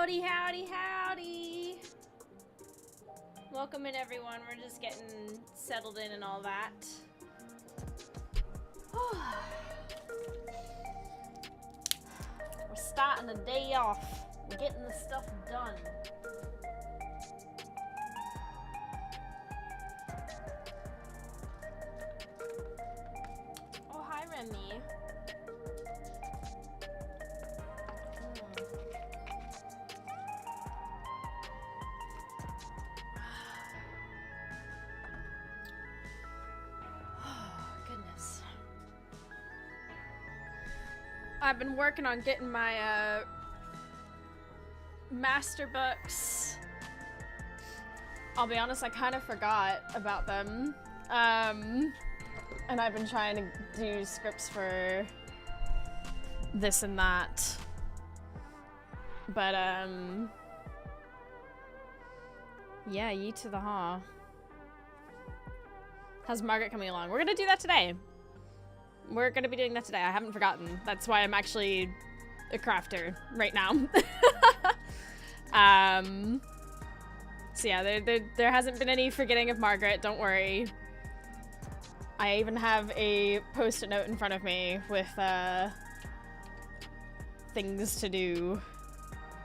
Howdy, howdy, howdy. Welcome in, everyone. We're just getting settled in and all that. We're starting the day off. We're getting the stuff done. Oh, hi, Remy. I've been working on getting my master books. I'll be honest, I kind of forgot about them. And I've been trying to do scripts for this and that. But yeah, ye to the ha. How's Margaret coming along? We're gonna do that today. We're gonna be doing that today. I haven't forgotten. That's why I'm actually a crafter right now. So yeah, there hasn't been any forgetting of Margaret, don't worry. I even have a post-it note in front of me with things to do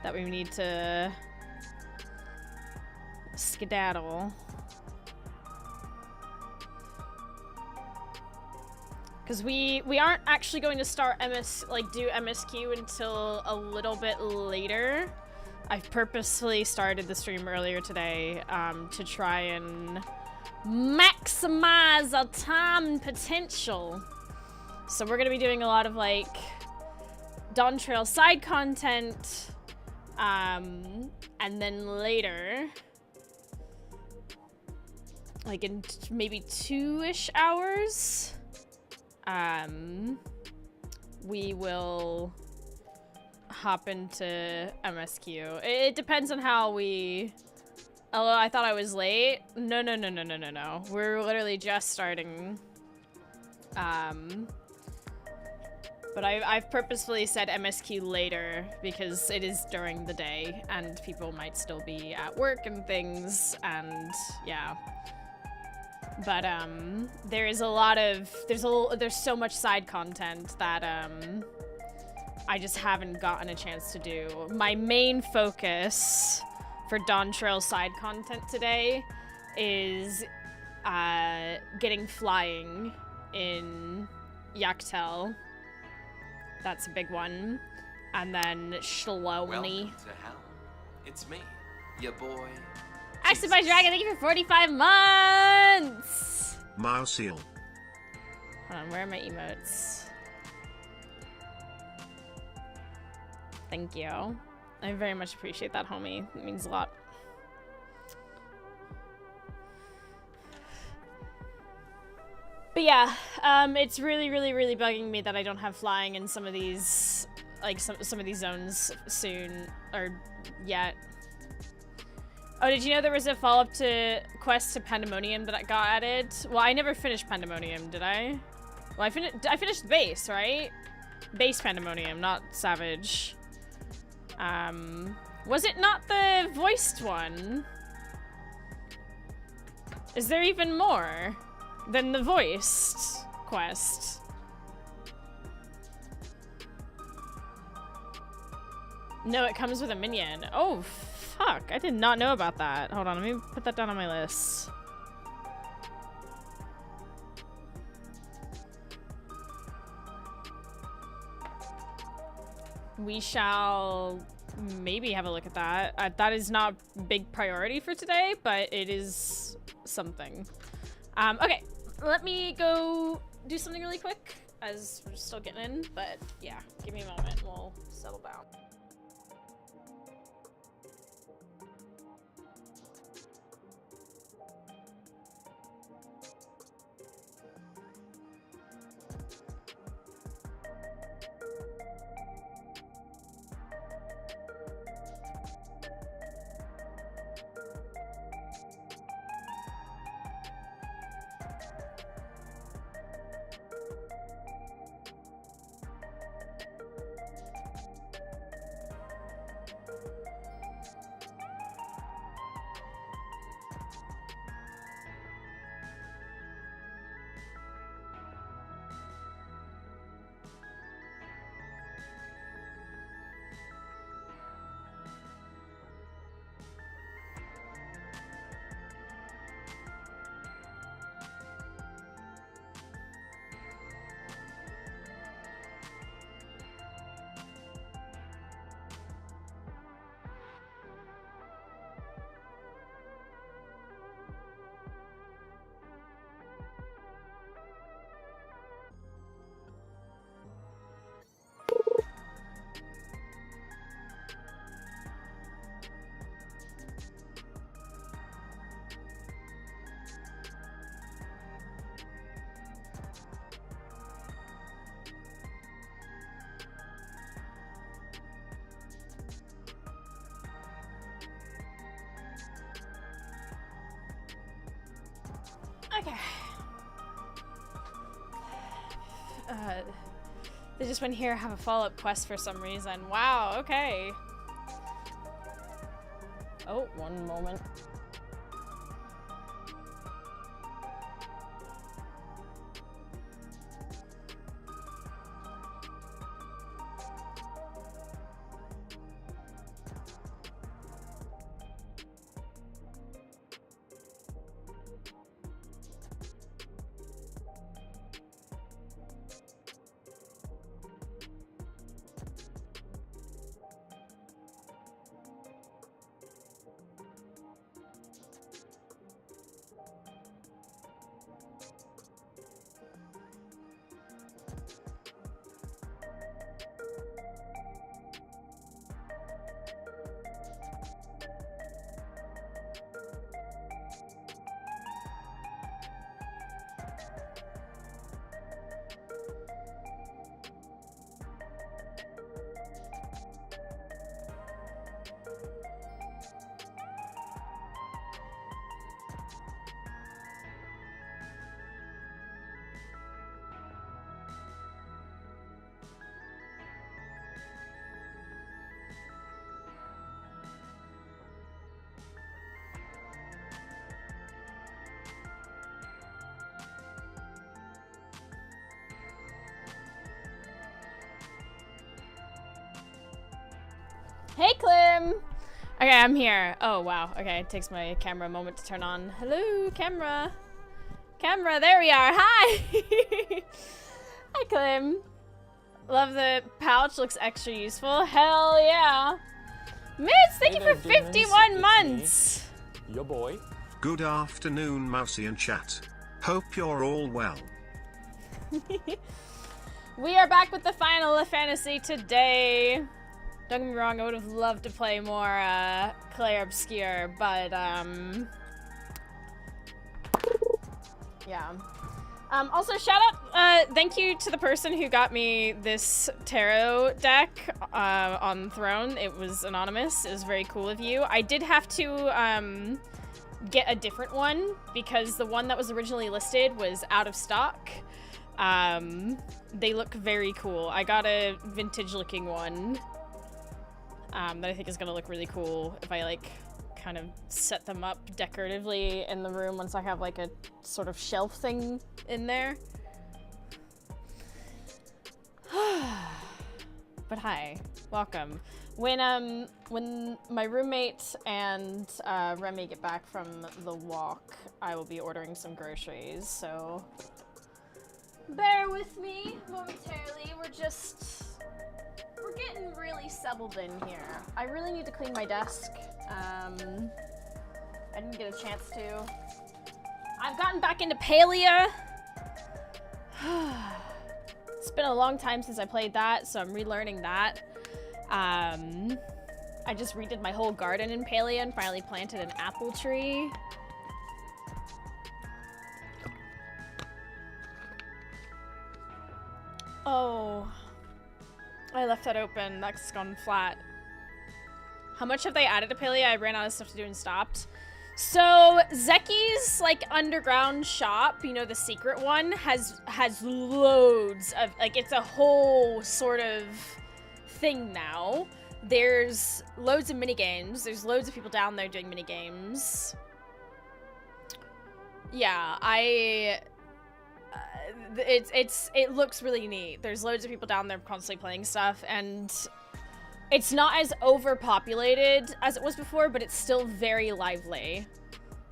that we need to skedaddle. Because we aren't actually going to start do MSQ until a little bit later. I've purposefully started the stream earlier today to try and maximize our time and potential. So we're gonna be doing a lot of like Dawntrail side content, and then later, like in maybe 2-ish hours. We will hop into MSQ. It depends on how we... Although I thought I was late. No. We're literally just starting. But I've purposefully said MSQ later because it is during the day and people might still be at work and things, and yeah. But there's so much side content that I just haven't gotten a chance to do. My main focus for Dawntrail side content today is getting flying in Yaktel. That's a big one. And then Shaloni. Welcome to hell. It's me, your boy. Actually, by Dragon, thank you for 45 months! Marcel. Hold on, where are my emotes? Thank you. I very much appreciate that, homie. It means a lot. But yeah, it's really bugging me that I don't have flying in some of these, like some of these zones soon, or yet. Oh, did you know there was a follow-up to Quest to Pandemonium that got added? Well, I never finished Pandemonium, did I? Well, I finished base, right? Base Pandemonium, not Savage. Was it not the voiced one? Is there even more than the voiced quest? No, it comes with a minion. Oh, fuck. I did not know about that. Hold on, let me put that down on my list. We shall maybe have a look at that. That is not big priority for today, but it is something. Okay, let me go do something really quick as we're still getting in, but yeah, give me a moment, we'll settle down. Okay. They just went here, have a follow-up quest for some reason. Wow, okay. Oh, one moment. Hey, Clem! Okay, I'm here. Oh, wow. Okay, it takes my camera a moment to turn on. Hello, camera. Camera, there we are. Hi! Hi, Clem. Love the pouch. Looks extra useful. Hell yeah. Mitch, thank you for 51 months. Your boy. Good afternoon, Mousy and chat. Hope you're all well. We are back with the Final Fantasy today. Don't get me wrong, I would have loved to play more Claire Obscure, but yeah. Also, shout out, thank you to the person who got me this tarot deck on Throne. It was anonymous. It was very cool of you. I did have to get a different one because the one that was originally listed was out of stock. They look very cool. I got a vintage-looking one that I think is gonna look really cool if I like kind of set them up decoratively in the room once I have like a sort of shelf thing in there. But hi, welcome. When my roommate and Remy get back from the walk, I will be ordering some groceries, so bear with me momentarily. We're getting really settled in here. I really need to clean my desk. I didn't get a chance to. I've gotten back into Palia. It's been a long time since I played that, so I'm relearning that. I just redid my whole garden in Palia and finally planted an apple tree. Oh, I left that open. That's gone flat. How much have they added to Palia? I ran out of stuff to do and stopped. So Zeki's like underground shop, you know, the secret one, has loads of, like, it's a whole sort of thing now. There's loads of minigames. There's loads of people down there doing minigames. Yeah, it looks really neat. There's loads of people down there constantly playing stuff, and it's not as overpopulated as it was before, but it's still very lively.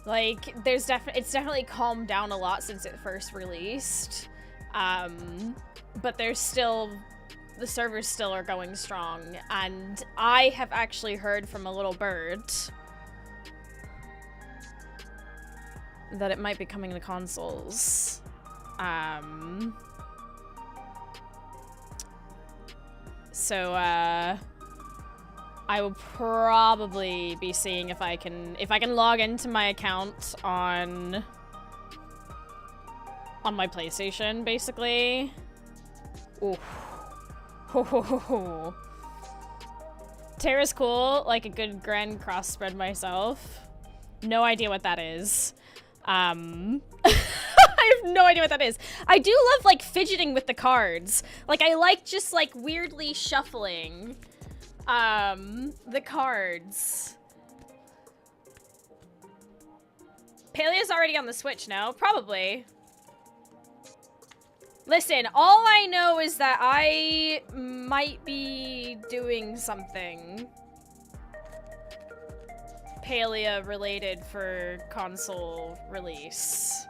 Like, it's definitely calmed down a lot since it first released. But there's still, the servers still are going strong, and I have actually heard from a little bird that it might be coming to consoles. So, I will probably be seeing if I can log into my account on my PlayStation, basically. Ooh. Terra's cool, like a good grand cross spread myself. No idea what that is. have no idea what that is. I do love, like, fidgeting with the cards. Like, I like just, like, weirdly shuffling, the cards. Palea's already on the Switch now? Probably. Listen, all I know is that I might be doing something Palea related for console release.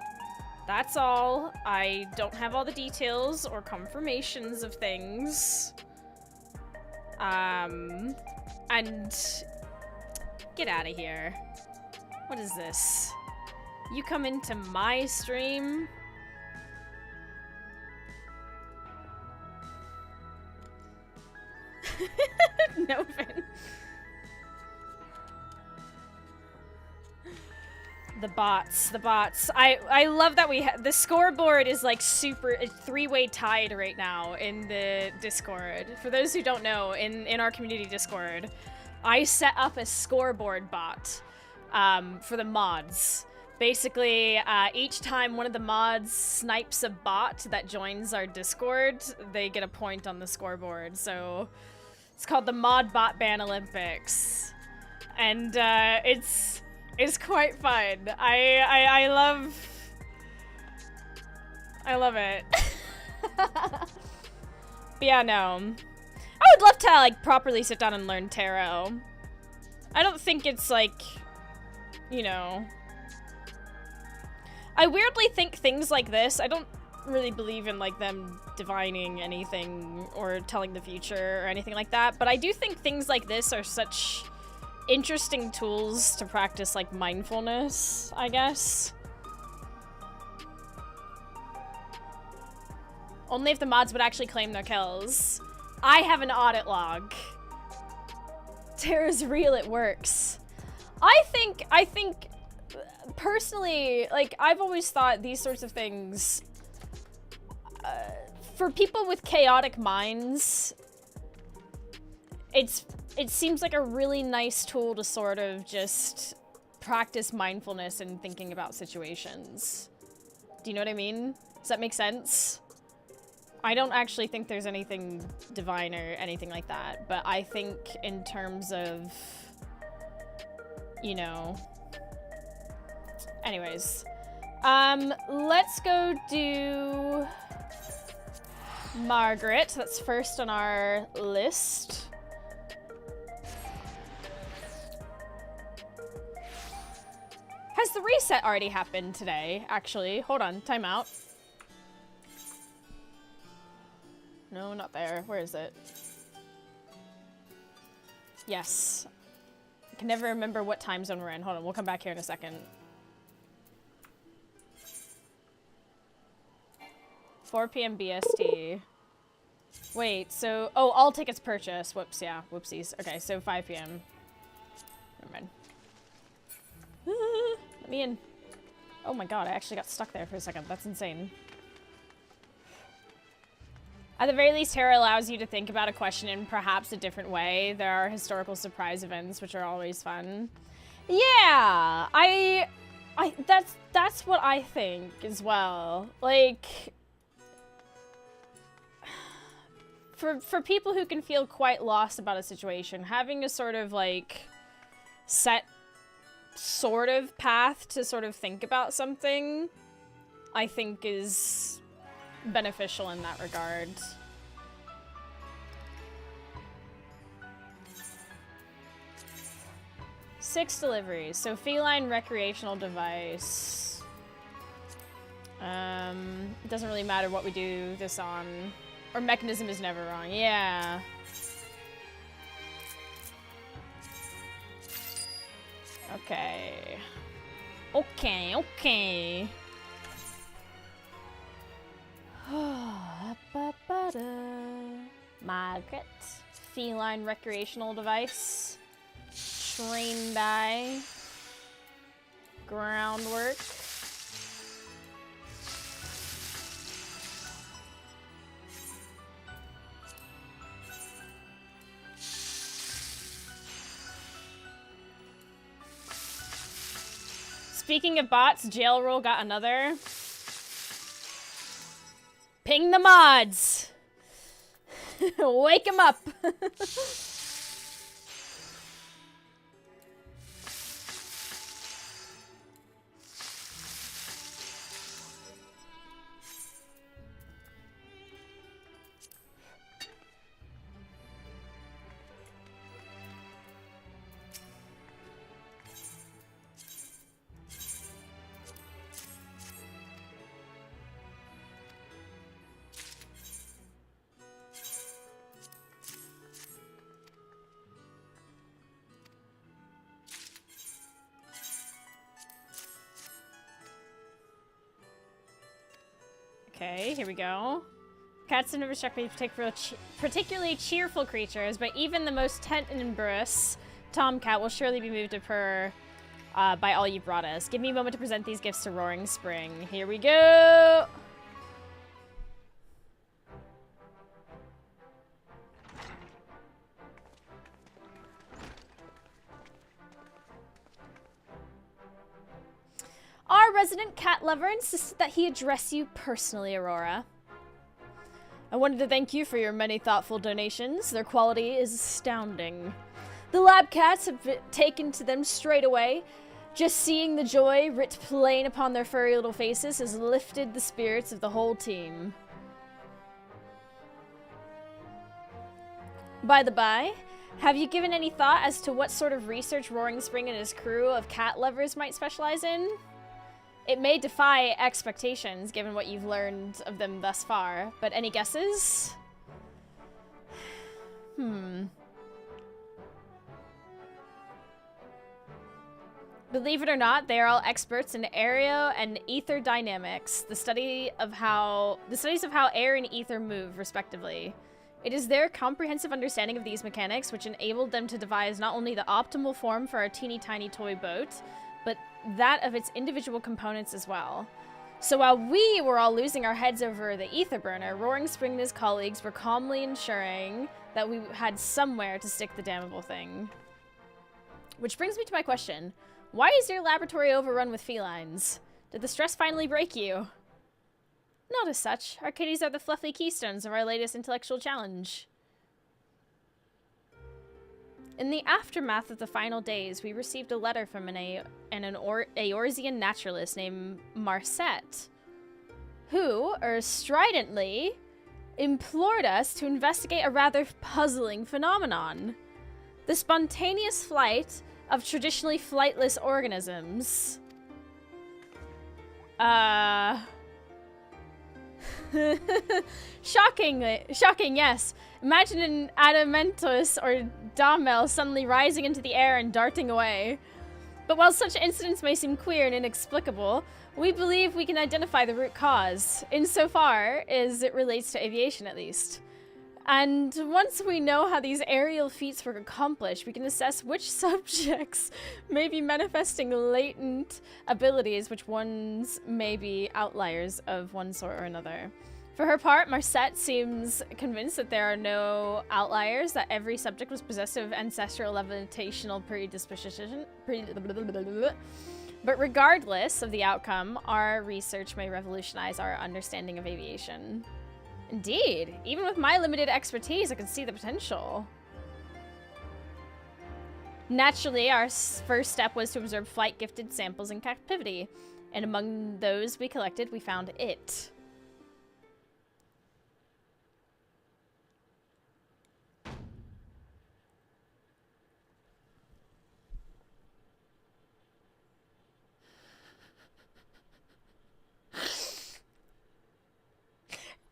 That's all. I don't have all the details or confirmations of things. And get out of here. What is this? You come into my stream? No, Finn. The bots. I love that the scoreboard is like super three-way tied right now in the Discord. For those who don't know, in our community Discord, I set up a scoreboard bot for the mods. Basically, each time one of the mods snipes a bot that joins our Discord, they get a point on the scoreboard. So it's called the Mod Bot Ban Olympics, and it's quite fun. I love it. But yeah, no. I would love to like properly sit down and learn tarot. I don't think it's like, you know. I weirdly think things like this, I don't really believe in like them divining anything or telling the future or anything like that, but I do think things like this are such interesting tools to practice like mindfulness, I guess. Only if the mods would actually claim their kills. I have an audit log. Terror's real, it works. I think personally, like, I've always thought these sorts of things, for people with chaotic minds, it seems like a really nice tool to sort of just practice mindfulness and thinking about situations. Do you know what I mean? Does that make sense? I don't actually think there's anything divine or anything like that, but I think in terms of, you know... Anyways, let's go do Margaret. That's first on our list. Has the reset already happened today, actually? Hold on, time out. No, not there. Where is it? Yes. I can never remember what time zone we're in. Hold on, we'll come back here in a second. 4 p.m. BST. Wait, so... Oh, all tickets purchased. Whoops, yeah. Whoopsies. Okay, so 5 p.m. Never mind. Let me in. Oh my god, I actually got stuck there for a second. That's insane. At the very least, tarot allows you to think about a question in perhaps a different way. There are historical surprise events, which are always fun. Yeah! That's what I think as well. Like... For people who can feel quite lost about a situation, having a sort of, like, set sort of path to sort of think about something, I think is beneficial in that regard. Six deliveries. So feline recreational device. It doesn't really matter what we do this on. Or mechanism is never wrong. Yeah. Okay. Okay. Margaret. Feline recreational device. Train die. Groundwork. Speaking of bots, jail roll got another. Ping the mods! Wake them up! Okay, here we go. Cats have never struck me particularly cheerful creatures, but even the most tenebrous tomcat will surely be moved to purr by all you brought us. Give me a moment to present these gifts to Roaring Spring. Here we go! Our resident cat lover insisted that he address you personally, Aurora. I wanted to thank you for your many thoughtful donations. Their quality is astounding. The lab cats have taken to them straight away. Just seeing the joy writ plain upon their furry little faces has lifted the spirits of the whole team. By the by, have you given any thought as to what sort of research Roaring Spring and his crew of cat lovers might specialize in? It may defy expectations, given what you've learned of them thus far, but any guesses? Believe it or not, they are all experts in aero and ether dynamics, the studies of how air and ether move, respectively. It is their comprehensive understanding of these mechanics which enabled them to devise not only the optimal form for our teeny tiny toy boat, but that of its individual components as well. So while we were all losing our heads over the ether burner, Roaring Spring and his colleagues were calmly ensuring that we had somewhere to stick the damnable thing. Which brings me to my question. Why is your laboratory overrun with felines? Did the stress finally break you? Not as such. Our kitties are the fluffy keystones of our latest intellectual challenge. In the aftermath of the final days, we received a letter from an Eorzean naturalist named Marset, who, stridently, implored us to investigate a rather puzzling phenomenon. The spontaneous flight of traditionally flightless organisms. Shocking, yes. Imagine an Adamantus or Damel suddenly rising into the air and darting away. But while such incidents may seem queer and inexplicable, we believe we can identify the root cause, insofar as it relates to aviation at least. And once we know how these aerial feats were accomplished, we can assess which subjects may be manifesting latent abilities, which ones may be outliers of one sort or another. For her part, Marset seems convinced that there are no outliers, that every subject was possessed of ancestral levitational predisposition. But regardless of the outcome, our research may revolutionize our understanding of aviation. Indeed, even with my limited expertise, I can see the potential. Naturally, our first step was to observe flight-gifted samples in captivity, and among those we collected, we found it.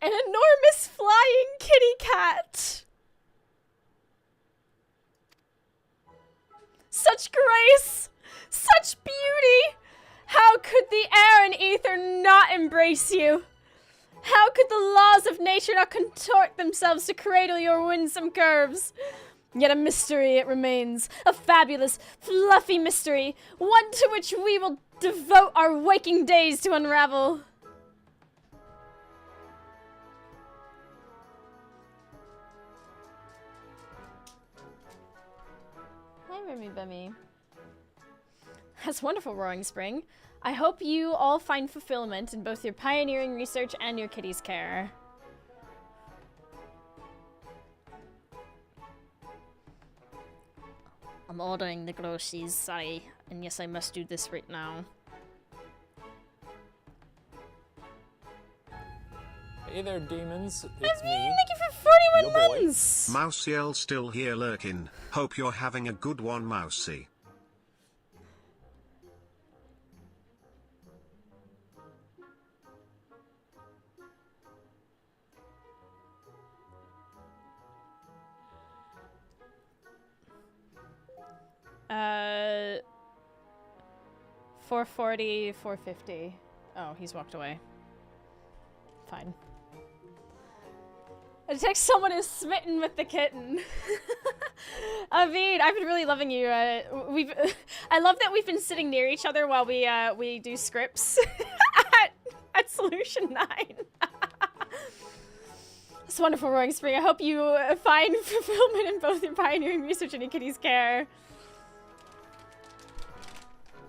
An enormous flying kitty cat! Such grace! Such beauty! How could the air and ether not embrace you? How could the laws of nature not contort themselves to cradle your winsome curves? Yet a mystery it remains, a fabulous, fluffy mystery, one to which we will devote our waking days to unravel. Hi, Remy Bummy. That's wonderful, Roaring Spring. I hope you all find fulfillment in both your pioneering research and your kitty's care. I'm ordering the groceries, sorry. And yes, I must do this right now. Hey there, demons. It's I mean, me. thank you for 41 Your boy. months! Mousy still here lurking. Hope you're having a good one, Mousy. Uh, 440, 450. Oh, he's walked away. Fine. I detect someone is smitten with the kitten. Avid, I've been really loving you. I love that we've been sitting near each other while we do scripts at Solution 9. It's wonderful, Roaring Spring. I hope you find fulfillment in both your pioneering research and your kitty's care.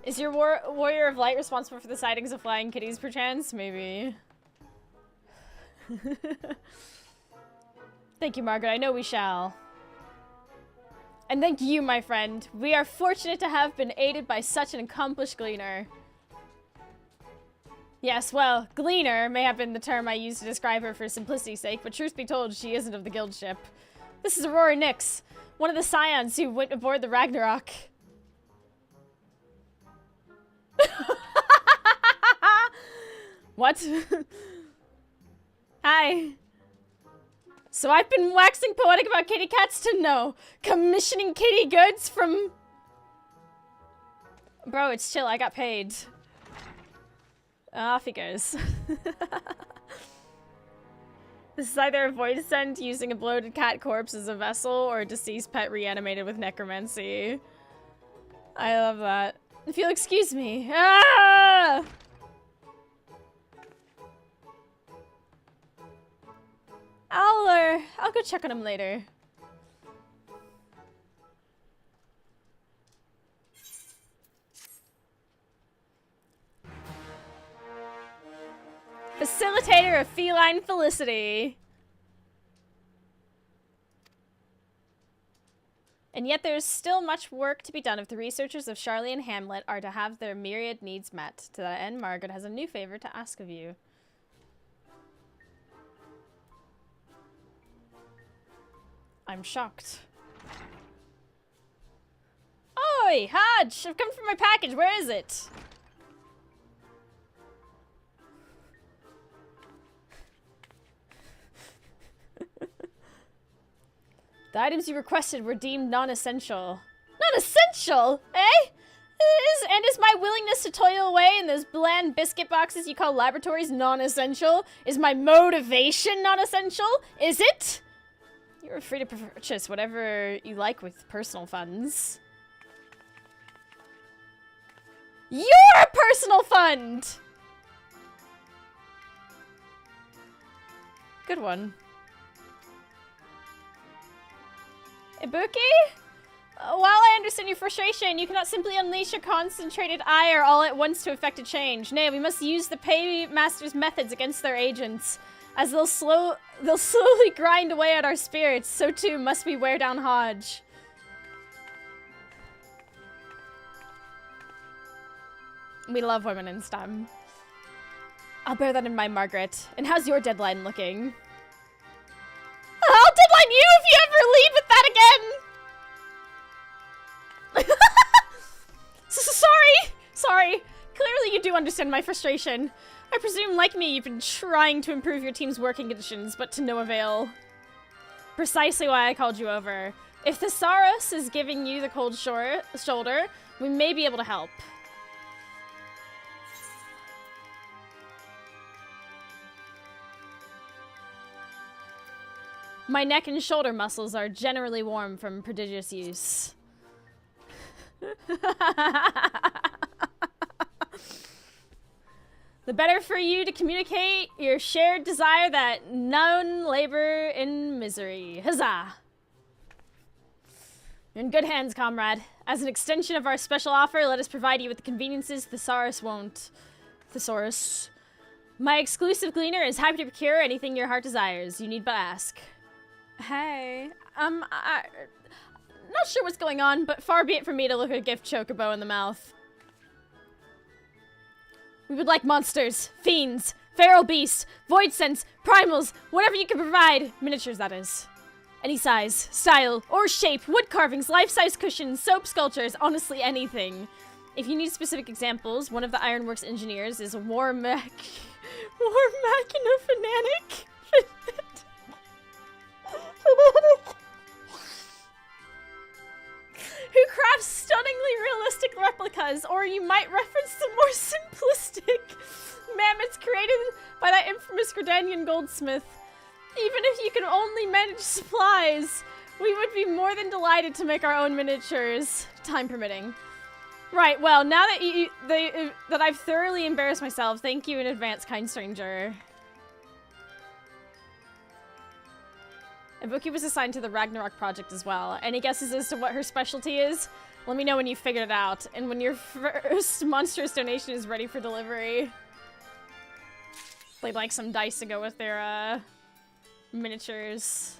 Is your Warrior of Light responsible for the sightings of flying kitties, perchance? Maybe. Thank you, Margaret. I know we shall. And thank you, my friend. We are fortunate to have been aided by such an accomplished gleaner. Yes, well, gleaner may have been the term I used to describe her for simplicity's sake, but truth be told, she isn't of the guild ship. This is Aurora Nyx, one of the scions who went aboard the Ragnarok. What? Hi. So I've been waxing poetic about kitty cats to know. Commissioning kitty goods from... Bro, it's chill. I got paid. Off he goes. This is either a void sent using a bloated cat corpse as a vessel or a deceased pet reanimated with necromancy. I love that. If you'll excuse me. Ah! I'll go check on him later. Facilitator of feline felicity. And yet there's still much work to be done if the researchers of Charlie and Hamlet are to have their myriad needs met. To that end, Margaret has a new favor to ask of you. I'm shocked. Oi, Hodge! I've come for my package. Where is it? The items you requested were deemed non-essential. Non-essential? Eh? Is my willingness to toil away in those bland biscuit boxes you call laboratories non-essential? Is my motivation non-essential? Is it? You're free to purchase whatever you like with personal funds. You're a personal fund! Good one. Ibuki? While I understand your frustration, you cannot simply unleash your concentrated ire all at once to effect a change. Nay, we must use the Paymaster's methods against their agents. As they'll slowly grind away at our spirits, so too must we wear down Hodge. We love women in STEM. I'll bear that in mind, Margaret. And how's your deadline looking? I'll deadline you if you ever lead with that again! Sorry. Clearly you do understand my frustration. I presume, like me, you've been trying to improve your team's working conditions, but to no avail. Precisely why I called you over. If Thesaurus is giving you the cold shoulder, we may be able to help. My neck and shoulder muscles are generally warm from prodigious use. The better for you to communicate your shared desire that none labor in misery. Huzzah! You're in good hands, comrade. As an extension of our special offer, let us provide you with the conveniences Thesaurus won't. Thesaurus. My exclusive gleaner is happy to procure anything your heart desires. You need but ask. Hey, Not sure what's going on, but far be it from me to look a gift chocobo in the mouth. We would like monsters, fiends, feral beasts, void sense, primals, whatever you can provide. Miniatures, that is. Any size, style, or shape, wood carvings, life-size cushions, soap sculptures, honestly anything. If you need specific examples, one of the Ironworks engineers is War Machina Fanatic. Who crafts stunningly realistic replicas, or you might reference the more simplistic mammoths created by that infamous Gridanian goldsmith. Even if you can only manage supplies, we would be more than delighted to make our own miniatures, time permitting. Right, well, now that that I've thoroughly embarrassed myself, thank you in advance, kind stranger. Ibuki was assigned to the Ragnarok project as well. Any guesses as to what her specialty is? Let me know when you figured it out, and when your first monstrous donation is ready for delivery. They'd like some dice to go with their, miniatures.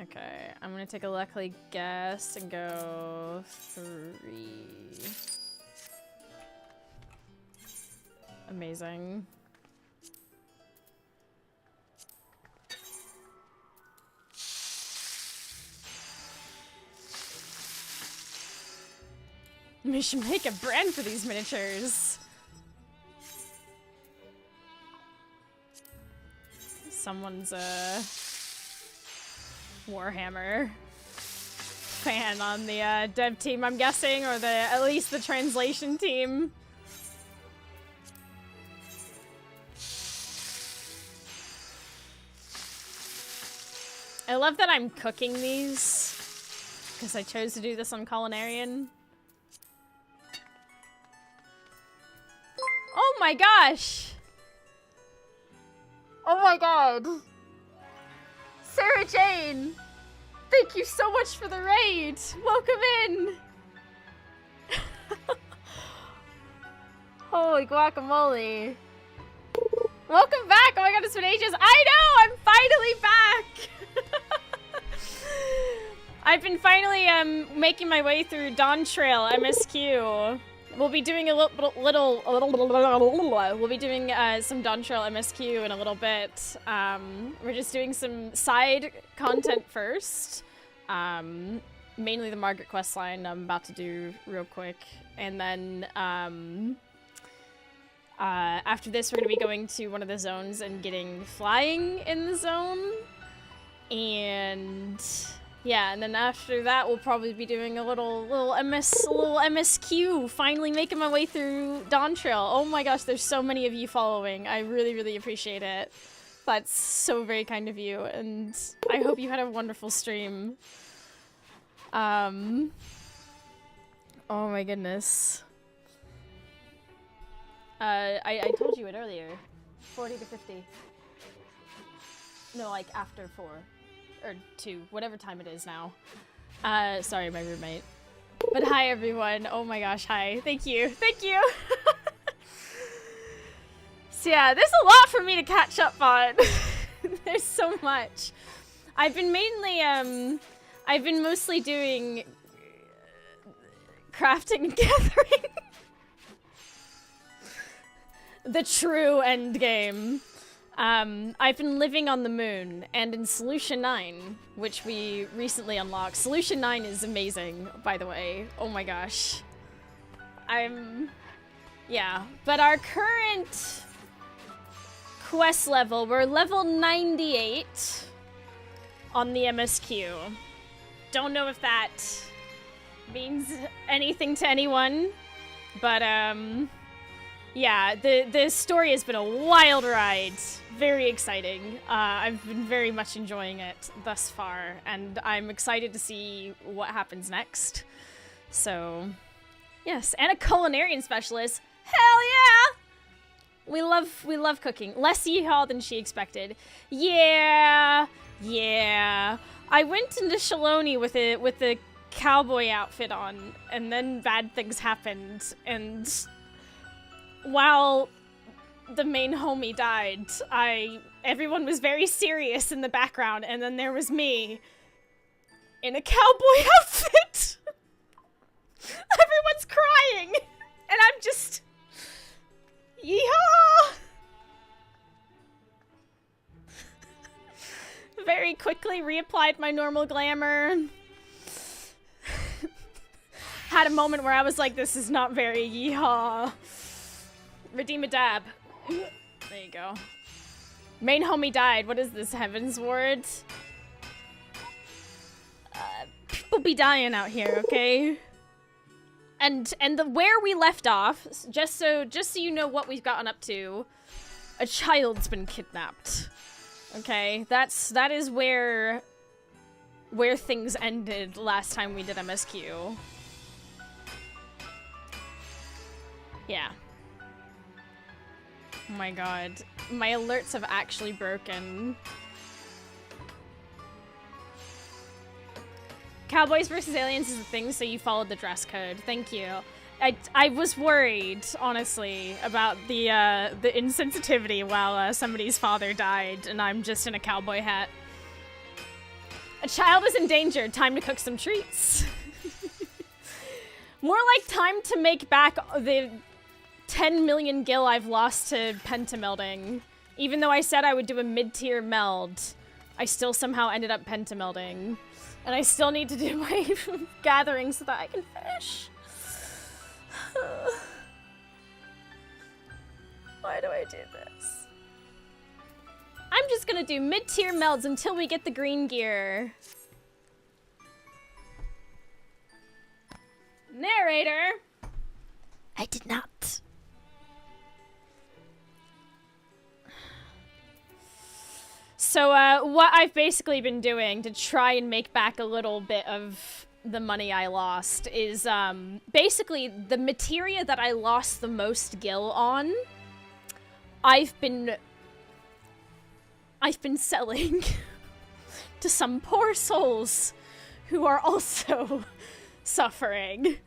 Okay, I'm gonna take a lucky guess and go 3. Amazing. We should make a brand for these miniatures. Someone's a Warhammer fan on the dev team, I'm guessing, or at least the translation team. I love that I'm cooking these because I chose to do this on Culinarian. Oh my gosh! Oh my god! Sarah Jane! Thank you so much for the raid! Welcome in! Holy guacamole! Welcome back! Oh my god, it's been ages! I know! I'm finally back! I've been finally making my way through Dawntrail MSQ. We'll be doing we'll be doing some Dawntrail MSQ in a little bit. We're just doing some side content first. Mainly the Margaret questline I'm about to do real quick. And then after this, we're gonna be going to one of the zones and getting flying in the zone. And yeah, and then after that, we'll probably be doing a little MSQ, finally making my way through Dawntrail. Oh my gosh, there's so many of you following. I really, really appreciate it. That's so very kind of you, and I hope you had a wonderful stream. Oh my goodness. I told you it earlier. 40 to 50. No, like after 4. Or 2, whatever time it is now. Sorry, my roommate. But hi, everyone. Oh my gosh, hi. Thank you. Thank you. So yeah, there's a lot for me to catch up on. There's so much. I've been mostly doing crafting and gathering. The true end game. I've been living on the moon, and in Solution 9, which we recently unlocked. Solution 9 is amazing, by the way. Oh my gosh. Yeah. But our current quest level, we're level 98 on the MSQ. Don't know if that means anything to anyone, but, yeah, the story has been a wild ride. Very exciting. I've been very much enjoying it thus far, and I'm excited to see what happens next. So, yes, and a culinarian specialist. Hell yeah! We love cooking. Less yeehaw than she expected. Yeah. I went into Shaloni with the cowboy outfit on, and then bad things happened, and while the main homie died, everyone was very serious in the background, and then there was me. in a cowboy outfit. Everyone's crying, and I'm just, yeehaw! Very quickly reapplied my normal glamour. Had a moment where I was like, this is not very yeehaw. Redeem a dab. There you go. Main homie died. What is this, Heaven's Ward? People be dying out here, okay? And where we left off, just so you know what we've gotten up to, a child's been kidnapped. Okay, that is where things ended last time we did MSQ. Yeah. Oh my god. My alerts have actually broken. Cowboys versus aliens is a thing, so you followed the dress code. Thank you. I was worried, honestly, about the insensitivity while somebody's father died, and I'm just in a cowboy hat. A child is in danger. Time to cook some treats. More like time to make back the 10 million gil I've lost to pentamelding. Even though I said I would do a mid-tier meld, I still somehow ended up pentamelding. And I still need to do my gathering so that I can finish. Why do I do this? I'm just gonna do mid-tier melds until we get the green gear. Narrator! I did not. So, what I've basically been doing to try and make back a little bit of the money I lost is, basically the materia that I lost the most gil on, I've been selling to some poor souls who are also suffering.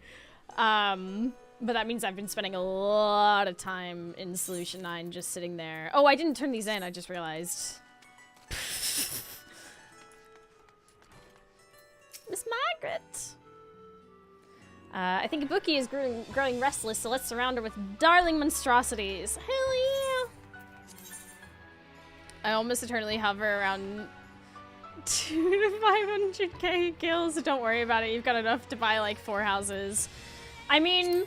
But that means I've been spending a lot of time in Solution 9 just sitting there. Oh, I didn't turn these in, I just realized. Miss Margaret! I think Ibuki is growing restless, so let's surround her with darling monstrosities. Hell yeah! I almost eternally hover around 200 to 500k kills, so don't worry about it. You've got enough to buy like 4 houses. I mean,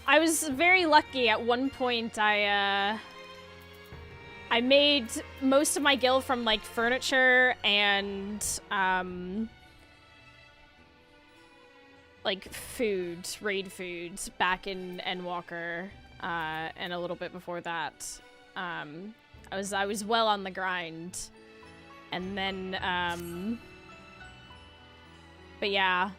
I was very lucky at one point. I made most of my gil from like furniture and like food, raid foods back in Endwalker, and a little bit before that. I was well on the grind, and then but yeah,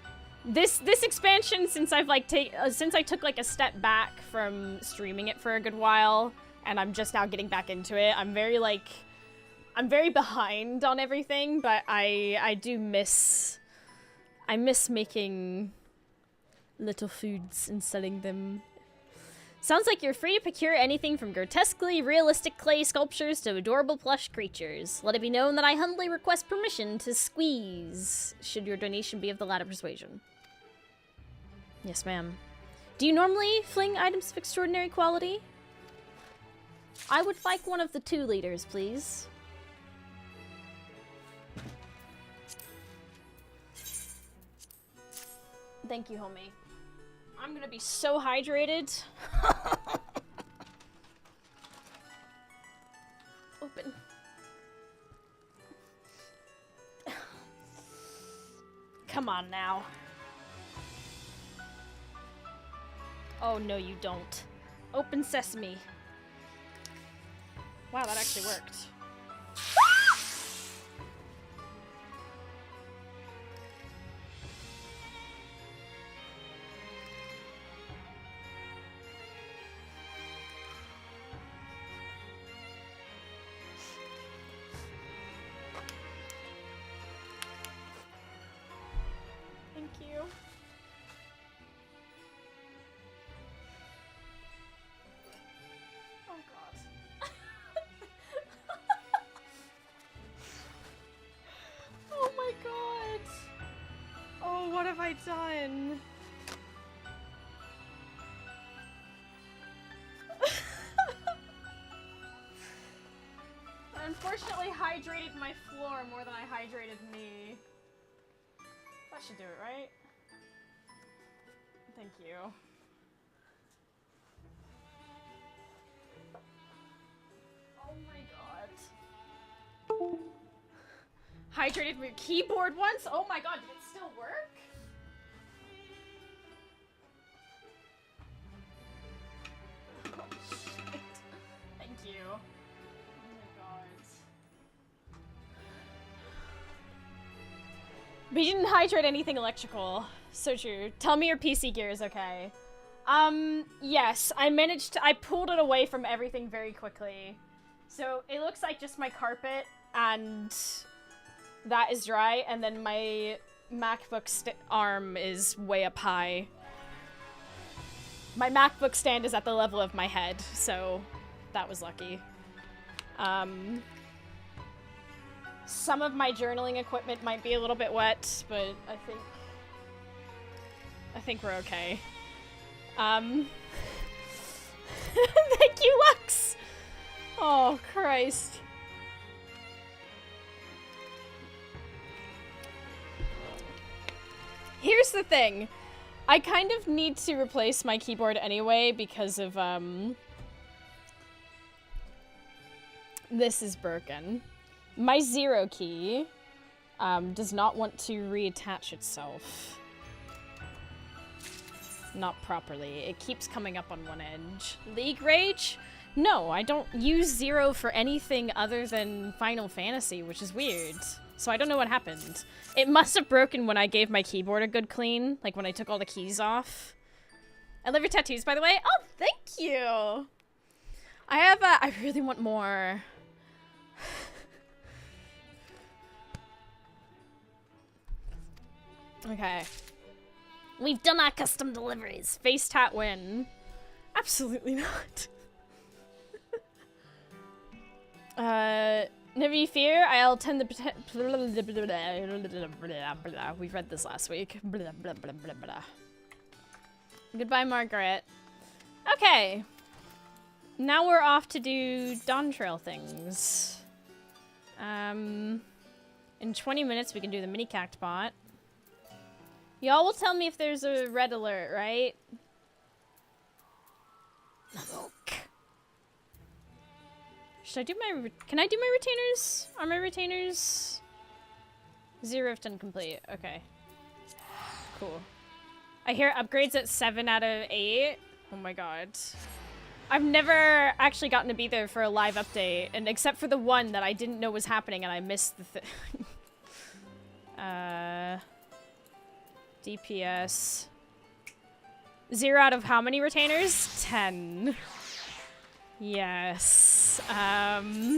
this expansion, since I've like since I took like a step back from streaming it for a good while, and I'm just now getting back into it, I'm very behind on everything, but I miss making little foods and selling them. Sounds like you're free to procure anything from grotesquely realistic clay sculptures to adorable plush creatures. Let it be known that I humbly request permission to squeeze, should your donation be of the latter persuasion. Yes, ma'am. Do you normally fling items of extraordinary quality? I would like one of the 2 liters, please. Thank you, homie. I'm gonna be so hydrated. Open. Come on now. Oh, no, you don't. Open sesame. Wow, that actually worked. Thank you. Oh god. done. I unfortunately hydrated my floor more than I hydrated me. That should do it, right? Thank you. Oh my god. Hydrated my keyboard once? Oh my god, did it still work? Oh shit. Thank you. Oh my god. But you didn't hydrate anything electrical. So true. Tell me your PC gear is okay. Yes, I pulled it away from everything very quickly. So it looks like just my carpet and that is dry, and then my MacBook arm is way up high. My MacBook stand is at the level of my head, so that was lucky. Some of my journaling equipment might be a little bit wet, but I think we're okay. Thank you, Lux! Oh, Christ. Here's the thing. I kind of need to replace my keyboard anyway because of, this is broken. My 0 key, does not want to reattach itself. Not properly. It keeps coming up on one edge. League Rage? No, I don't use 0 for anything other than Final Fantasy, which is weird. So I don't know what happened. It must have broken when I gave my keyboard a good clean, like when I took all the keys off. I love your tattoos, by the way. Oh, thank you! I really want more. Okay. We've done our custom deliveries. Face tat win. Absolutely not. Never you fear, I'll attend the we've read this last week. Goodbye, Margaret. Okay. Now we're off to do Dawntrail things. In 20 minutes we can do the mini cactbot. Y'all will tell me if there's a red alert, right? Should I do my... Can I do my retainers? Are my retainers... 0 of 10 complete. Okay. Cool. I hear upgrades at 7 out of 8. Oh my god. I've never actually gotten to be there for a live update, and except for the one that I didn't know was happening and I missed the thing. DPS. 0 out of how many retainers? 10. Yes. I'll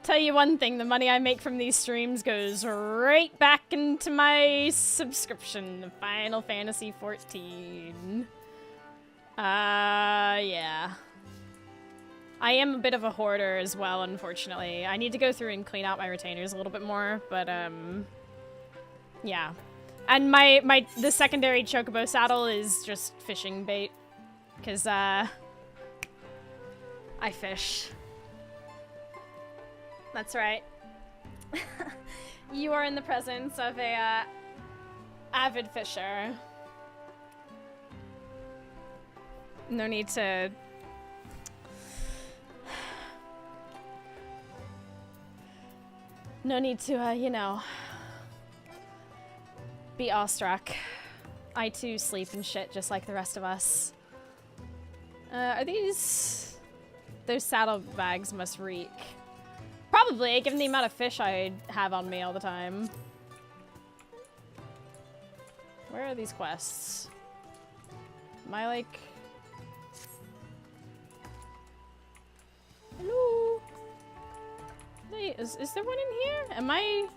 tell you one thing, the money I make from these streams goes right back into my subscription to Final Fantasy XIV. Yeah. I am a bit of a hoarder as well, unfortunately. I need to go through and clean out my retainers a little bit more, but, yeah. And the secondary chocobo saddle is just fishing bait, because, I fish. That's right. You are in the presence of a, avid fisher. No need to... No need to, you know, be awestruck. I too sleep and shit just like the rest of us. Are these... Those saddlebags must reek. Probably, given the amount of fish I have on me all the time. Where are these quests? Am I like... Hello? Wait, is there one in here? Am I...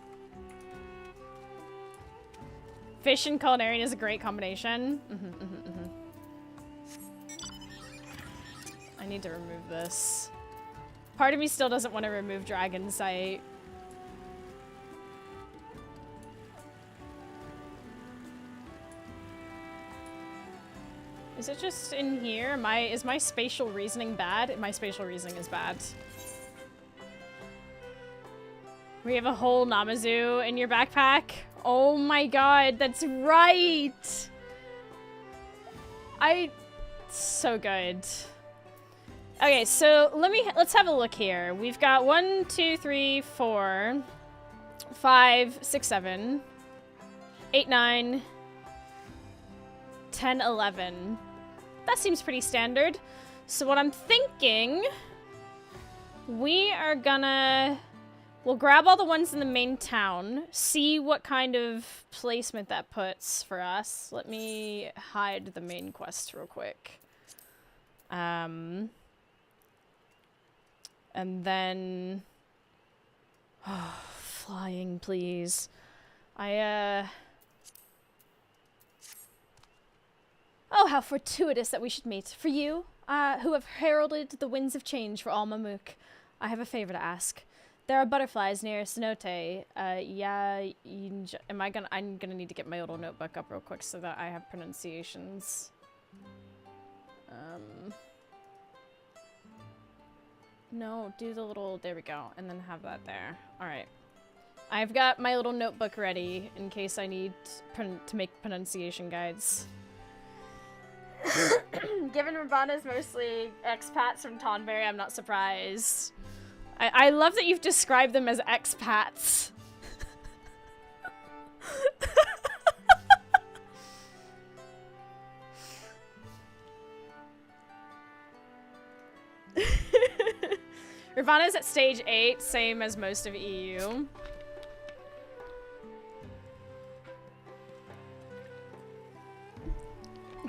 Fish and culinarian is a great combination. I need to remove this. Part of me still doesn't want to remove Dragon Sight. Is it just in here? Is my spatial reasoning bad? My spatial reasoning is bad. We have a whole Namazu in your backpack? Oh my god, that's right! So good. Okay, so let's have a look here. We've got 1, 2, 3, 4, 5, 6, 7, 8, 9, 10, 11. That seems pretty standard. So what I'm thinking, we'll grab all the ones in the main town, see what kind of placement that puts for us. Let me hide the main quest real quick. And then... Oh, flying, please. Oh, how fortuitous that we should meet. For you, who have heralded the winds of change for all Mamook, I have a favor to ask. There are butterflies near Cenote. I'm gonna need to get my little notebook up real quick so that I have pronunciations. No, do the little, there we go, and then have that there. Alright. I've got my little notebook ready in case I need to make pronunciation guides. Given Ravana's mostly expats from Tonberry, I'm not surprised. I love that you've described them as expats. Ravana's at stage 8, same as most of EU.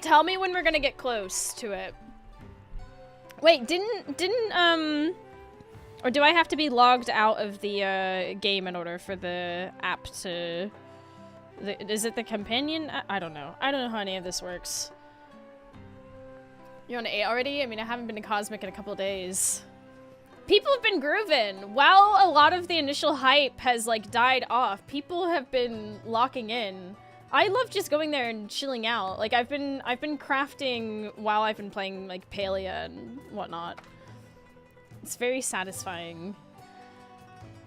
Tell me when we're gonna get close to it. Wait, or do I have to be logged out of the game in order for the app to... is it the companion? I don't know. I don't know how any of this works. You're on 8 already? I mean, I haven't been to Cosmic in a couple days. People have been grooving. While a lot of the initial hype has, like, died off, people have been locking in. I love just going there and chilling out. Like, I've been crafting while I've been playing, like, Palia and whatnot. It's very satisfying.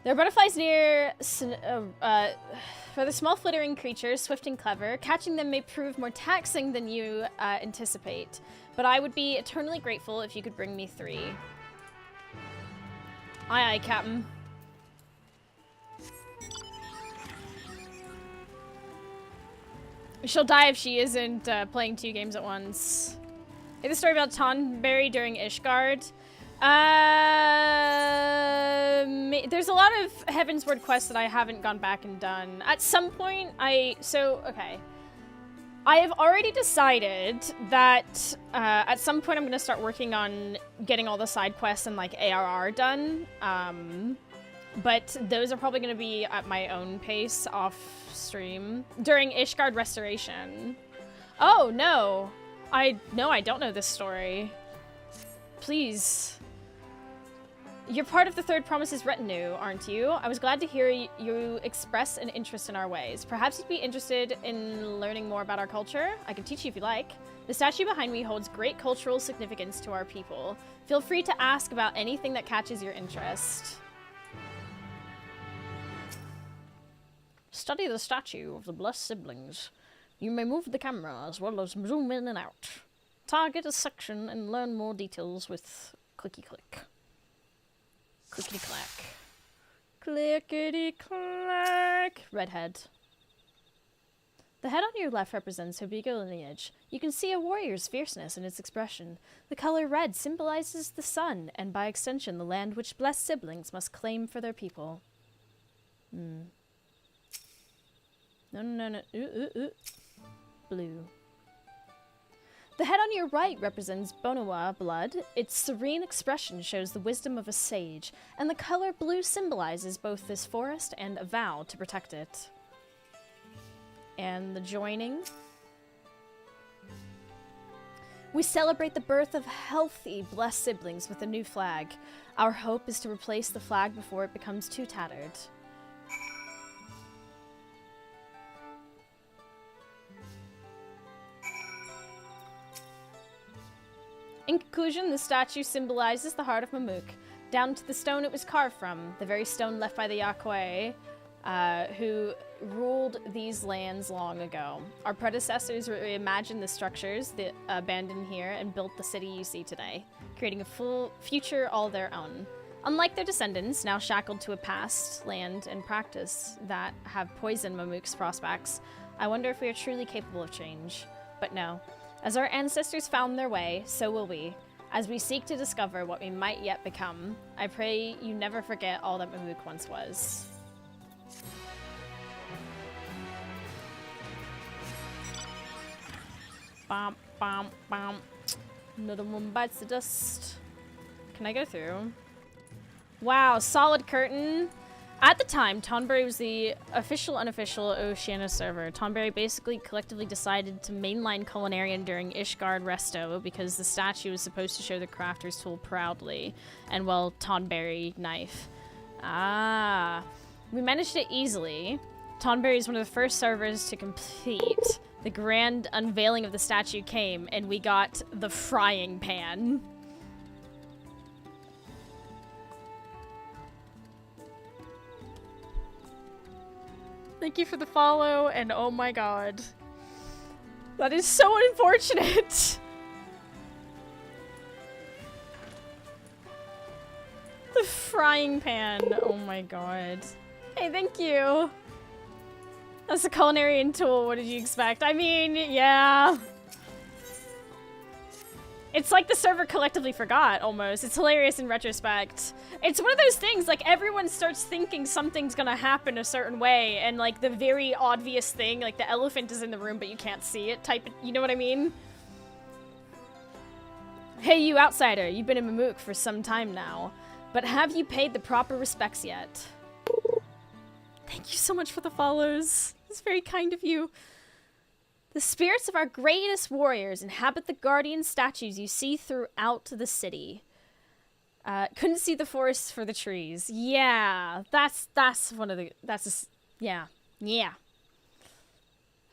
There are butterflies near... for the small flittering creatures, swift and clever, catching them may prove more taxing than you anticipate. But I would be eternally grateful if you could bring me 3. Aye, aye, Captain. She'll die if she isn't playing 2 games at once. Hey, the story about Tonberry during Ishgard. There's a lot of Heaven's Word quests that I haven't gone back and done. At some point, okay. I have already decided that at some point I'm going to start working on getting all the side quests and, like, ARR done. But those are probably going to be at my own pace off stream during Ishgard Restoration. Oh, no. I don't know this story. Please. You're part of the Third Promises retinue, aren't you? I was glad to hear you express an interest in our ways. Perhaps you'd be interested in learning more about our culture? I can teach you if you like. The statue behind me holds great cultural significance to our people. Feel free to ask about anything that catches your interest. Study the statue of the blessed siblings. You may move the camera as well as zoom in and out. Target a section and learn more details with clicky click. Clickety clack. Clickety clack. Redhead. The head on your left represents Hobigo lineage. You can see a warrior's fierceness in its expression. The color red symbolizes the sun, and by extension the land which blessed siblings must claim for their people. No. Blue. The head on your right represents Bonowa blood. Its serene expression shows the wisdom of a sage, and the color blue symbolizes both this forest and a vow to protect it. And the joining. We celebrate the birth of healthy, blessed siblings with a new flag. Our hope is to replace the flag before it becomes too tattered. In conclusion, the statue symbolizes the heart of Mamook, down to the stone it was carved from, the very stone left by the Yakwe, who ruled these lands long ago. Our predecessors reimagined the structures that abandoned here and built the city you see today, creating a full future all their own. Unlike their descendants, now shackled to a past, land, and practice that have poisoned Mamook's prospects, I wonder if we are truly capable of change. But no. As our ancestors found their way, so will we. As we seek to discover what we might yet become, I pray you never forget all that Mamook once was. Bom, bom, bom. Another one bites the dust. Can I go through? Wow, solid curtain. At the time, Tonberry was the official-unofficial Oceania server. Tonberry basically collectively decided to mainline Culinarian during Ishgard Resto because the statue was supposed to show the crafter's tool proudly. And, well, Tonberry knife. Ah. We managed it easily. Tonberry is one of the first servers to complete. The grand unveiling of the statue came, and we got the frying pan. Thank you for the follow, and oh my god. That is so unfortunate! The frying pan, oh my god. Hey, thank you! That's a culinarian tool, what did you expect? I mean, yeah. It's like the server collectively forgot, almost. It's hilarious in retrospect. It's one of those things, like, everyone starts thinking something's gonna happen a certain way, and, like, the very obvious thing, like, the elephant is in the room, but you can't see it type, you know what I mean? Hey, you outsider, you've been in Mamook for some time now, but have you paid the proper respects yet? Thank you so much for the follows. It's very kind of you. The spirits of our greatest warriors inhabit the guardian statues you see throughout the city. Couldn't see the forest for the trees. Yeah, that's one of the, yeah.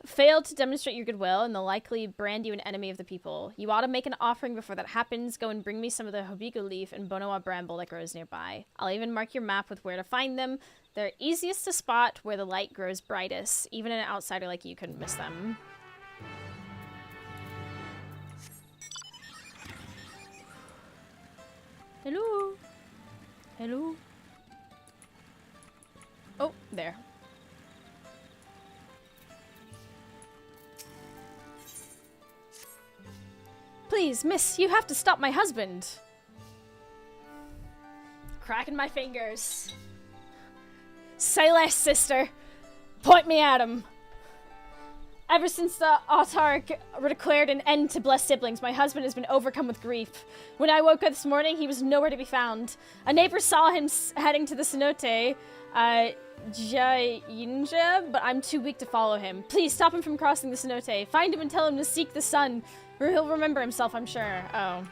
Failed to demonstrate your goodwill and they'll likely brand you an enemy of the people. You ought to make an offering before that happens. Go and bring me some of the Hobigo leaf and Bonoa bramble that grows nearby. I'll even mark your map with where to find them. They're easiest to spot where the light grows brightest. Even an outsider like you couldn't miss them. Hello? Hello? Oh, there. Please, miss, you have to stop my husband. Cracking my fingers. Say less, sister. Point me at him. Ever since the Autarch declared an end to blessed siblings, my husband has been overcome with grief. When I woke up this morning, he was nowhere to be found. A neighbor saw him heading to the cenote, Jayinja, but I'm too weak to follow him. Please stop him from crossing the cenote. Find him and tell him to seek the sun, or he'll remember himself, I'm sure. Oh.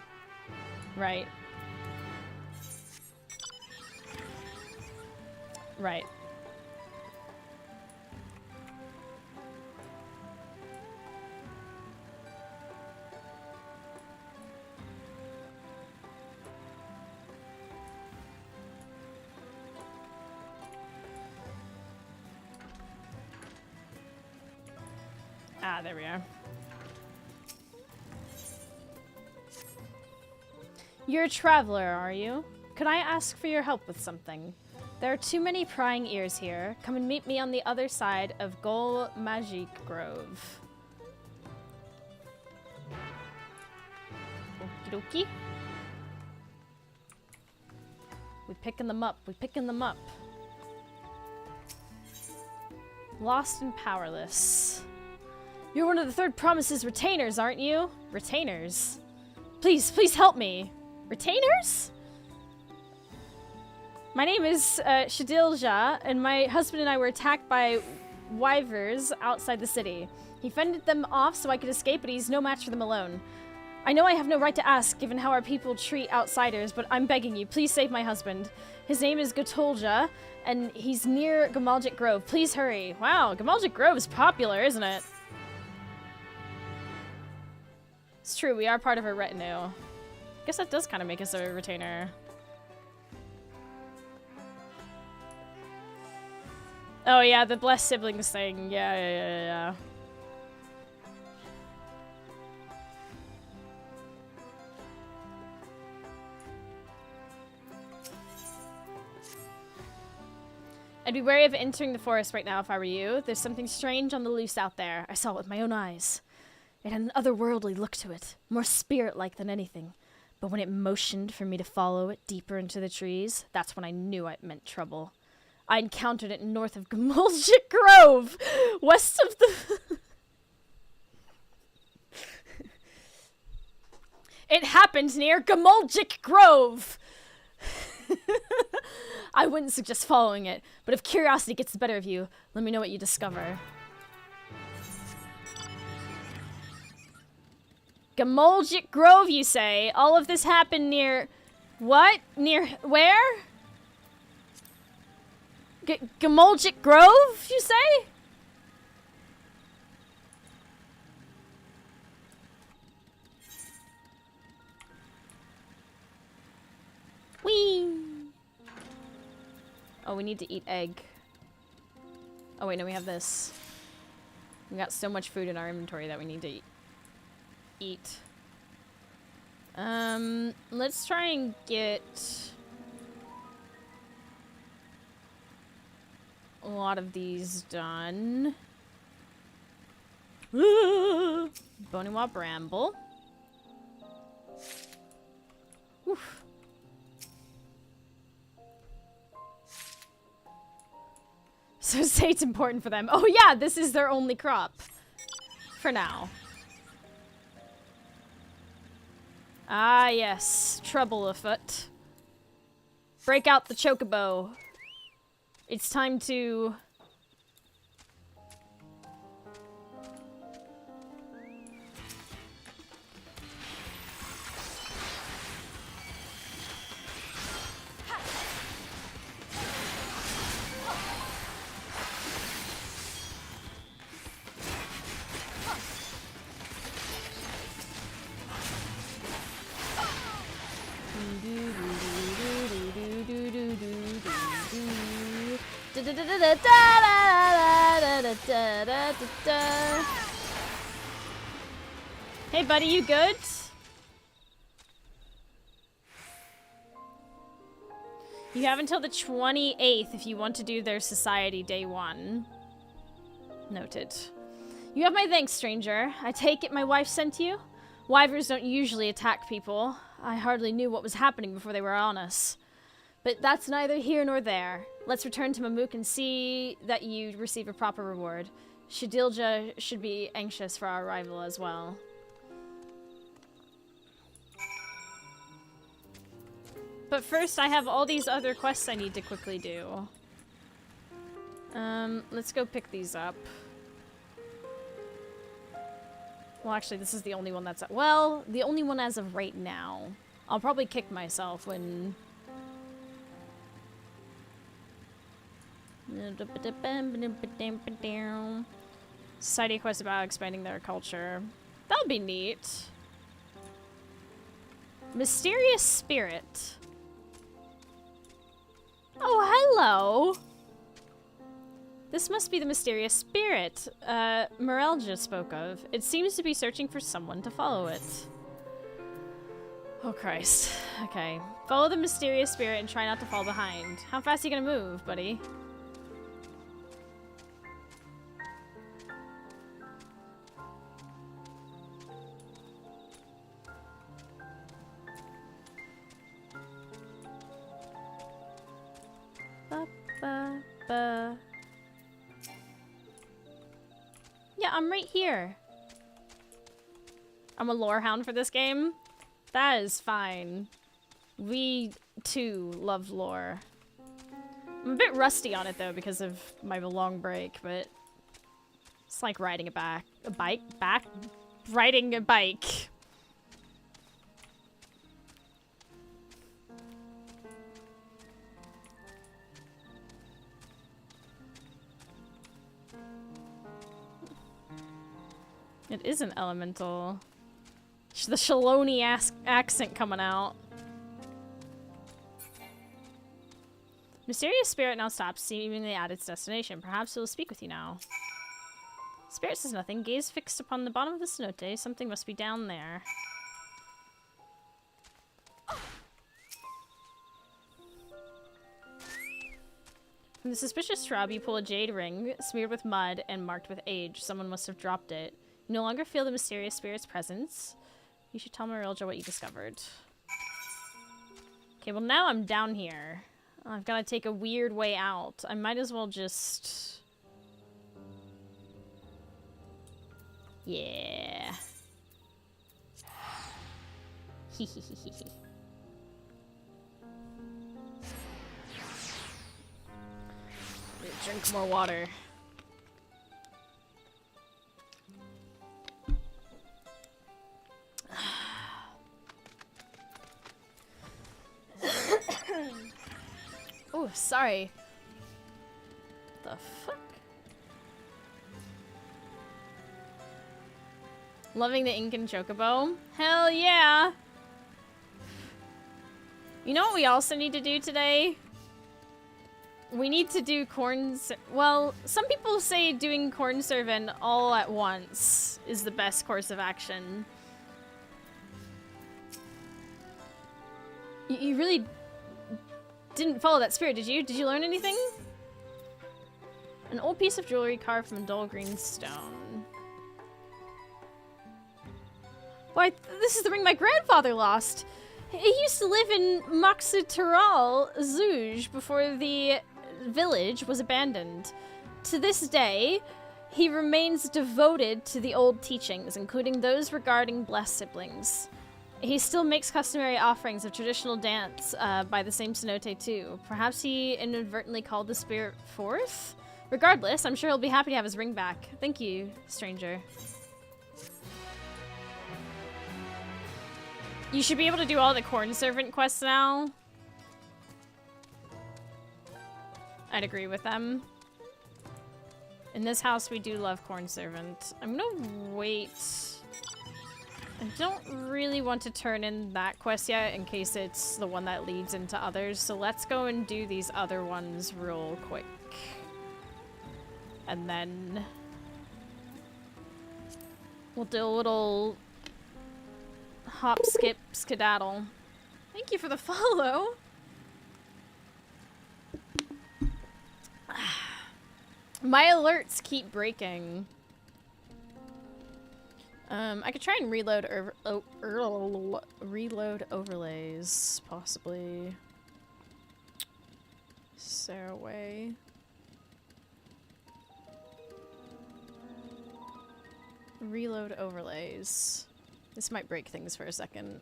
Right. Right. Ah, there we are. You're a traveler, are you? Could I ask for your help with something? There are too many prying ears here. Come and meet me on the other side of Gol Magique Grove. Okie dokie. We picking them up. We picking them up. Lost and powerless. You're one of the Third Promise's retainers, aren't you? Retainers? Please, please help me. Retainers? My name is Shadilja, and my husband and I were attacked by wyvers outside the city. He fended them off so I could escape, but he's no match for them alone. I know I have no right to ask, given how our people treat outsiders, but I'm begging you, please save my husband. His name is Gotolja, and he's near Gamaljic Grove. Please hurry. Wow, Gamaljic Grove is popular, isn't it? It's true, we are part of her retinue. Guess that does kind of make us a retainer. Oh yeah, the blessed siblings thing. Yeah. I'd be wary of entering the forest right now if I were you. There's something strange on the loose out there. I saw it with my own eyes. It had an otherworldly look to it, more spirit-like than anything. But when it motioned for me to follow it deeper into the trees, that's when I knew it meant trouble. I encountered it north of Gamaljic Grove, west of the... It happened near Gamaljic Grove! I wouldn't suggest following it, but if curiosity gets the better of you, let me know what you discover. Gamaljic Grove, you say? All of this happened near... What? Near where? Gamaljic Grove, you say? Whee! Oh, we need to eat egg. Oh wait, no, we have this. We got so much food in our inventory that we need to eat. Let's try and get a lot of these done. Boniwa Bramble. Oof. So say it's important for them. Oh yeah, this is their only crop. For now. Ah yes, trouble afoot. Break out the chocobo. It's time to... Hey buddy, you good? You have until the 28th if you want to do their society day 1. Noted. You have my thanks, stranger. I take it my wife sent you? Wyvers don't usually attack people. I hardly knew what was happening before they were on us. But that's neither here nor there. Let's return to Mamook and see that you receive a proper reward. Shadilja should be anxious for our arrival as well. But first, I have all these other quests I need to quickly do. Let's go pick these up. Well, actually, this is the only one that's... Well, the only one as of right now. I'll probably kick myself when... Society quest about expanding their culture. That would be neat. Mysterious spirit. Oh, hello. This must be the mysterious spirit Morel just spoke of. It seems to be searching for someone to follow it. Oh, Christ. Okay. Follow the mysterious spirit and try not to fall behind. How fast are you gonna move, buddy? Yeah, I'm right here. I'm a lore hound for this game. That is fine. We, too, love lore. I'm a bit rusty on it, though, because of my long break, but... It's like riding riding a bike. It is an elemental. The Shaloni accent coming out. Mysterious spirit now stops, seemingly at its destination. Perhaps it will speak with you now. Spirit says nothing. Gaze fixed upon the bottom of the cenote. Something must be down there. From the suspicious shrub, you pull a jade ring, smeared with mud and marked with age. Someone must have dropped it. You no longer feel the mysterious spirit's presence. You should tell Marilja what you discovered. Okay, well now I'm down here. I've got to take a weird way out. I might as well just... Yeah. Hehehehe. Drink more water. Oh, sorry. The fuck? Loving the Incan Chocobo? Hell yeah! You know what we also need to do today? We need to do well, some people say doing corn servant all at once is the best course of action. You really didn't follow that spirit, did you? Did you learn anything? An old piece of jewelry carved from dull green stone. Why, this is the ring my grandfather lost. He used to live in Moxiteral, Zuj, before the village was abandoned. To this day, he remains devoted to the old teachings, including those regarding blessed siblings. He still makes customary offerings of traditional dance by the same cenote too. Perhaps he inadvertently called the spirit forth? Regardless, I'm sure he'll be happy to have his ring back. Thank you, stranger. You should be able to do all the corn servant quests now. I'd agree with them. In this house, we do love corn servant. I'm gonna wait. I don't really want to turn in that quest yet in case it's the one that leads into others. So let's go and do these other ones real quick. And then we'll do a little hop, skip, skedaddle. Thank you for the follow. My alerts keep breaking. I could try and reload reload overlays, possibly. Stairway. Reload overlays. This might break things for a second.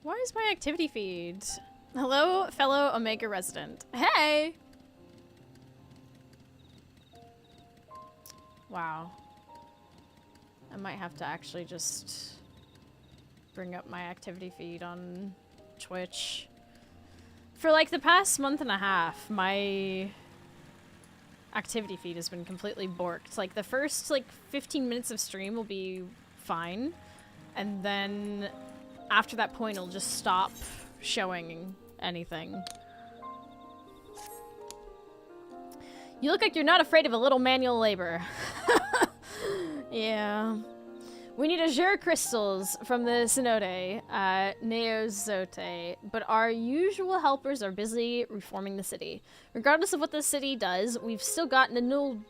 Why is my activity feed? Hello, fellow Omega resident. Hey! Wow. I might have to actually just bring up my activity feed on Twitch. For like the past month and a half, my activity feed has been completely borked. Like the first like 15 minutes of stream will be fine, and then after that point it'll just stop showing anything. You look like you're not afraid of a little manual labor. Yeah. We need azure crystals from the cenote, Neozote, but our usual helpers are busy reforming the city. Regardless of what the city does, we've still got Najul,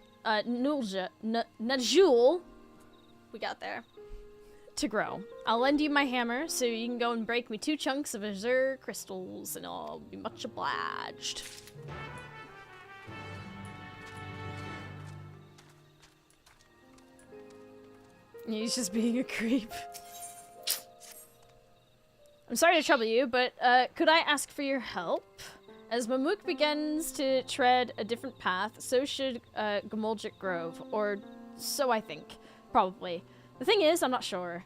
we got there, to grow. I'll lend you my hammer so you can go and break me 2 chunks of azure crystals, and I'll be much obliged. He's just being a creep. I'm sorry to trouble you, but could I ask for your help? As Mamook begins to tread a different path, so should Gamoljik Grove. Or so I think. Probably. The thing is, I'm not sure.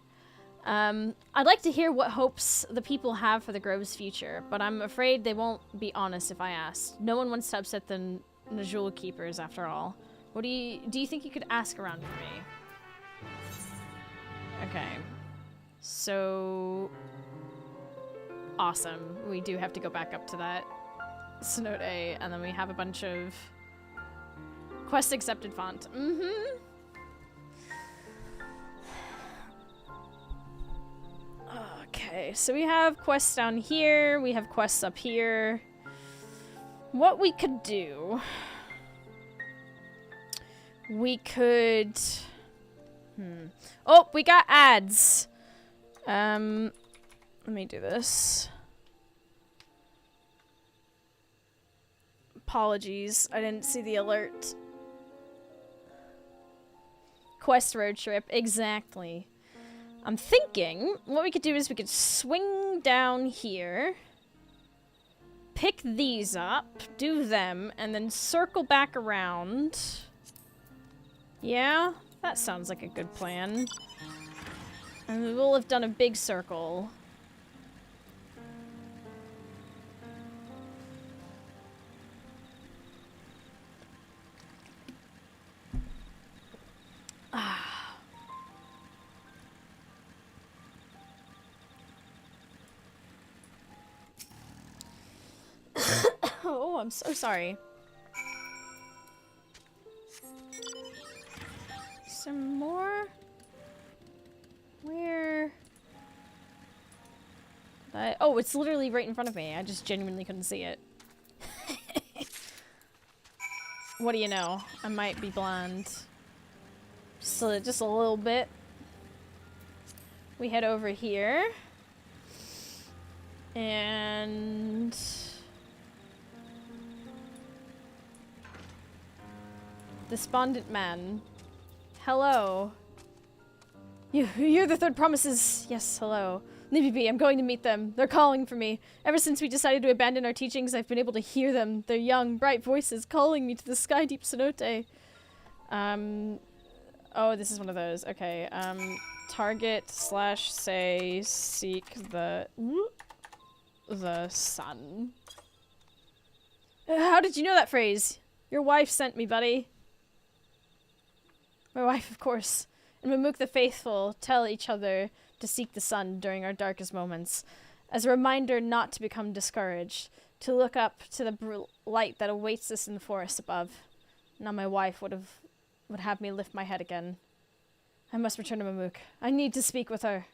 I'd like to hear what hopes the people have for the Grove's future, but I'm afraid they won't be honest if I ask. No one wants to upset the Najul Keepers, after all. What do you think you could ask around for me? Okay. So awesome. We do have to go back up to that cenote, and then we have a bunch of quest accepted font. Mm-hmm. Okay, so we have quests down here, we have quests up here. What we could do... We could... Oh, we got ads! Let me do this. Apologies, I didn't see the alert. Quest road trip, exactly. I'm thinking what we could do is we could swing down here, pick these up, do them, and then circle back around. Yeah, that sounds like a good plan. And we will have done a big circle. Oh, I'm so sorry. Some more? Where? Oh, it's literally right in front of me. I just genuinely couldn't see it. What do you know? I might be blind. So just a little bit. We head over here. And... Despondent man. Hello. You're the third promises. Yes, hello. Leave me be. I'm going to meet them. They're calling for me. Ever since we decided to abandon our teachings, I've been able to hear them. Their young, bright voices calling me to the sky deep cenote. Oh, this is one of those. Okay. Target / say seek the sun. How did you know that phrase? Your wife sent me, buddy. My wife, of course. And Mamook the Faithful tell each other to seek the sun during our darkest moments, as a reminder not to become discouraged, to look up to the light that awaits us in the forest above. Now my wife would have me lift my head again. I must return to Mamook. I need to speak with her.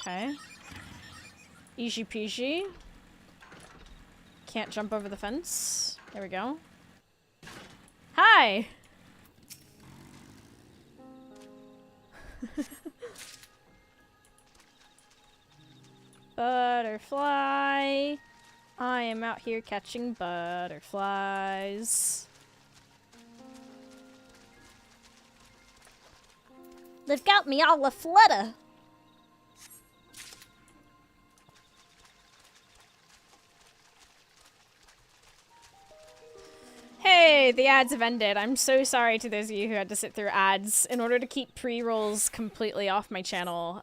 Okay. Easy peasy. Can't jump over the fence. There we go. Hi! Butterfly. I am out here catching butterflies. They've got me all a flutter. Hey, the ads have ended. I'm so sorry to those of you who had to sit through ads. In order to keep pre-rolls completely off my channel,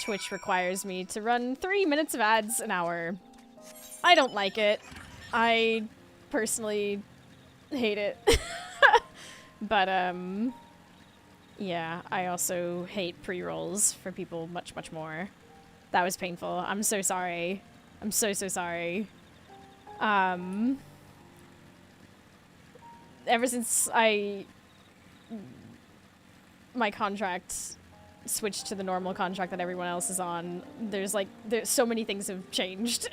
Twitch requires me to run 3 minutes of ads an hour. I don't like it. I personally hate it. But, yeah, I also hate pre-rolls for people much, much more. That was painful. I'm so sorry. I'm so, so sorry. Ever since my contract switched to the normal contract that everyone else is on, there's so many things have changed.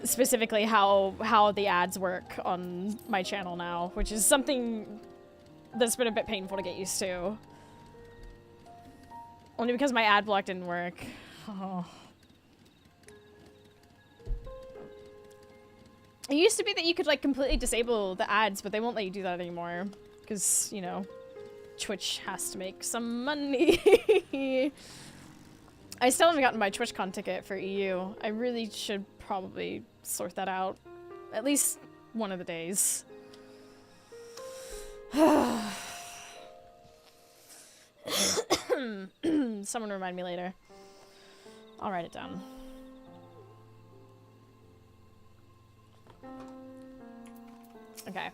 Specifically how the ads work on my channel now, which is something that's been a bit painful to get used to. Only because my ad block didn't work. Oh. It used to be that you could, like, completely disable the ads, but they won't let you do that anymore. Because, you know, Twitch has to make some money. I still haven't gotten my TwitchCon ticket for EU. I really should probably sort that out. At least one of the days. Someone remind me later. I'll write it down. Okay.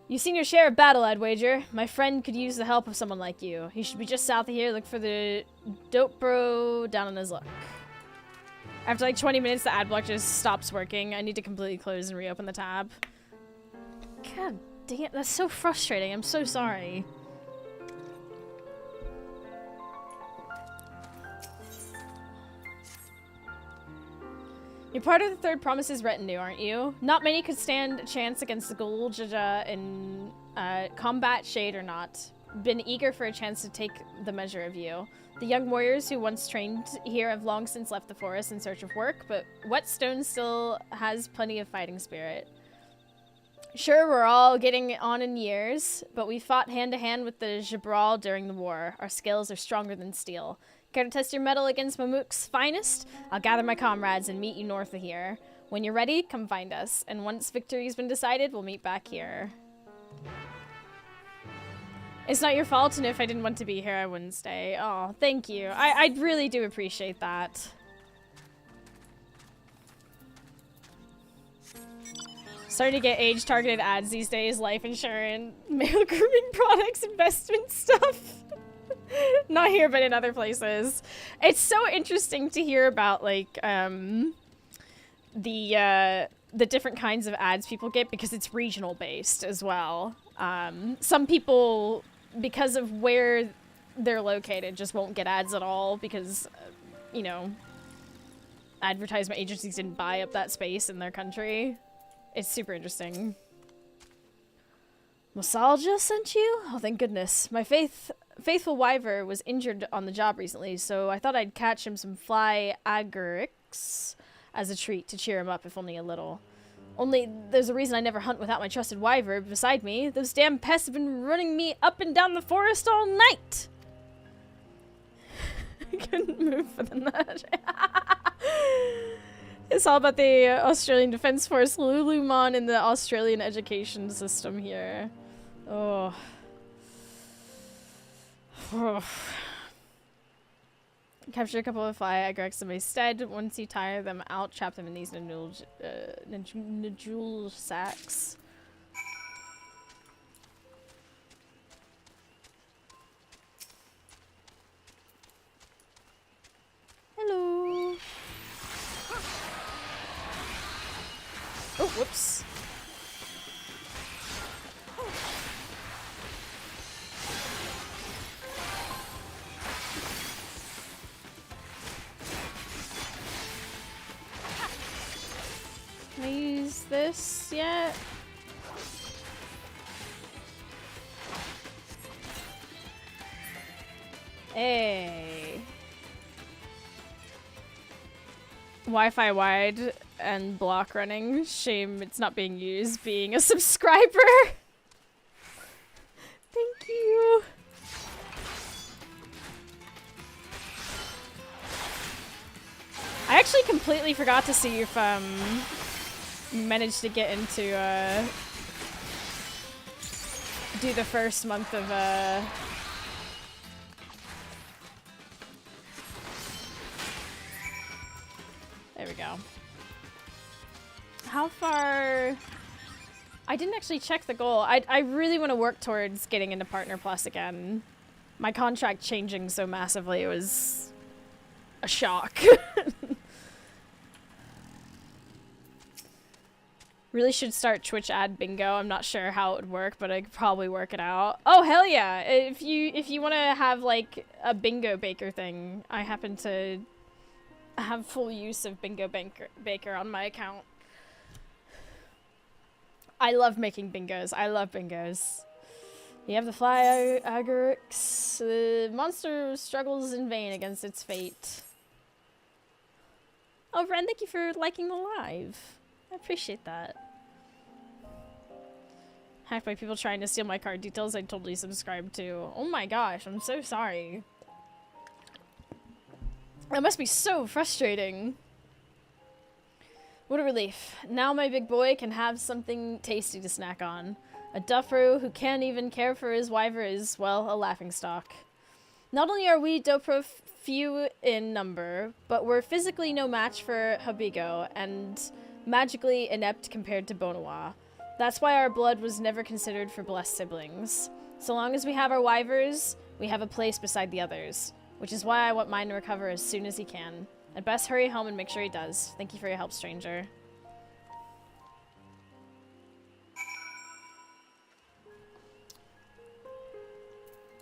You've seen your share of battle, I'd wager. My friend could use the help of someone like you. He should be just south of here. Look for the dope bro down on his luck. After like 20 minutes, the ad block just stops working. I need to completely close and reopen the tab. God damn, that's so frustrating. I'm so sorry. You're part of the Third Promise's retinue, aren't you? Not many could stand a chance against the Guljaja in combat, shade or not. Been eager for a chance to take the measure of you. The young warriors who once trained here have long since left the forest in search of work, but Whetstone still has plenty of fighting spirit. Sure, we're all getting on in years, but we fought hand-to-hand with the Jabral during the war. Our skills are stronger than steel. Care to test your mettle against Mamuk's finest? I'll gather my comrades and meet you north of here. When you're ready, come find us. And once victory's been decided, we'll meet back here. It's not your fault, and if I didn't want to be here, I wouldn't stay. Oh, thank you. I really do appreciate that. Starting to get age-targeted ads these days. Life insurance, male grooming products, investment stuff. Not here, but in other places. It's so interesting to hear about, like, the different kinds of ads people get because it's regional based as well. Some people, because of where they're located, just won't get ads at all because, you know, advertisement agencies didn't buy up that space in their country. It's super interesting. Masalja sent you? Oh, thank goodness. My faithful Wyver was injured on the job recently, so I thought I'd catch him some fly agarics as a treat to cheer him up, if only a little. Only there's a reason I never hunt without my trusted Wyver beside me. Those damn pests have been running me up and down the forest all night! I couldn't move for the nut. It's all about the Australian Defence Force, Lululemon, and the Australian education system here. Oh. Capture a couple of fly agarics in my stead. Once you tire them out, trap them in these nodule sacks. Hello. Oh, whoops. Can I use this yet? Hey. Wi-Fi wide and block running. Shame it's not being used being a subscriber. Thank you. I actually completely forgot to see if you managed to get into do the first month of there we go. How far? I didn't actually check the goal. I really want to work towards getting into Partner Plus again. My contract changing so massively was a shock. Really should start Twitch ad bingo. I'm not sure how it would work, but I could probably work it out. Oh hell yeah! If you want to have like a bingo baker thing, I happen to have full use of bingo baker on my account. I love making bingos. I love bingos. You have the fly agarics. The monster struggles in vain against its fate. Oh, Ren, thank you for liking the live. I appreciate that. Hacked by people trying to steal my card details I totally subscribed to. Oh my gosh, I'm so sorry. That must be so frustrating. What a relief. Now my big boy can have something tasty to snack on. A duffer who can't even care for his Wyver is, well, a laughingstock. Not only are we Dopro few in number, but we're physically no match for Habigo and magically inept compared to Bonoa. That's why our blood was never considered for blessed siblings. So long as we have our wyvers, we have a place beside the others, which is why I want mine to recover as soon as he can. I'd best hurry home and make sure he does. Thank you for your help, stranger.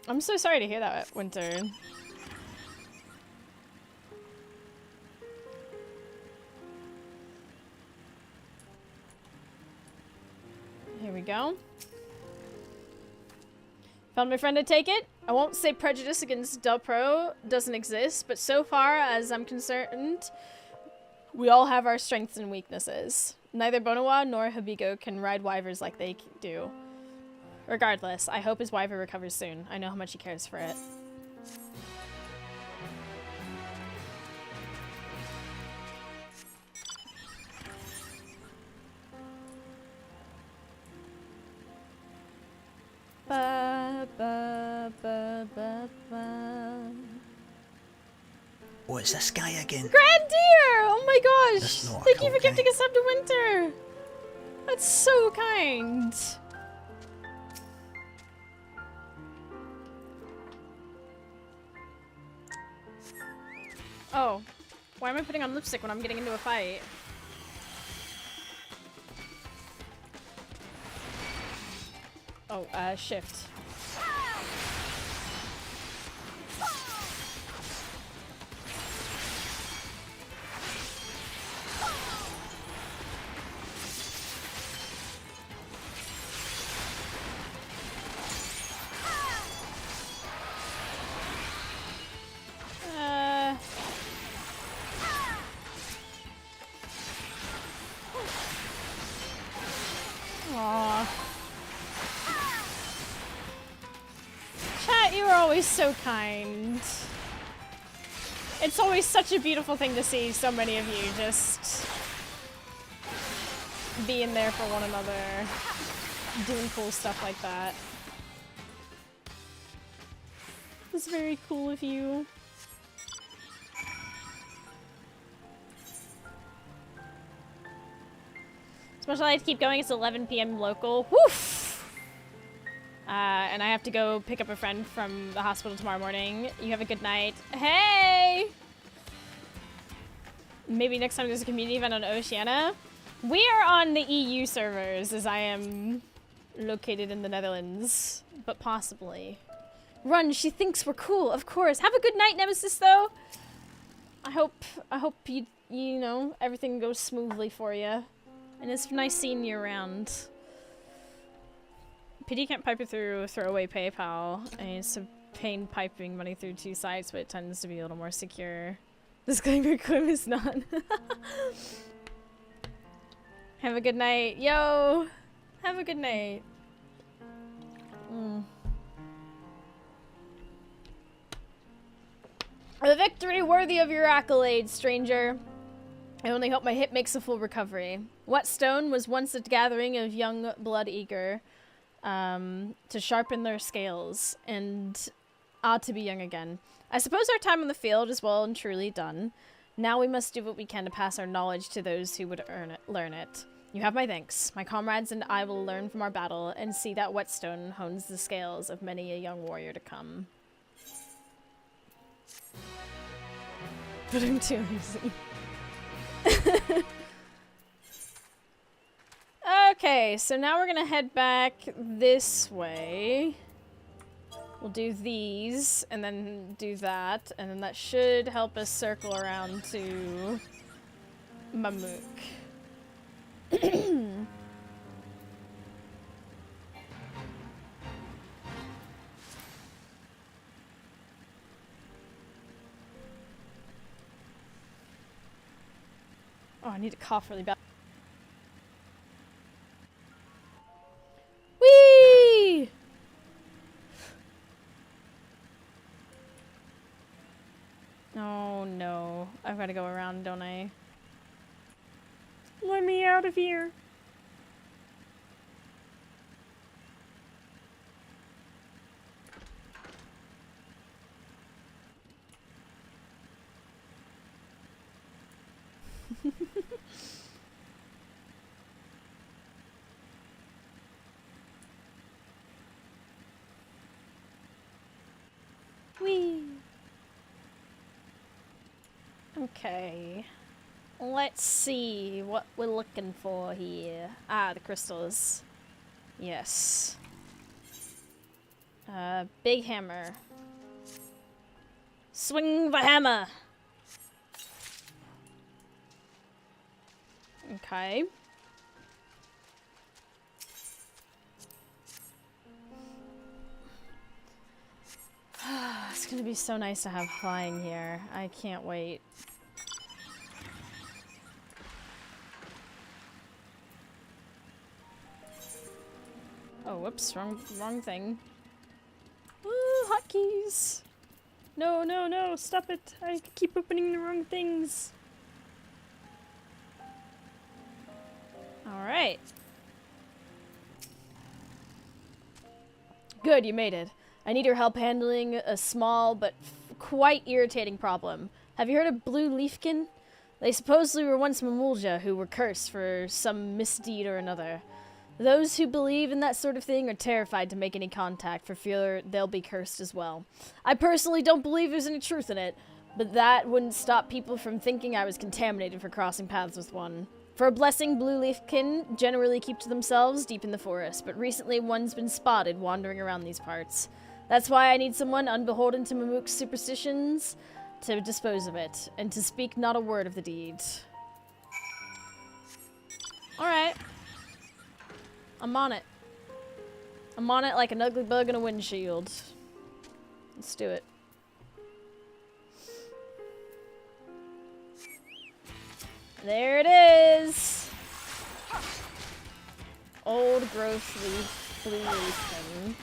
I'm so sorry to hear that, Winter. Here we go. Found my friend to take it. I won't say prejudice against Delpro doesn't exist, but so far as I'm concerned, we all have our strengths and weaknesses. Neither Bonoa nor Habigo can ride wyvers like they do. Regardless, I hope his wyver recovers soon. I know how much he cares for it. Ba, ba, ba, ba, ba. Oh, it's this guy again. Grand Deer! Oh my gosh! That's not a Thank you for cool gifting guy. a sub to Winter! That's so kind! Oh. Why am I putting on lipstick when I'm getting into a fight? Oh, shift. Aww. Chat, you are always so kind. It's always such a beautiful thing to see so many of you just being there for one another, doing cool stuff like that. It's very cool of you. Especially I have to keep going. It's 11 p.m. local. Woof! And I have to go pick up a friend from the hospital tomorrow morning. You have a good night. Hey! Maybe next time there's a community event on Oceania. We are on the EU servers, as I am located in the Netherlands. But possibly. Run, she thinks we're cool, of course. Have a good night, Nemesis, though. I hope you know, everything goes smoothly for you. And it's nice seeing you around. Pity can't pipe it through throwaway PayPal. And it's a pain piping money through two sites, but it tends to be a little more secure. Disclaimer, Quim is not. Have a good night. Yo! Have a good night. A victory worthy of your accolades, stranger. I only hope my hip makes a full recovery. Whetstone was once a gathering of young blood eager to sharpen their scales, and ought to be young again. I suppose our time on the field is well and truly done. Now we must do what we can to pass our knowledge to those who would learn it. You have my thanks. My comrades and I will learn from our battle and see that Whetstone hones the scales of many a young warrior to come. But I'm too lazy. Okay, so now we're gonna head back this way. We'll do these, and then do that, and then that should help us circle around to Mamook. Oh, I need to cough really bad. Whee! Oh no. I've got to go around, don't I? Let me out of here. Whee! Okay. Let's see what we're looking for here. Ah, the crystals. Yes. Big hammer. Swing the hammer! Okay. It's gonna be so nice to have flying here. I can't wait. Oh, whoops, wrong thing. Ooh, hotkeys! No, no, no, stop it! I keep opening the wrong things. Alright. Good, you made it. I need your help handling a small but quite irritating problem. Have you heard of blue leafkin? They supposedly were once Mamulja who were cursed for some misdeed or another. Those who believe in that sort of thing are terrified to make any contact for fear they'll be cursed as well. I personally don't believe there's any truth in it, but that wouldn't stop people from thinking I was contaminated for crossing paths with one. For a blessing, blue leafkin generally keep to themselves deep in the forest, but recently one's been spotted wandering around these parts. That's why I need someone unbeholden to Mamook's superstitions to dispose of it, and to speak not a word of the deed. Alright. I'm on it. I'm on it like an ugly bug in a windshield. Let's do it. There it is! Old growth leaf, blue leafkin.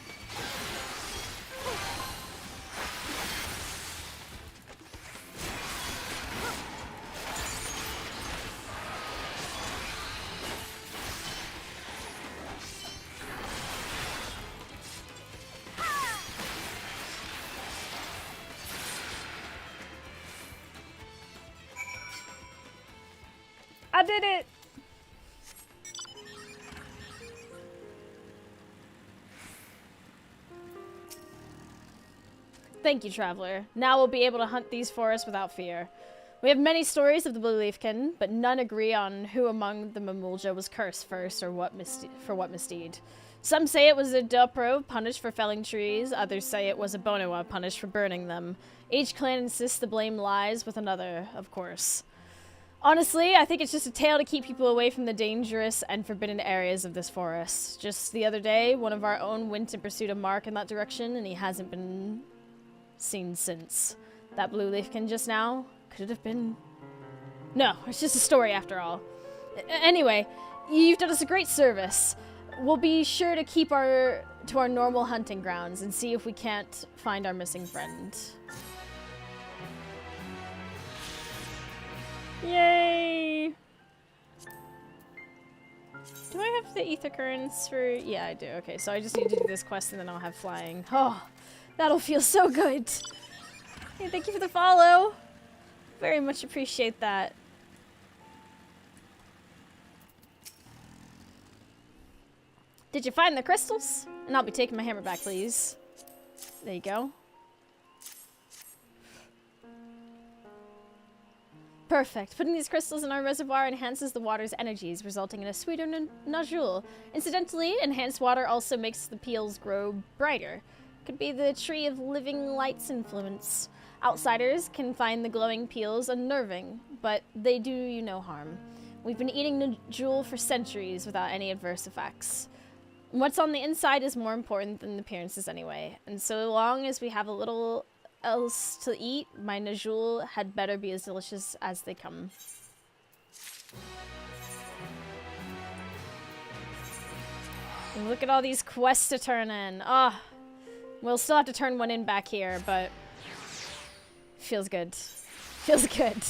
I did it! Thank you, Traveler. Now we'll be able to hunt these forests without fear. We have many stories of the Blue Leafkin, but none agree on who among the Mamulja was cursed first or for what misdeed. Some say it was a Dopro punished for felling trees, others say it was a Bonoa punished for burning them. Each clan insists the blame lies with another, of course. Honestly, I think it's just a tale to keep people away from the dangerous and forbidden areas of this forest. Just the other day, one of our own went in pursuit of Mark in that direction, and he hasn't been seen since. That blue leafkin just now, could it have been? No, it's just a story after all. Anyway, you've done us a great service. We'll be sure to keep to our normal hunting grounds and see if we can't find our missing friend. Yay! Do I have the ether currents for... Yeah, I do. Okay, so I just need to do this quest and then I'll have flying. Oh, that'll feel so good. Hey, thank you for the follow. Very much appreciate that. Did you find the crystals? And I'll be taking my hammer back, please. There you go. Perfect. Putting these crystals in our reservoir enhances the water's energies, resulting in a sweeter nodule. Incidentally, enhanced water also makes the peels grow brighter. Could be the tree of living light's influence. Outsiders can find the glowing peels unnerving, but they do you no harm. We've been eating nodule for centuries without any adverse effects. What's on the inside is more important than the appearances anyway, and so long as we have a little else to eat, my nodule had better be as delicious as they come. And look at all these quests to turn in. Ah, we'll still have to turn one in back here, but feels good. Feels good.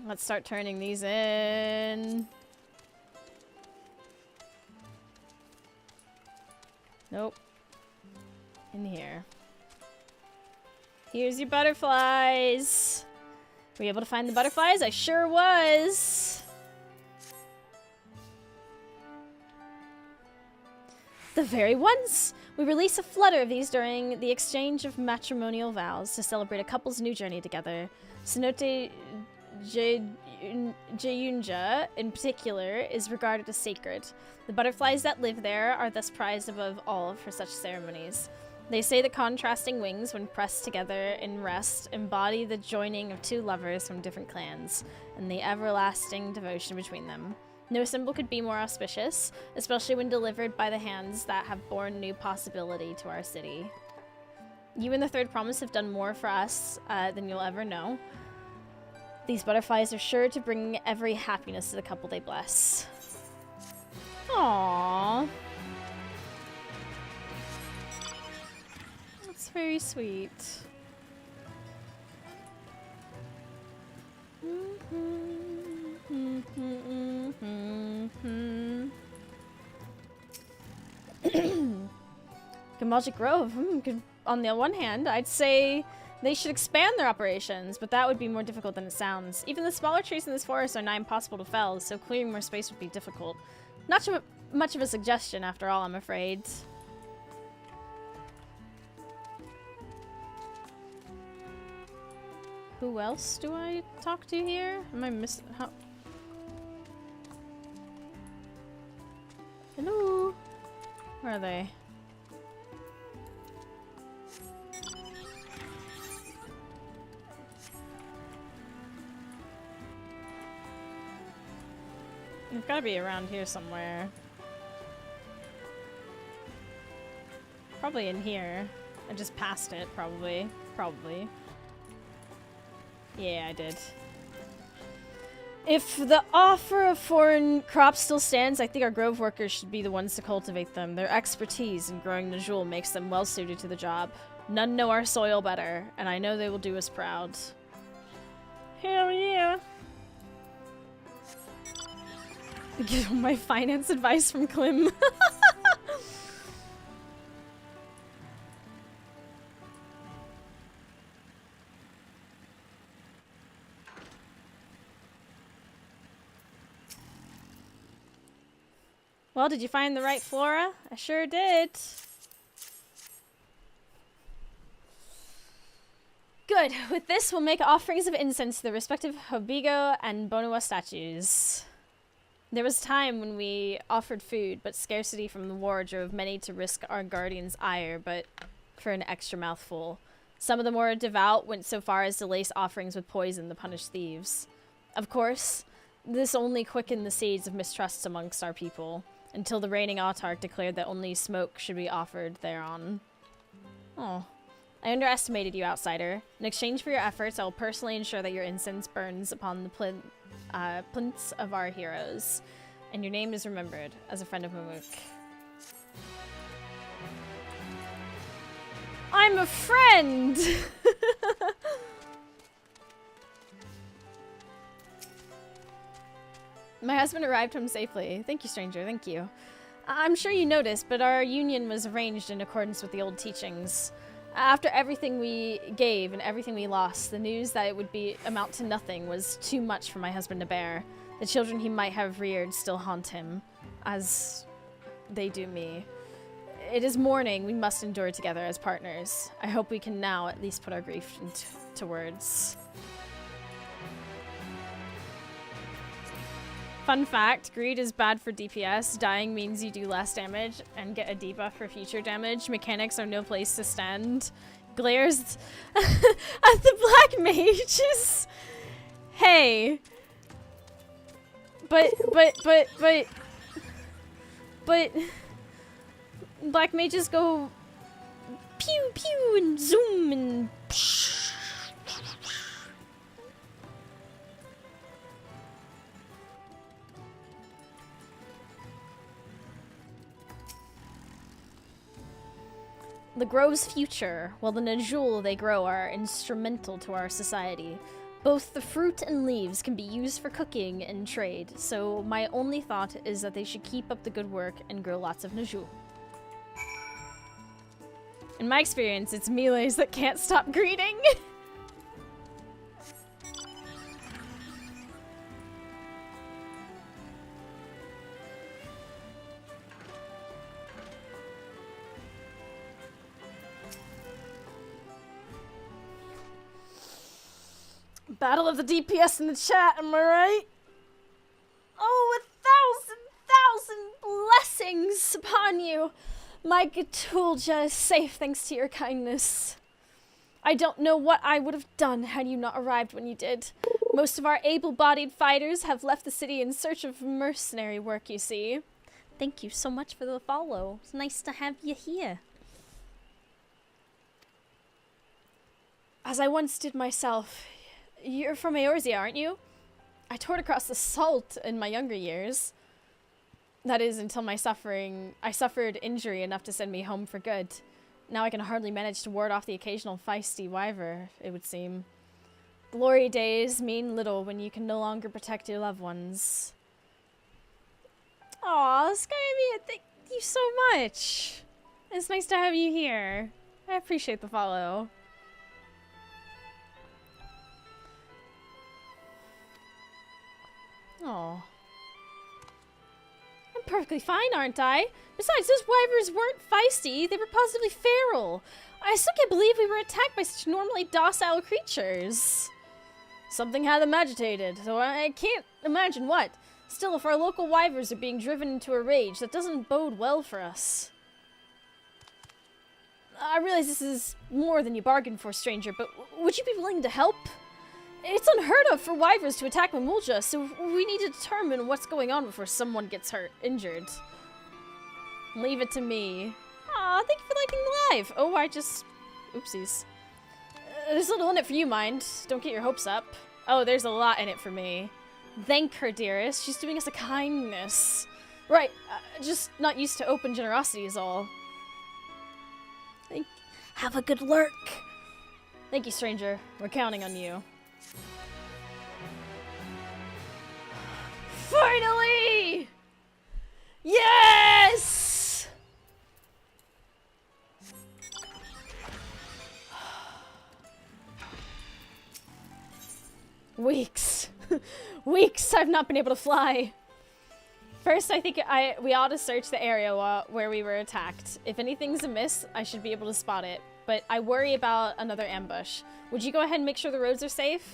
Let's start turning these in. Nope. In here. Here's your butterflies. Were you able to find the butterflies? I sure was. The very ones! We release a flutter of these during the exchange of matrimonial vows to celebrate a couple's new journey together. Cenote Jeyunja, in particular, is regarded as sacred. The butterflies that live there are thus prized above all for such ceremonies. They say the contrasting wings, when pressed together in rest, embody the joining of two lovers from different clans, and the everlasting devotion between them. No symbol could be more auspicious, especially when delivered by the hands that have borne new possibility to our city. You and the Third Promise have done more for us than you'll ever know. These butterflies are sure to bring every happiness to the couple they bless. Aww. That's very sweet. Magic Grove. On the one hand, I'd say they should expand their operations, but that would be more difficult than it sounds. Even the smaller trees in this forest are nigh impossible to fell, so clearing more space would be difficult. Not too much of a suggestion, after all, I'm afraid. Who else do I talk to here? Am I missing? Hello? Where are they? They've got to be around here somewhere. Probably in here. I just passed it, probably. Probably. Yeah, I did. If the offer of foreign crops still stands, I think our grove workers should be the ones to cultivate them. Their expertise in growing Najul makes them well suited to the job. None know our soil better, and I know they will do us proud. Hell yeah! Get all my finance advice from Klim. Well, did you find the right flora? I sure did. Good. With this, we'll make offerings of incense to the respective Hobigo and Bonua statues. There was a time when we offered food, but scarcity from the war drove many to risk our guardian's ire, but for an extra mouthful. Some of the more devout went so far as to lace offerings with poison to punish thieves. Of course, this only quickened the seeds of mistrust amongst our people, until the reigning autarch declared that only smoke should be offered thereon. Oh. I underestimated you, outsider. In exchange for your efforts, I will personally ensure that your incense burns upon the plinths of our heroes, and your name is remembered as a friend of Mamuk. I'm a friend! My husband arrived home safely. Thank you, stranger. Thank you. I'm sure you noticed, but our union was arranged in accordance with the old teachings. After everything we gave and everything we lost, the news that it would amount to nothing was too much for my husband to bear. The children he might have reared still haunt him, as they do me. It is mourning we must endure together as partners. I hope we can now at least put our grief into words. Fun fact, greed is bad for DPS. Dying means you do less damage and get a debuff for future damage. Mechanics are no place to stand. Glares at the black mages. Hey. But black mages go pew pew and zoom and psh. The Grove's future, while the Najul they grow are instrumental to our society. Both the fruit and leaves can be used for cooking and trade, so my only thought is that they should keep up the good work and grow lots of Najul. In my experience, it's melees that can't stop greeting. Battle of the DPS in the chat, am I right? Oh, 1,000 blessings upon you. My Gatulja is safe thanks to your kindness. I don't know what I would have done had you not arrived when you did. Most of our able-bodied fighters have left the city in search of mercenary work, you see. Thank you so much for the follow. It's nice to have you here. As I once did myself. You're from Eorzea, aren't you? I toured across the salt in my younger years. That is, until I suffered injury enough to send me home for good. Now I can hardly manage to ward off the occasional feisty wyver, it would seem. Glory days mean little when you can no longer protect your loved ones. Aw, Skyvia, thank you so much. It's nice to have you here. I appreciate the follow. Oh. I'm perfectly fine, aren't I? Besides, those wyvers weren't feisty. They were positively feral. I still can't believe we were attacked by such normally docile creatures. Something had them agitated, though I can't imagine what. Still, if our local wyvers are being driven into a rage, that doesn't bode well for us. I realize this is more than you bargained for, stranger, but would you be willing to help? It's unheard of for wyvers to attack Mamulja, so we need to determine what's going on before someone gets injured. Leave it to me. Aw, thank you for liking the live. Oh, oopsies. There's a little in it for you, mind. Don't get your hopes up. Oh, there's a lot in it for me. Thank her, dearest. She's doing us a kindness. Right, just not used to open generosity is all. Have a good lurk. Thank you, stranger. We're counting on you. Finally! Yes! Weeks. Weeks I've not been able to fly. First, I think we ought to search the area where we were attacked. If anything's amiss, I should be able to spot it. But I worry about another ambush. Would you go ahead and make sure the roads are safe?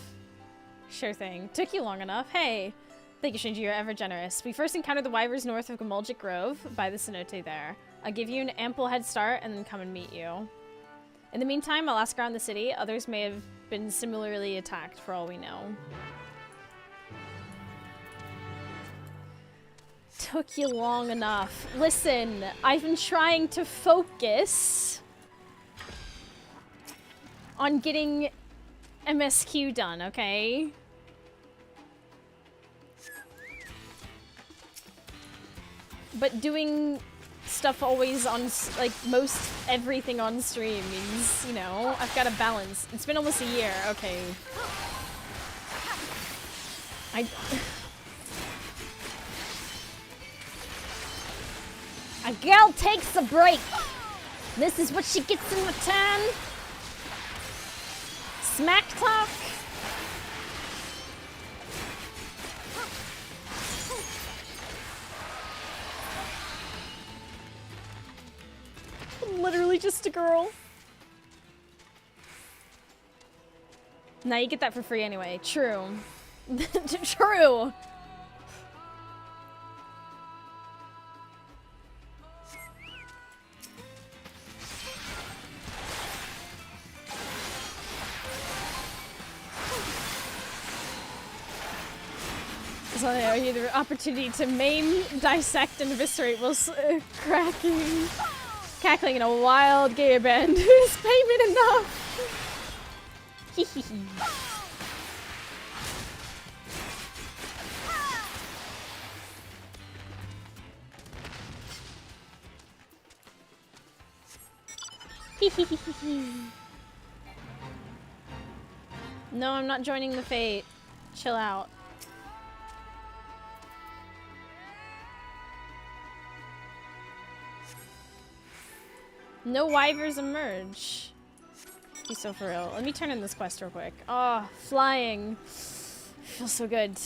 Sure thing. Took you long enough. Hey. Thank you, Shinji. You're ever generous. We first encountered the wyvers north of Gamuljic Grove by the cenote there. I'll give you an ample head start and then come and meet you. In the meantime, I'll ask around the city. Others may have been similarly attacked for all we know. Took you long enough. Listen, I've been trying to focus on getting MSQ done, okay? But doing stuff always on, like, most everything on stream means, you know, I've got to balance. It's been almost a year. Okay. A girl takes a break. This is what she gets in return. Smack talk. I'm literally just a girl. Now you get that for free anyway. True. True. So yeah, the opportunity to maim, dissect, and eviscerate whilst cackling in a wild gay band. Is payment enough? Hehehe. No, I'm not joining the fate. Chill out. No wyvers emerge. He's so for real. Let me turn in this quest real quick. Oh, flying. Feels so good.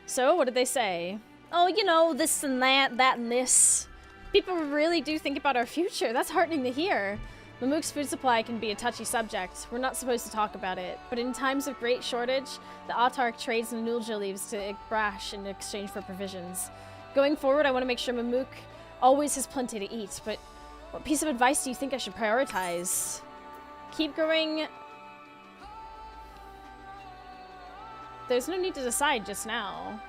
So, what did they say? Oh, you know, this and that and this. People really do think about our future. That's heartening to hear. Mamook's food supply can be a touchy subject. We're not supposed to talk about it, but in times of great shortage, the Autarch trades Nulja leaves to Brash in exchange for provisions. Going forward, I want to make sure Mamook always has plenty to eat, but what piece of advice do you think I should prioritize? Keep growing... There's no need to decide just now.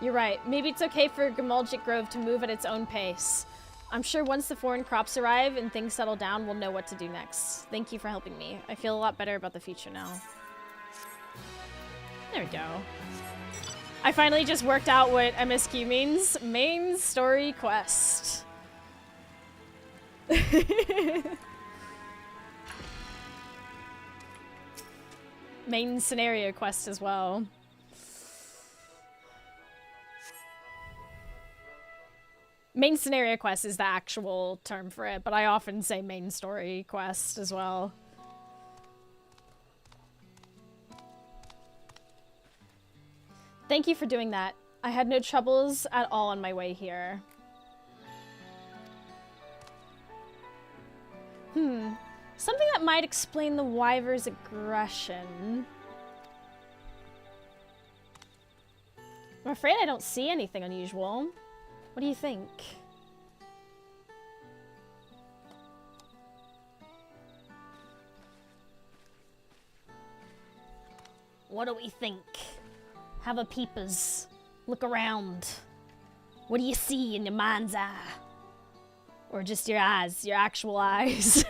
You're right. Maybe it's okay for Gamaljic Grove to move at its own pace. I'm sure once the foreign crops arrive and things settle down, we'll know what to do next. Thank you for helping me. I feel a lot better about the future now. There we go. I finally just worked out what MSQ means. Main story quest. Main scenario quest as well. Main scenario quest is the actual term for it, but I often say main story quest as well. Thank you for doing that. I had no troubles at all on my way here. Something that might explain the Wyver's aggression. I'm afraid I don't see anything unusual. What do you think? What do we think? Have a peepers. Look around. What do you see in your mind's eye? Or just your eyes, your actual eyes.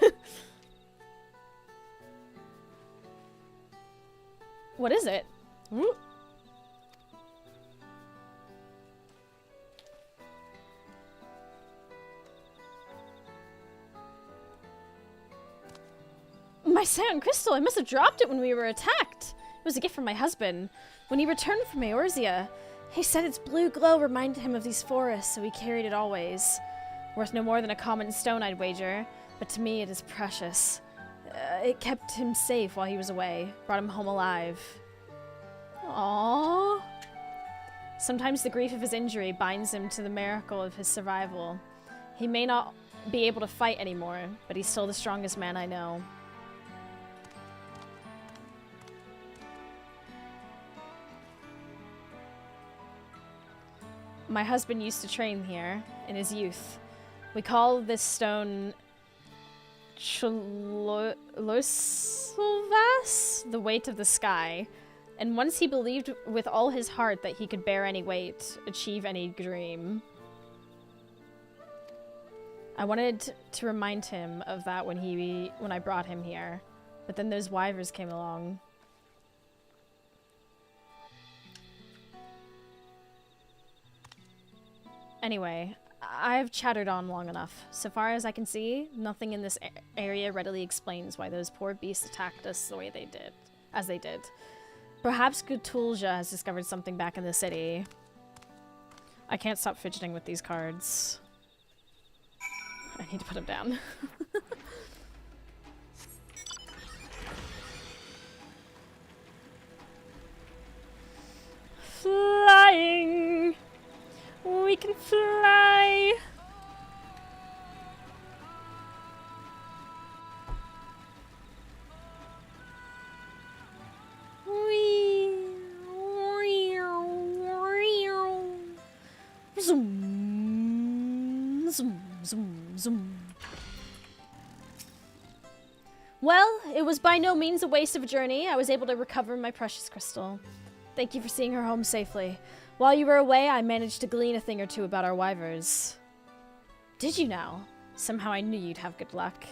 What is it? Ooh. My sound crystal, I must have dropped it when we were attacked. It was a gift from my husband. When he returned from Eorzea, he said its blue glow reminded him of these forests, so he carried it always. Worth no more than a common stone, I'd wager, but to me it is precious. It kept him safe while he was away, brought him home alive. Aww. Sometimes the grief of his injury binds him to the miracle of his survival. He may not be able to fight anymore, but he's still the strongest man I know. My husband used to train here in his youth. We call this stone Chlosovas, the weight of the sky. And once he believed with all his heart that he could bear any weight, achieve any dream. I wanted to remind him of that when I brought him here, but then those Wyvers came along. Anyway, I've chattered on long enough. So far as I can see, nothing in this area readily explains why those poor beasts attacked us the way they did, as they did. Perhaps Gutulja has discovered something back in the city. I can't stop fidgeting with these cards. I need to put them down. Flying! We can fly! Zoom, zoom, zoom, zoom. Well, it was by no means a waste of a journey. I was able to recover my precious crystal. Thank you for seeing her home safely. While you were away, I managed to glean a thing or two about our Wyvers. Did you now? Somehow I knew you'd have good luck.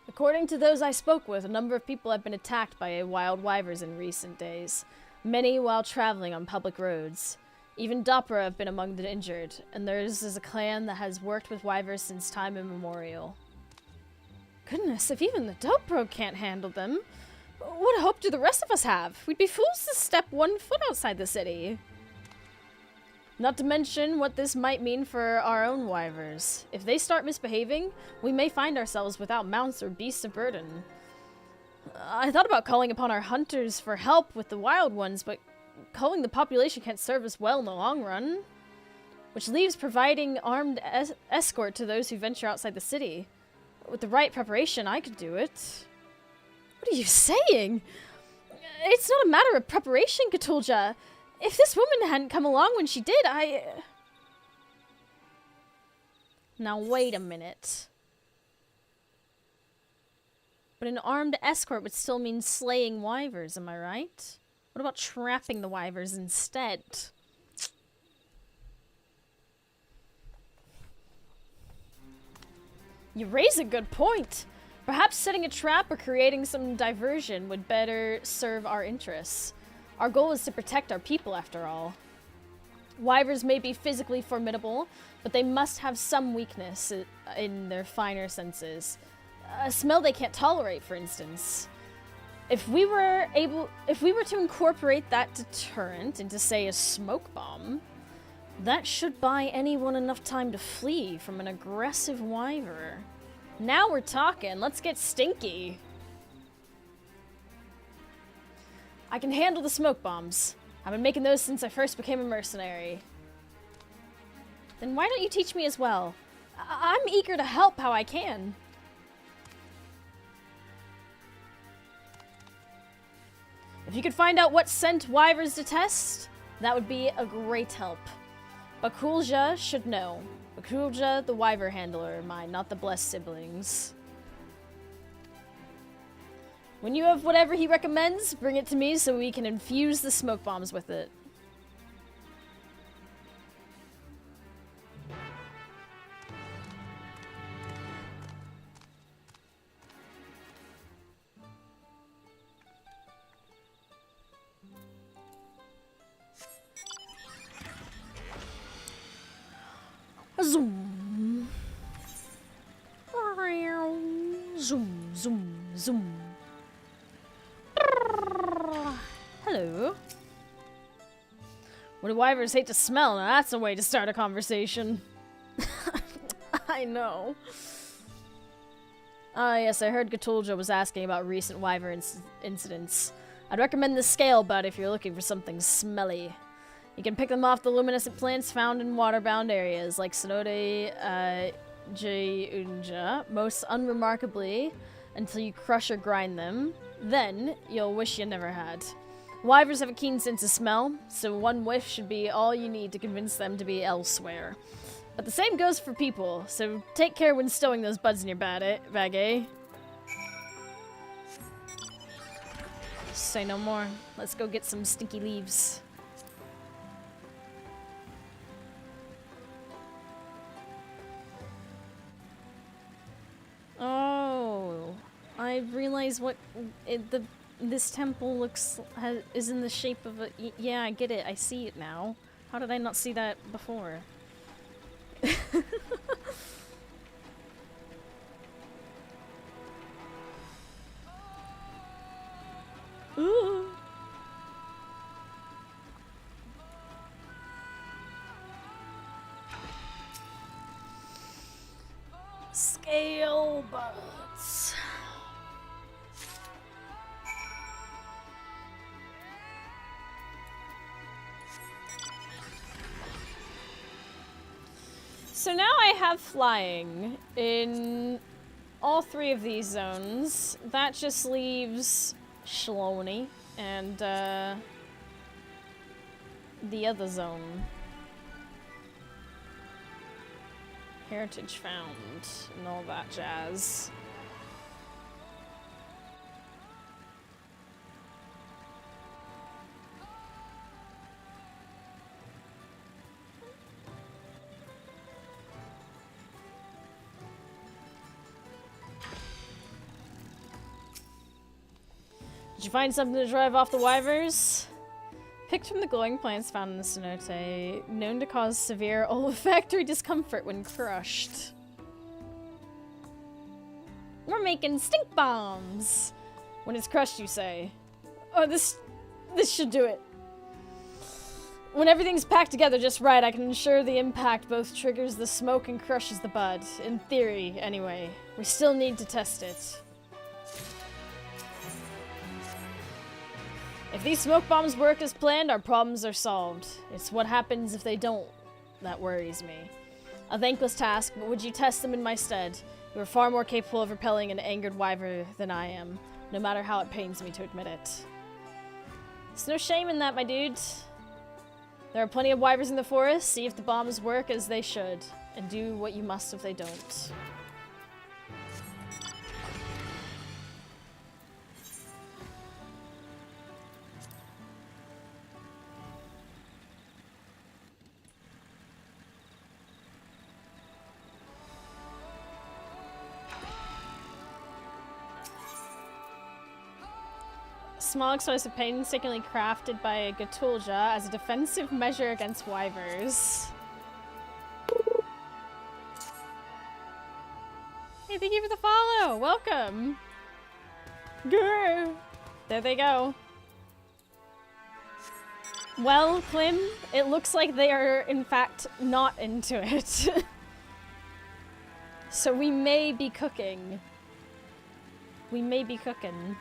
According to those I spoke with, a number of people have been attacked by wild Wyvers in recent days. Many while traveling on public roads. Even Dopra have been among the injured, and theirs is a clan that has worked with Wyvers since time immemorial. Goodness, if even the Dopro can't handle them, what hope do the rest of us have? We'd be fools to step 1 foot outside the city. Not to mention what this might mean for our own Wyvers. If they start misbehaving, we may find ourselves without mounts or beasts of burden. I thought about calling upon our hunters for help with the wild ones, but culling the population can't serve us well in the long run. Which leaves providing armed escort to those who venture outside the city. With the right preparation, I could do it. What are you saying? It's not a matter of preparation, Cthulhu. If this woman hadn't come along when she did, Now wait a minute. But an armed escort would still mean slaying wyvers, am I right? What about trapping the wyvers instead? You raise a good point. Perhaps setting a trap or creating some diversion would better serve our interests. Our goal is to protect our people, after all. Wyvers may be physically formidable, but they must have some weakness in their finer senses. A smell they can't tolerate, for instance. If we were to incorporate that deterrent into, say, a smoke bomb, that should buy anyone enough time to flee from an aggressive wyver. Now we're talking. Let's get stinky. I can handle the smoke bombs. I've been making those since I first became a mercenary. Then why don't you teach me as well? I'm eager to help how I can. If you could find out what scent wyvers detest, that would be a great help. Bakulja should know. Bakulja, the wyver handler, mine, not the blessed siblings. When you have whatever he recommends, bring it to me so we can infuse the smoke bombs with it. Zoom. Zoom, zoom, zoom. Hello. What do wyvers hate to smell? Now that's a way to start a conversation. I know. Ah, yes, I heard Cthulhu was asking about recent wyver incidents. I'd recommend the scale bud if you're looking for something smelly. You can pick them off the luminescent plants found in waterbound areas like Sonode Unja, most unremarkably until you crush or grind them. Then, you'll wish you never had. Wyvers have a keen sense of smell, so one whiff should be all you need to convince them to be elsewhere. But the same goes for people, so take care when stowing those buds in your bag, eh? Say no more. Let's go get some stinky leaves. Oh, I realize what this temple is in the shape of a. Yeah, I get it. I see it now. How did I not see that before? Ooh. Scale buds. So now I have flying in all three of these zones. That just leaves Shloney and the other zone. Heritage found and all that jazz. Did you find something to drive off the wyvers? Picked from the glowing plants found in the cenote, known to cause severe olfactory discomfort when crushed. We're making stink bombs! When it's crushed, you say. Oh, this should do it. When everything's packed together just right, I can ensure the impact both triggers the smoke and crushes the bud. In theory, anyway. We still need to test it. If these smoke bombs work as planned, our problems are solved. It's what happens if they don't that worries me. A thankless task, but would you test them in my stead? You are far more capable of repelling an angered wyvern than I am, no matter how it pains me to admit it. There's no shame in that, my dude. There are plenty of wyverns in the forest. See if the bombs work as they should, and do what you must if they don't. Small explosive painstakingly crafted by Gatulja as a defensive measure against wyverns. Hey, thank you for the follow! Welcome! Grr. There they go. Well, Clem, it looks like they are, in fact, not into it. So we may be cooking. We may be cooking.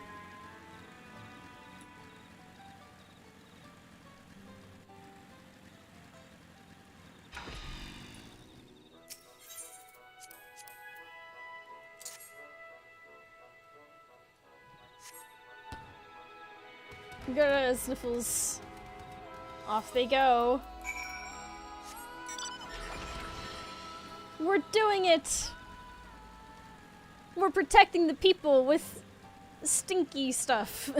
Good sniffles. Off they go. We're doing it! We're protecting the people with stinky stuff.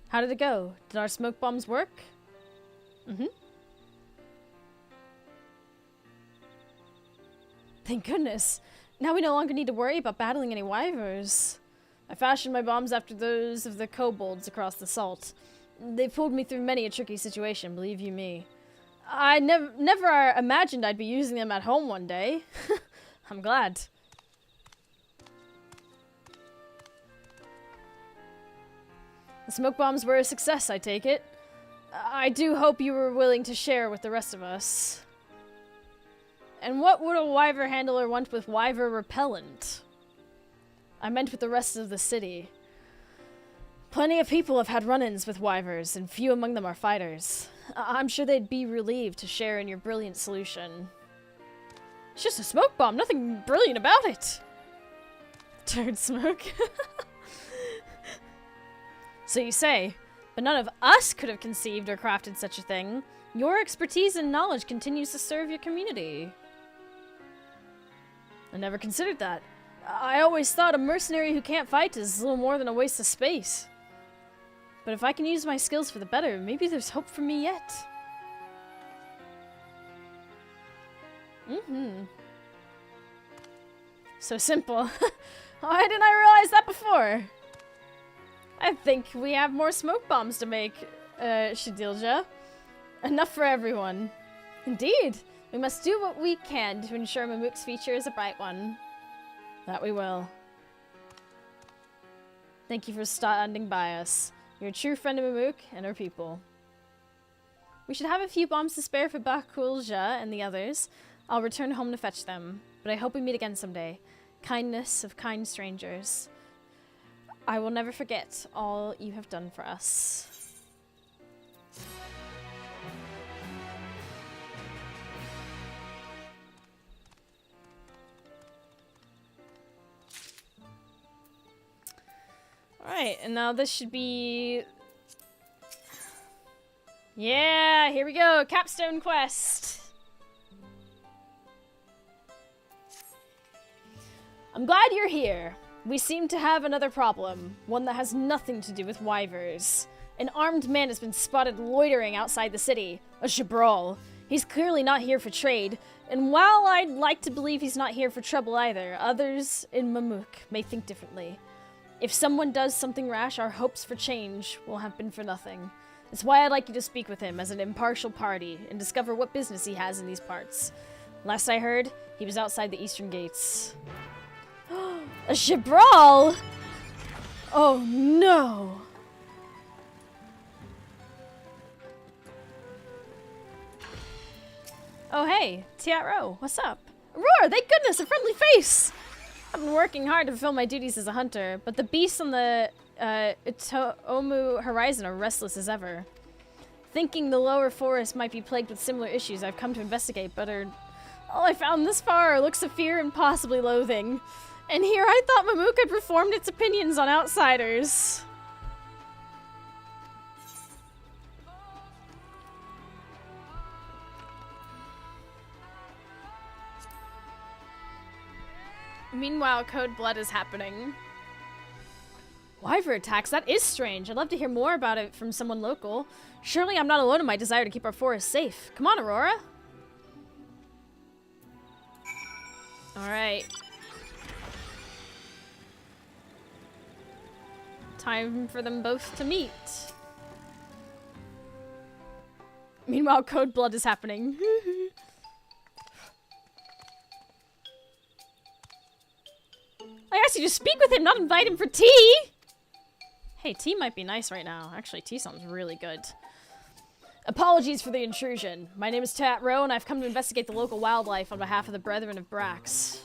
How did it go? Did our smoke bombs work? Mm-hmm. Thank goodness. Now we no longer need to worry about battling any wyverns. I fashioned my bombs after those of the kobolds across the salt. They pulled me through many a tricky situation, believe you me. I never imagined I'd be using them at home one day. I'm glad. The smoke bombs were a success, I take it. I do hope you were willing to share with the rest of us. And what would a wyvern handler want with wyvern repellent? I meant with the rest of the city. Plenty of people have had run-ins with wyverns, and few among them are fighters. I'm sure they'd be relieved to share in your brilliant solution. It's just a smoke bomb, nothing brilliant about it. Turd smoke. So you say, but none of us could have conceived or crafted such a thing. Your expertise and knowledge continues to serve your community. I never considered that. I always thought a mercenary who can't fight is little more than a waste of space. But if I can use my skills for the better, maybe there's hope for me yet. Mm-hmm. So simple. Why didn't I realize that before? I think we have more smoke bombs to make, Shadilja. Enough for everyone. Indeed. We must do what we can to ensure Mamuk's future is a bright one. That we will. Thank you for standing by us. You're a true friend of Mamuk and her people. We should have a few bombs to spare for Bakulja and the others. I'll return home to fetch them, but I hope we meet again someday. Kindness of kind strangers. I will never forget all you have done for us. Alright, and now this should be... Yeah, here we go! Capstone quest! I'm glad you're here. We seem to have another problem, one that has nothing to do with wyverns. An armed man has been spotted loitering outside the city, a Jabral. He's clearly not here for trade, and while I'd like to believe he's not here for trouble either, others in Mamuk may think differently. If someone does something rash, our hopes for change will have been for nothing. It's why I'd like you to speak with him as an impartial party and discover what business he has in these parts. Last I heard, he was outside the eastern gates. A Jabral! Oh no! Oh, hey, Tiaro, what's up? Aurora, thank goodness, a friendly face! I've been working hard to fulfill my duties as a hunter, but the beasts on the Omu horizon are restless as ever. Thinking the lower forest might be plagued with similar issues, I've come to investigate, but all I found this far are looks of fear and possibly loathing. And here I thought Mamook had performed its opinions on outsiders. Meanwhile, Code Blood is happening. Wyvern attacks? That is strange. I'd love to hear more about it from someone local. Surely I'm not alone in my desire to keep our forest safe. Come on, Aurora. Alright. Time for them both to meet. Meanwhile, Code Blood is happening. I asked you to speak with him, not invite him for tea! Hey, tea might be nice right now. Actually, tea sounds really good. Apologies for the intrusion. My name is Tat Rowe, and I've come to investigate the local wildlife on behalf of the Brethren of Brash.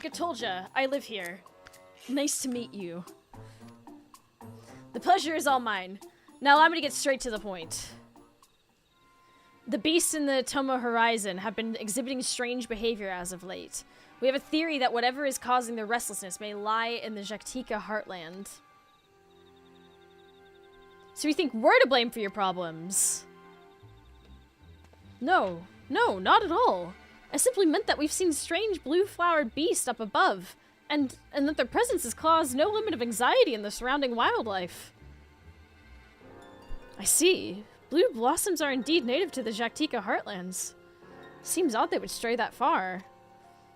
Gatolja, I live here. Nice to meet you. The pleasure is all mine. Now allow me to get straight to the point. The beasts in the Tomo horizon have been exhibiting strange behavior as of late. We have a theory that whatever is causing their restlessness may lie in the Jaktika heartland. So you think we're to blame for your problems? No, not at all. I simply meant that we've seen strange blue-flowered beasts up above, and that their presence has caused no limit of anxiety in the surrounding wildlife. I see. Blue blossoms are indeed native to the Jaktika heartlands. Seems odd they would stray that far.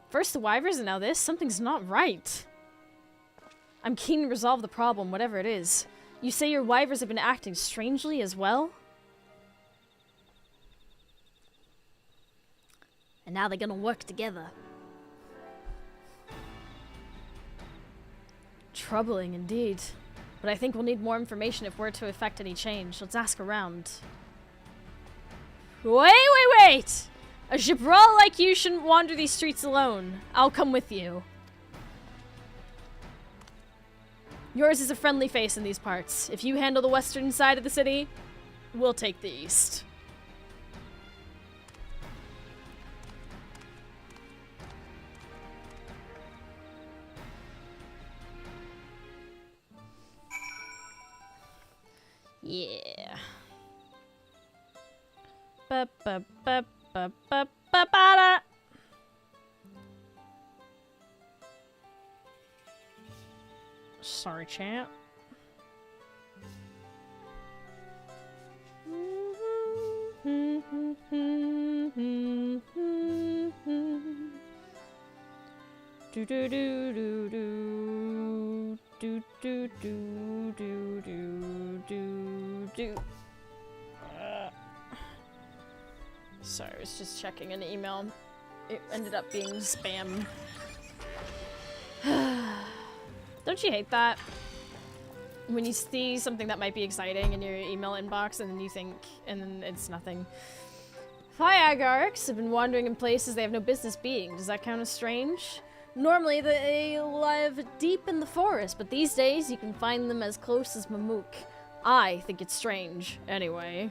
First the wyverns and now this, something's not right. I'm keen to resolve the problem, whatever it is. You say your wyverns have been acting strangely as well? And now they're gonna work together. Troubling indeed. But I think we'll need more information if we're to effect any change. Let's ask around. Wait! A Gibral like you shouldn't wander these streets alone. I'll come with you. Yours is a friendly face in these parts. If you handle the western side of the city, we'll take the east. Yeah. Ba-ba-ba-ba-ba-ba-ba-da. Sorry, chat. Do do do do do do do do do do do. Sorry, I was just checking an email. It ended up being spam. Don't you hate that? When you see something that might be exciting in your email inbox and then you think, and then it's nothing. Fyagarks have been wandering in places they have no business being. Does that count as strange? Normally they live deep in the forest, but these days you can find them as close as Mamook. I think it's strange, anyway.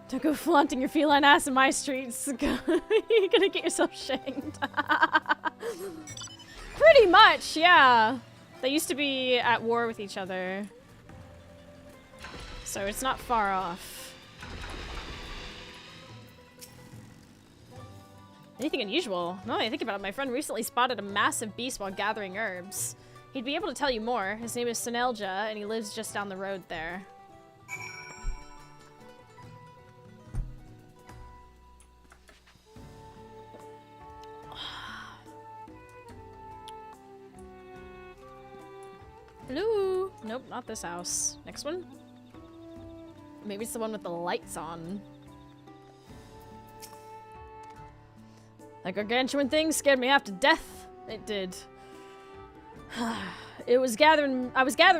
Don't go flaunting your feline ass in my streets. You're gonna get yourself shamed. Pretty much, yeah. They used to be at war with each other. So it's not far off. Anything unusual? No, I think about it. My friend recently spotted a massive beast while gathering herbs. He'd be able to tell you more. His name is Sonelja, and he lives just down the road there. Hello? Nope, not this house. Next one? Maybe it's the one with the lights on. That gargantuan thing scared me half to death. It did. I was gathering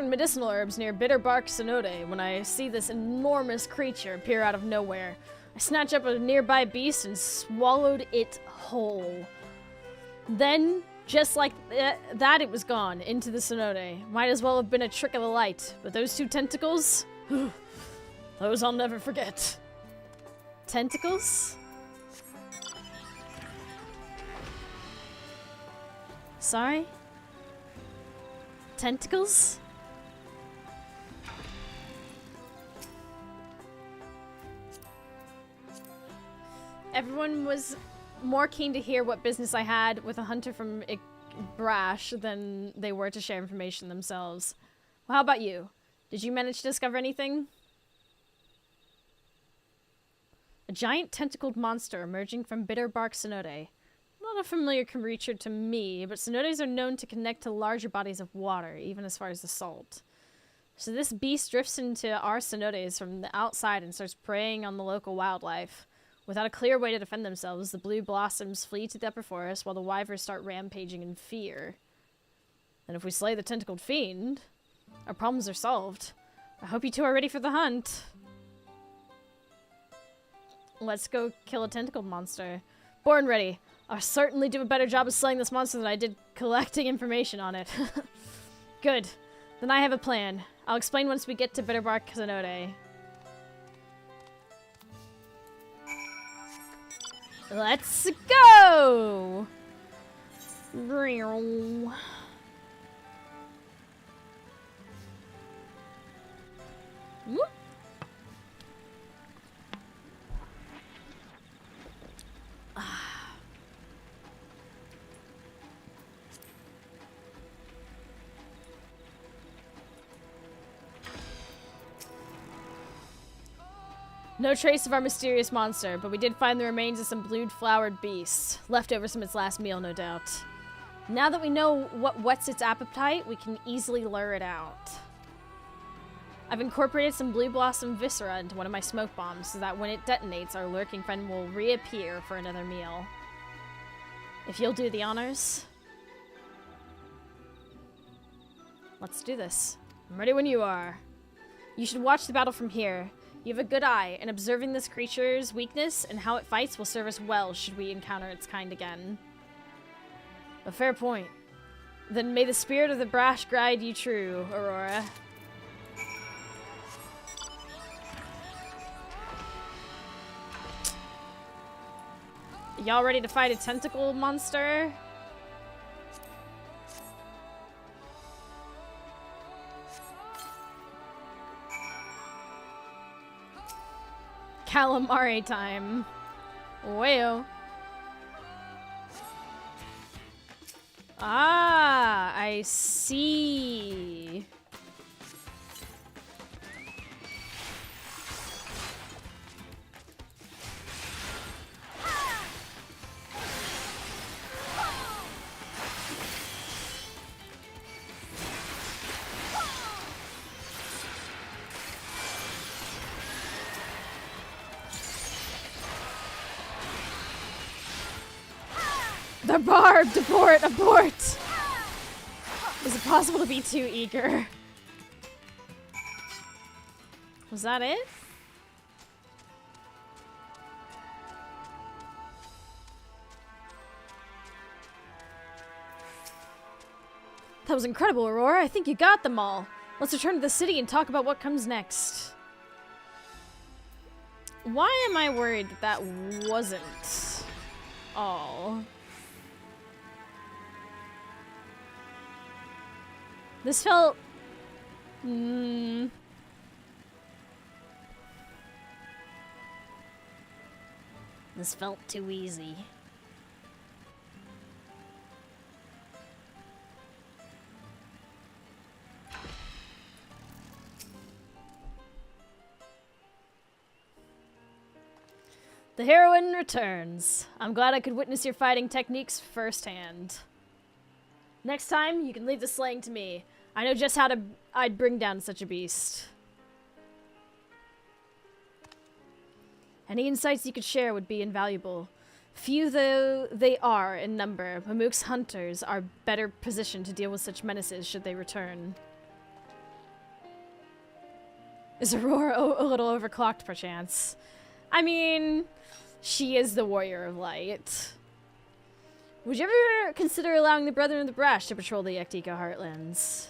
medicinal herbs near Bitterbark Synode when I see this enormous creature appear out of nowhere. I snatched up a nearby beast and swallowed it whole. Then, just like that, it was gone into the Synode. Might as well have been a trick of the light, but those two tentacles, those I'll never forget. Tentacles? Sorry? Tentacles? Everyone was more keen to hear what business I had with a hunter from Brash than they were to share information themselves. Well, how about you? Did you manage to discover anything? A giant tentacled monster emerging from Bitterbark Synode. Not a familiar creature to me, but Synodes are known to connect to larger bodies of water, even as far as the salt. So this beast drifts into our Synodes from the outside and starts preying on the local wildlife. Without a clear way to defend themselves, the blue blossoms flee to the upper forest while the wyverns start rampaging in fear. And if we slay the tentacled fiend, our problems are solved. I hope you two are ready for the hunt. Let's go kill a tentacled monster. Born ready. I'll certainly do a better job of slaying this monster than I did collecting information on it. Good. Then I have a plan. I'll explain once we get to Bitterbark Synode. Let's go! Whoop. No trace of our mysterious monster, but we did find the remains of some blue-flowered beasts. Leftovers from its last meal, no doubt. Now that we know what whets its appetite, we can easily lure it out. I've incorporated some blue blossom viscera into one of my smoke bombs so that when it detonates, our lurking friend will reappear for another meal. If you'll do the honors. Let's do this. I'm ready when you are. You should watch the battle from here. You have a good eye, and observing this creature's weakness and how it fights will serve us well should we encounter its kind again. A fair point. Then may the spirit of the brash guide you true, Aurora. Y'all ready to fight a tentacle monster? Calamari time. Wayo. Ah, I see. They're barbed! Abort! Abort! Is it possible to be too eager? Was that it? That was incredible, Aurora. I think you got them all. Let's return to the city and talk about what comes next. Why am I worried that that wasn't all? This felt... This felt too easy. The heroine returns. I'm glad I could witness your fighting techniques firsthand. Next time, you can leave the slaying to me. I know just how I'd bring down such a beast. Any insights you could share would be invaluable. Few though they are in number, Mamook's hunters are better positioned to deal with such menaces should they return. Is Aurora a little overclocked, perchance? I mean, she is the Warrior of Light. Would you ever consider allowing the Brethren of the Brash to patrol the Yaktika Heartlands?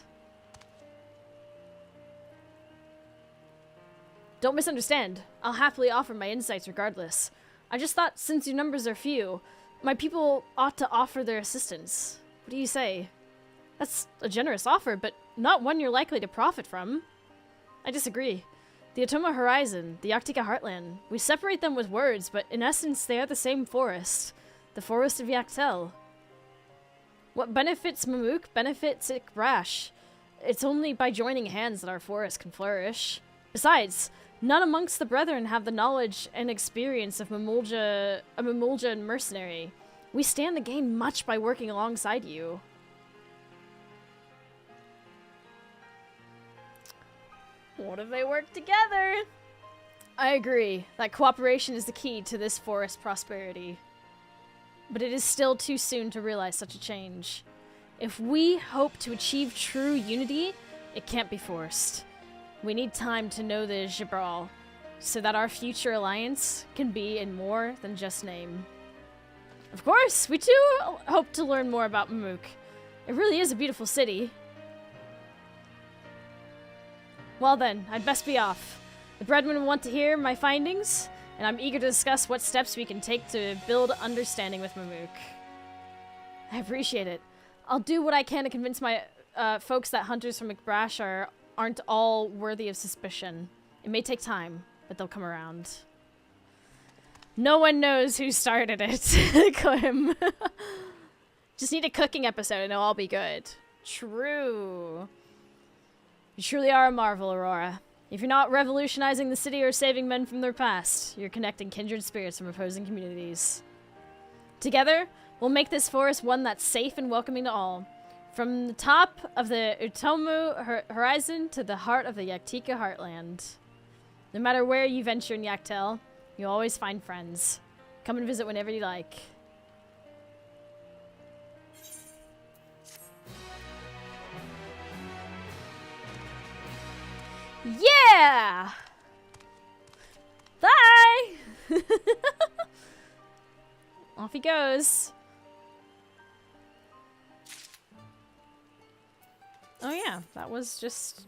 Don't misunderstand. I'll happily offer my insights regardless. I just thought since your numbers are few, my people ought to offer their assistance. What do you say? That's a generous offer, but not one you're likely to profit from. I disagree. The Atoma Horizon, the Yaktika Heartland, we separate them with words, but in essence they are the same forest. The Forest of Yaktel. What benefits Mamook benefits Brash. It's only by joining hands that our forest can flourish. Besides, none amongst the Brethren have the knowledge and experience of a Mamulja mercenary. We stand to gain much by working alongside you. What if they work together? I agree that cooperation is the key to this forest prosperity. But it is still too soon to realize such a change. If we hope to achieve true unity, it can't be forced. We need time to know the Jabral, so that our future alliance can be in more than just name. Of course, we too hope to learn more about Mamook. It really is a beautiful city. Well then, I'd best be off. The Breadmen want to hear my findings, and I'm eager to discuss what steps we can take to build understanding with Mamook. I appreciate it. I'll do what I can to convince my folks that hunters from McBrash aren't all worthy of suspicion. It may take time, but they'll come around. No one knows who started it, Clem. Just need a cooking episode and it'll all be good. True. You truly are a marvel, Aurora. If you're not revolutionizing the city or saving men from their past, you're connecting kindred spirits from opposing communities. Together, we'll make this forest one that's safe and welcoming to all. From the top of the Utomu Horizon to the heart of the Yaktika Heartland. No matter where you venture in Yaktel, you'll always find friends. Come and visit whenever you like. Yeah! Bye! Off he goes. Oh yeah, that was just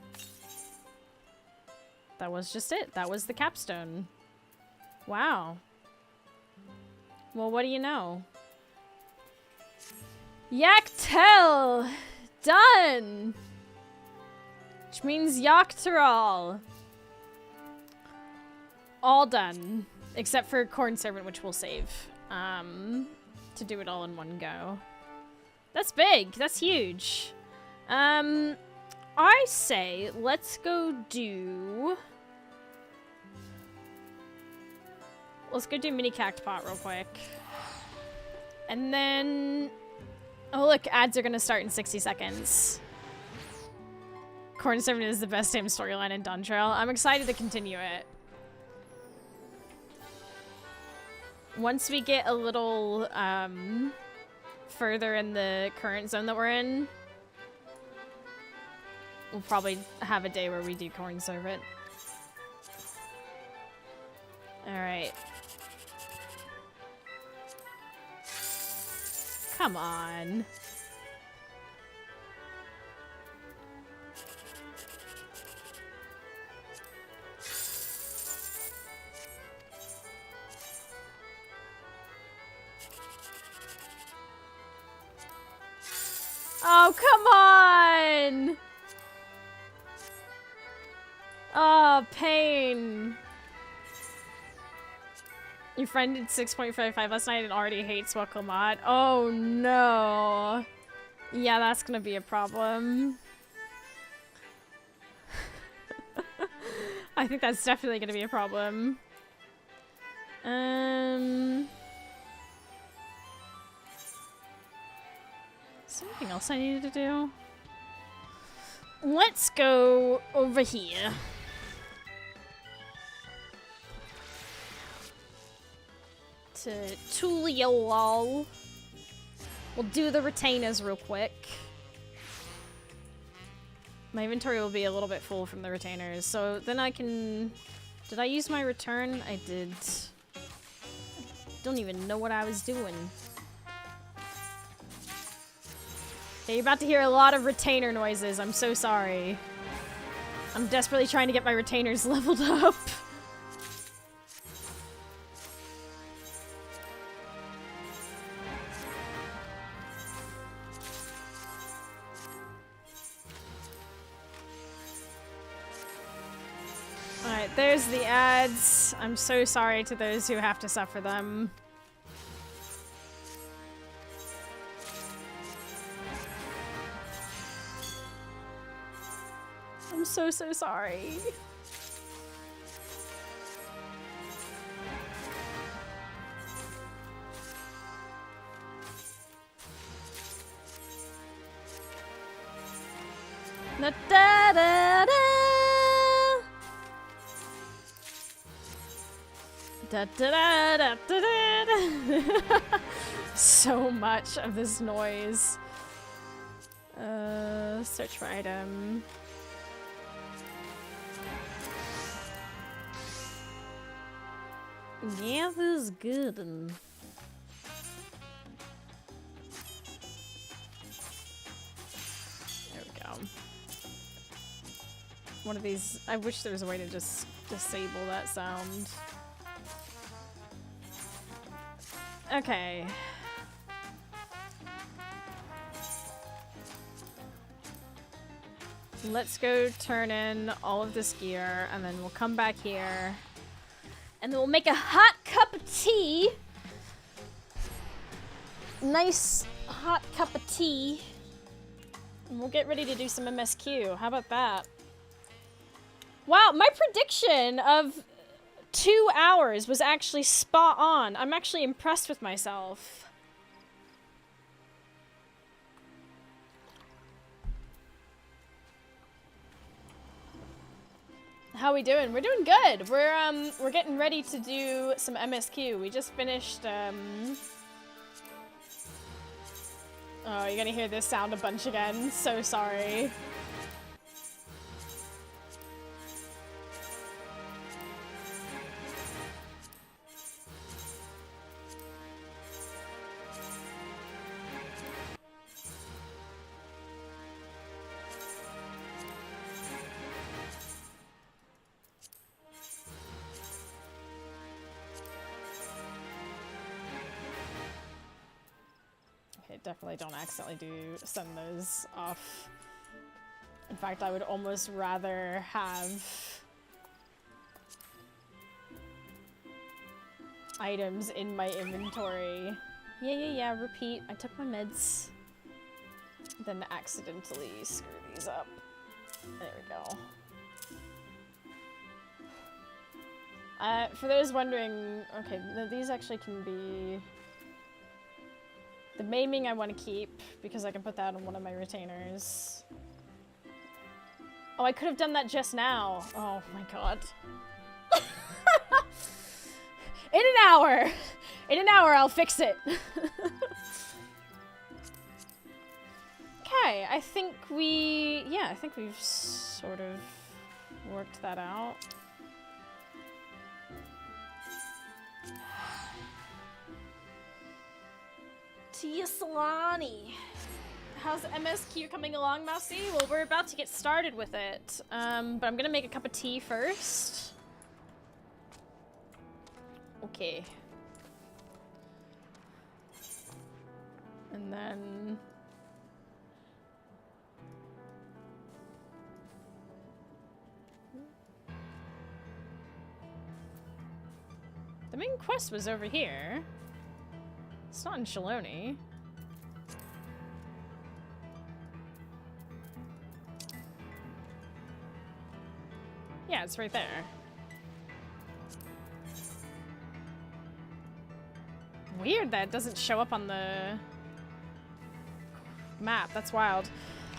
it. That was the capstone. Wow. Well, what do you know? Yaktel! Done! Which means Yakteral. All done. Except for Corn Servant, which we'll save. To do it all in one go. That's big. That's huge. I say let's go do mini cactpot real quick. And then oh look, ads are gonna start in 60 seconds. Corn Servant is the best damn storyline in Dawntrail. I'm excited to continue it. Once we get a little further in the current zone that we're in, we'll probably have a day where we do Corn Servant. Alright. Come on. Oh, come on! Oh, pain. Your friend did 6.55 last night and already hates Waklamat. Oh, no. Yeah, that's gonna be a problem. I think that's definitely gonna be a problem. Is there anything else I needed to do? Let's go over here. to Tuliolol. We'll do the retainers real quick. My inventory will be a little bit full from the retainers, so then I can... Did I use my return? I did. Don't even know what I was doing. Okay, you're about to hear a lot of retainer noises. I'm so sorry. I'm desperately trying to get my retainers leveled up. Alright, there's the ads. I'm so sorry to those who have to suffer them. I'm so sorry. Da da da da. Da da da da da da. So much of this noise. Search for item. Yeah, this is good. There we go. One of these. I wish there was a way to just disable that sound. Okay. Let's go turn in all of this gear, and then we'll come back here. And then we'll make a hot cup of tea. Nice hot cup of tea. And we'll get ready to do some MSQ. How about that? Wow, my prediction of 2 hours was actually spot on. I'm actually impressed with myself. How we doing? We're doing good. We're getting ready to do some MSQ. We just finished oh, you're gonna hear this sound a bunch again. So sorry. Definitely don't accidentally send those off. In fact, I would almost rather have items in my inventory. Yeah, repeat. I took my meds. Then accidentally screw these up. There we go. For those wondering, okay, these actually can be... The maiming I want to keep, because I can put that on one of my retainers. Oh, I could have done that just now. Oh my god. In an hour! In an hour, I'll fix it. Okay, I think we've sort of worked that out. Tia Solani. How's MSQ coming along, Mousy? Well, we're about to get started with it. But I'm gonna make a cup of tea first. Okay. And then... The main quest was over here. It's not in Shaloni. Yeah, it's right there. Weird that it doesn't show up on the map. That's wild.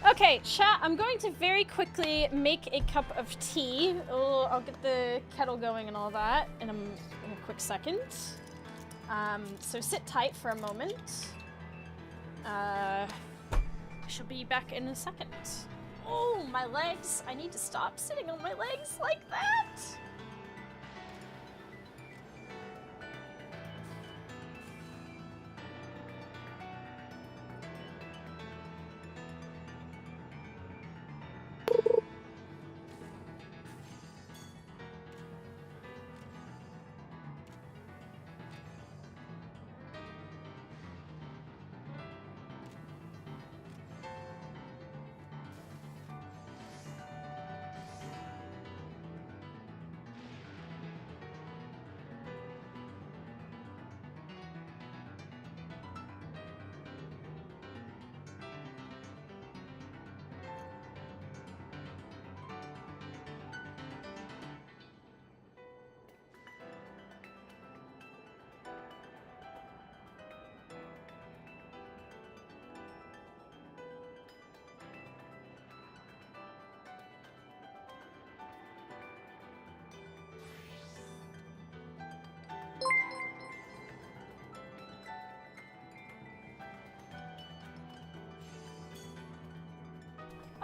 Okay, chat, I'm going to very quickly make a cup of tea. Oh, I'll get the kettle going and all that in a quick second. So sit tight for a moment. I shall be back in a second. Oh, my legs. I need to stop sitting on my legs like that.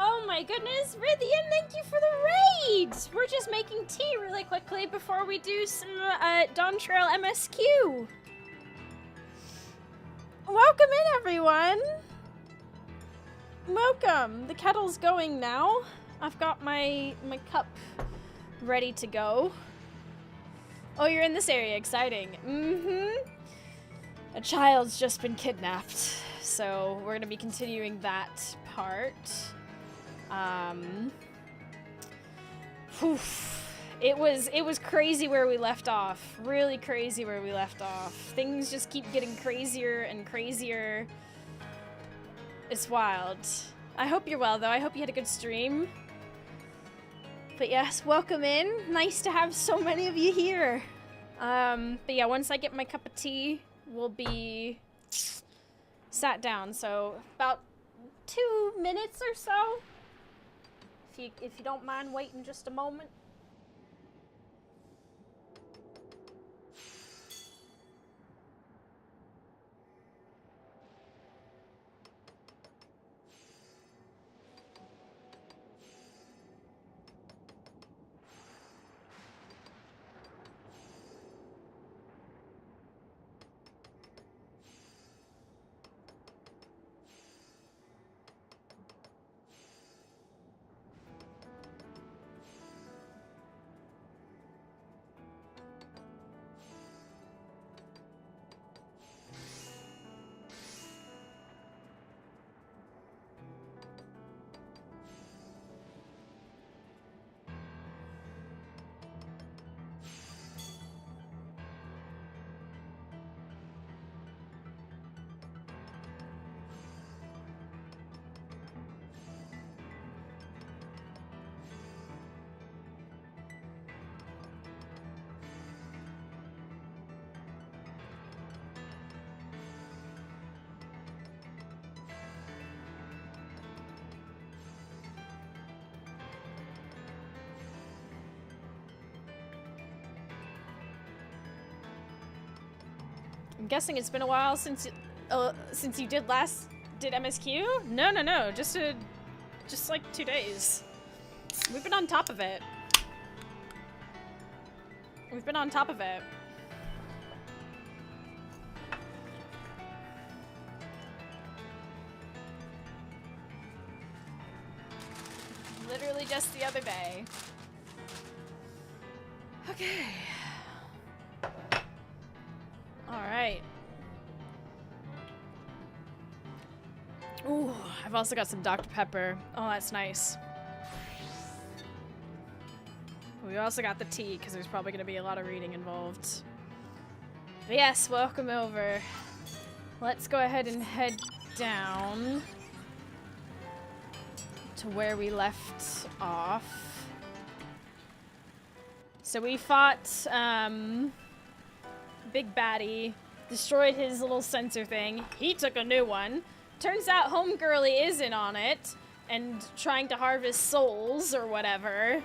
Oh my goodness, Rythian, thank you for the raid! We're just making tea really quickly before we do some Dawntrail MSQ. Welcome in, everyone! Welcome! The kettle's going now. I've got my cup ready to go. Oh, you're in this area, exciting. Mm-hmm. A child's just been kidnapped, so we're gonna be continuing that part. It was crazy where we left off. Really crazy where we left off. Things just keep getting crazier and crazier. It's wild. I hope you're well, though. I hope you had a good stream. But yes, welcome in. Nice to have so many of you here. But yeah, once I get my cup of tea, we'll be sat down. So about 2 minutes or so. If you don't mind waiting just a moment. I'm guessing it's been a while since you did MSQ? No, just like 2 days. We've been on top of it. We've been on top of it. Literally just the other day. Okay. Alright. Ooh, I've also got some Dr. Pepper. Oh, that's nice. We also got the tea, because there's probably going to be a lot of reading involved. But yes, welcome over. Let's go ahead and head down to where we left off. So we fought, Big Baddie, destroyed his little sensor thing. He took a new one. Turns out Homegirly is in on it and trying to harvest souls or whatever.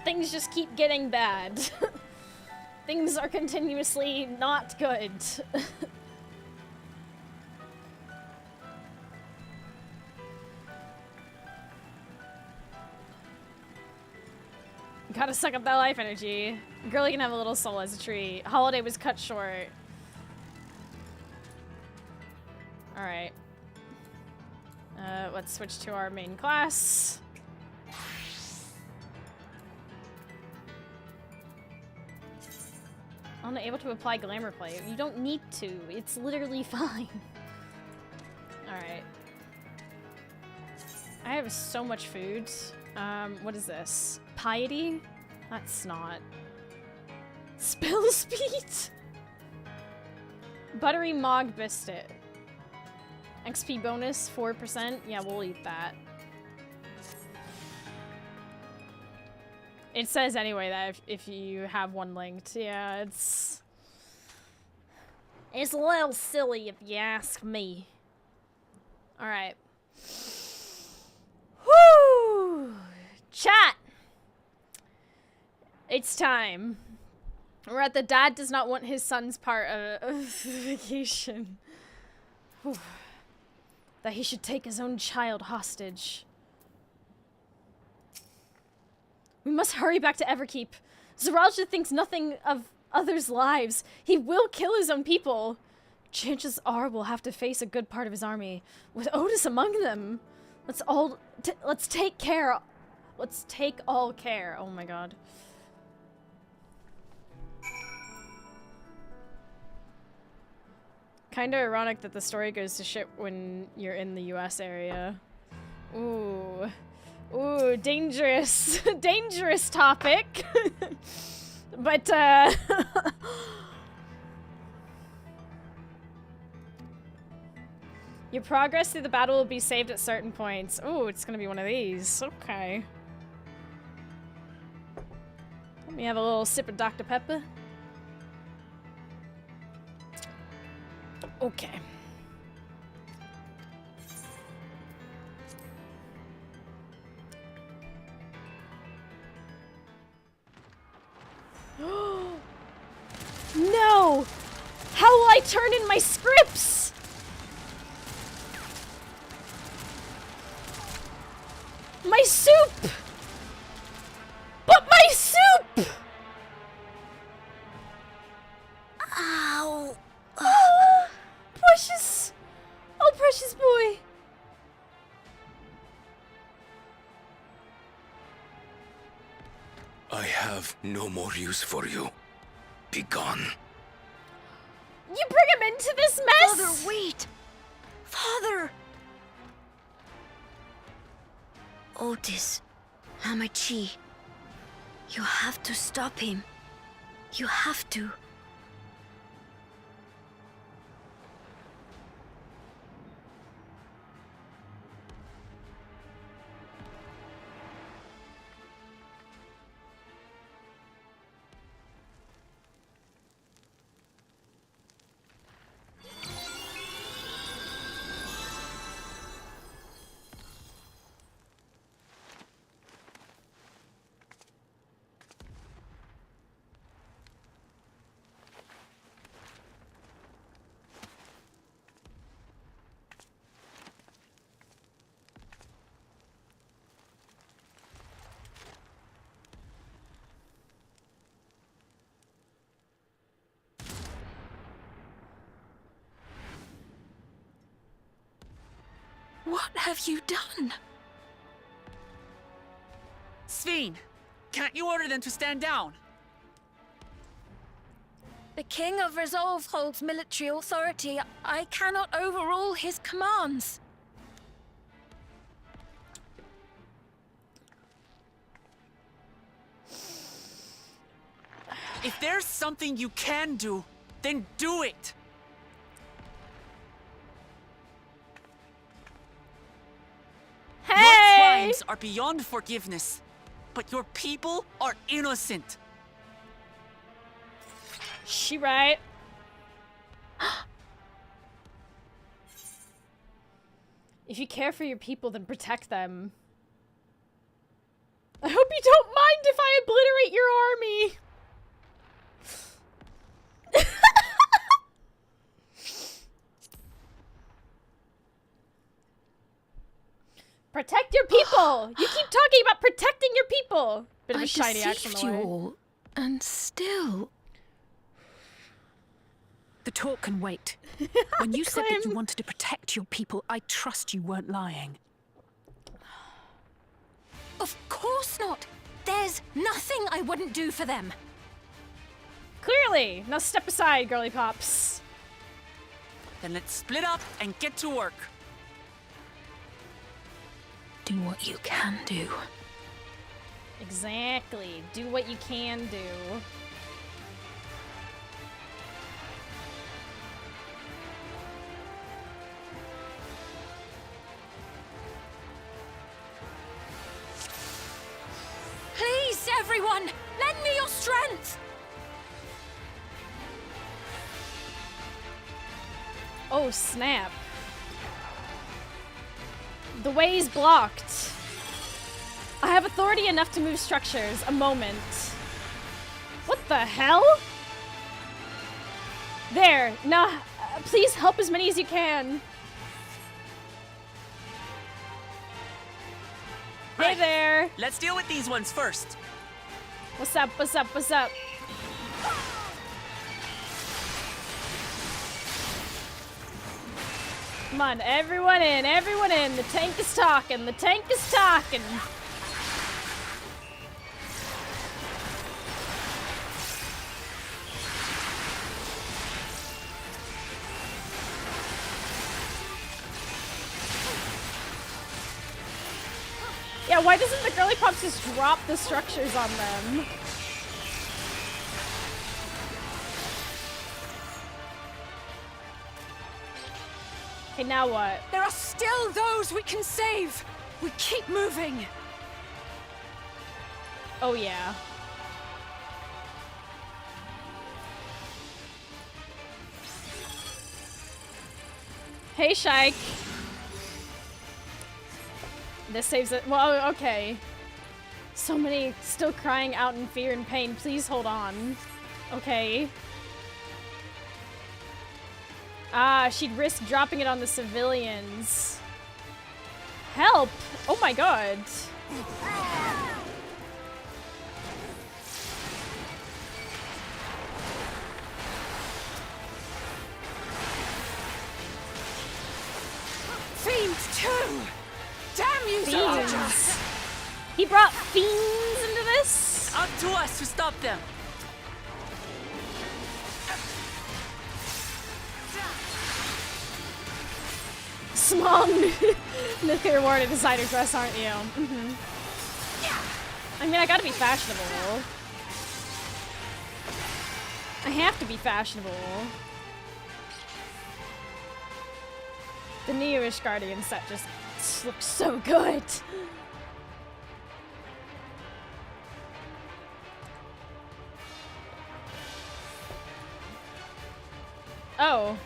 Things just keep getting bad. Things are continuously not good. Gotta suck up that life energy. Girlie can have a little soul as a tree. Holiday was cut short. Alright. Let's switch to our main class. Unable to apply glamour play. You don't need to. It's literally fine. Alright. I have so much food. What is this? Piety? That's not. Spell speed? Buttery Mog Biscuit. XP bonus, 4%. Yeah, we'll eat that. It says anyway that if you have one linked. Yeah, it's a little silly if you ask me. Alright. Woo! Chat! It's time. We're at the dad does not want his son's part of vacation. Whew. That he should take his own child hostage. We must hurry back to Everkeep. Zeralja thinks nothing of others' lives. He will kill his own people. Chances are we'll have to face a good part of his army, with Otis among them. Let's take care. Let's take all care. Oh my god. Kinda ironic that the story goes to shit when you're in the US area. Ooh. Ooh, dangerous. Dangerous topic. But, your progress through the battle will be saved at certain points. Ooh, it's gonna be one of these. Okay. Let me have a little sip of Dr. Pepper. Okay. No! How will I turn in my scripts? My soup! But my soup! Ow! Oh, precious! Oh, precious boy! I have no more use for you. Be gone. You bring him into this mess? Father, wait! Father! Otis, Hamachi, you have to stop him. You have to. What have you done? Sveen, can't you order them to stand down? The King of Resolve holds military authority. I cannot overrule his commands. If there's something you can do, then do it! Hey! Your crimes are beyond forgiveness, but your people are innocent. She right. If you care for your people, then protect them. I hope you don't mind if I obliterate your army. people! You keep talking about protecting your people! Bit of a shiny axe on deceived the you way. all, and still... The talk can wait. When you said that you Clem. wanted to protect your people, I trust you weren't lying. Of course not! There's nothing I wouldn't do for them! Clearly! Now step aside, girly pops. Then let's split up and get to work. Do what you can do. Exactly. Do what you can do. Please, everyone! Lend me your strength! Oh, snap. The way's blocked. I have authority enough to move structures. A moment. What the hell? There. Nah. Please help as many as you can. Hey Right. there. Let's deal with these ones first. What's up? What's up? What's up? Come on, everyone in, everyone in. The tank is talking, the tank is talking. Yeah, why doesn't the girly pops just drop the structures on them? Okay, now what? There are still those we can save! We keep moving! Oh, yeah. Hey, Shike. This saves it. Well, okay. So many still crying out in fear and pain. Please hold on. Okay. Ah, she'd risk dropping it on the civilians. Help! Oh my god. Fiends too! Damn you, soldiers! Fiends. He brought fiends into this? Up to us to stop them. Small nuclear war designer dress, aren't you? Mm-hmm. I mean, I gotta be fashionable. I have to be fashionable. The newish Guardian set just looks so good. Oh.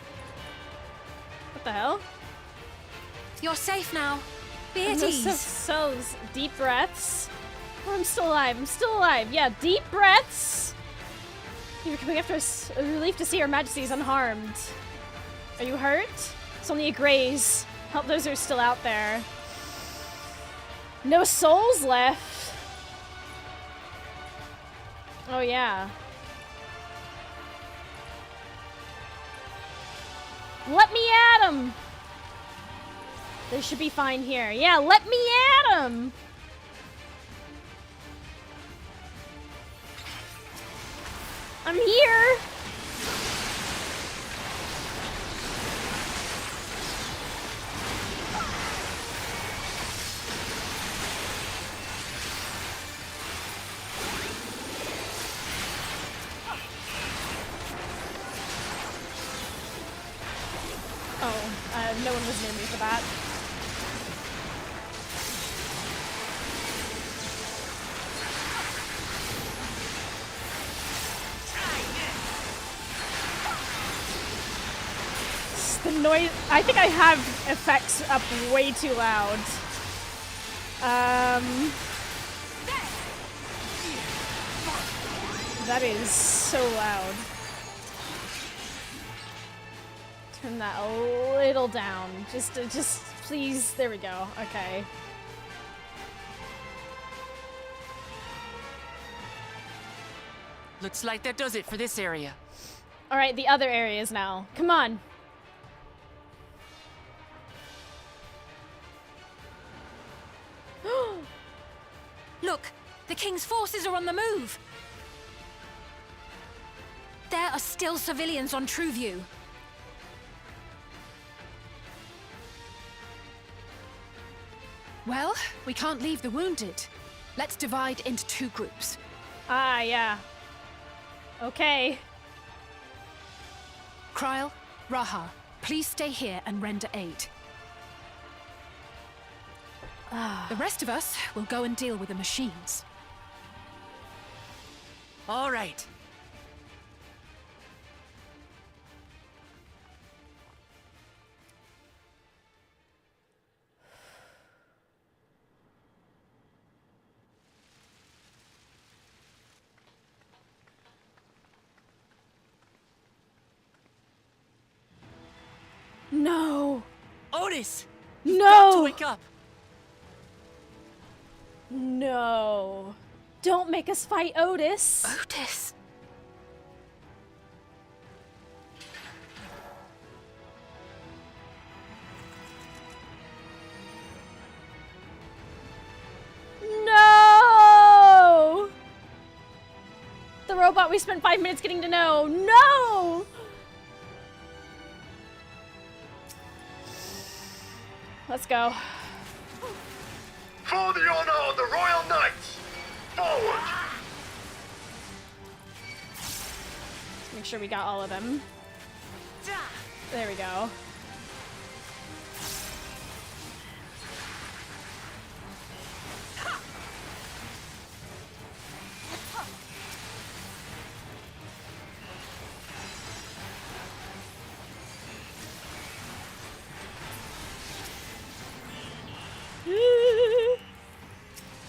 What the hell? You're safe now. Be at So, ease. deep breaths. Oh, I'm still alive. I'm still alive. Yeah, deep breaths. You're coming after us. A relief to see Her Majesty's unharmed. Are you hurt? It's only a graze. Help those who are still out there. No souls left. Oh, yeah. Let me at him. They should be fine here. Yeah, let me at him. I'm here. Oh, no one was near me for that. The noise. I think I have effects up way too loud. That is so loud. Turn that a little down. Just please. There we go. Okay. Looks like that does it for this area. All right, the other areas now. Come on. Look, the king's forces are on the move. There are still civilians on Trueview. Well, we can't leave the wounded. Let's divide into 2 groups. Ah, yeah. Okay. Kryl, Raha, please stay here and render aid. The rest of us will go and deal with the machines. All right. No. Otis! No. Got to wake up. No. Don't make us fight Otis. Otis. No. The robot we spent 5 minutes getting to know. No. Let's go. For the honor of the Royal Knights! Forward! Let's make sure we got all of them. There we go.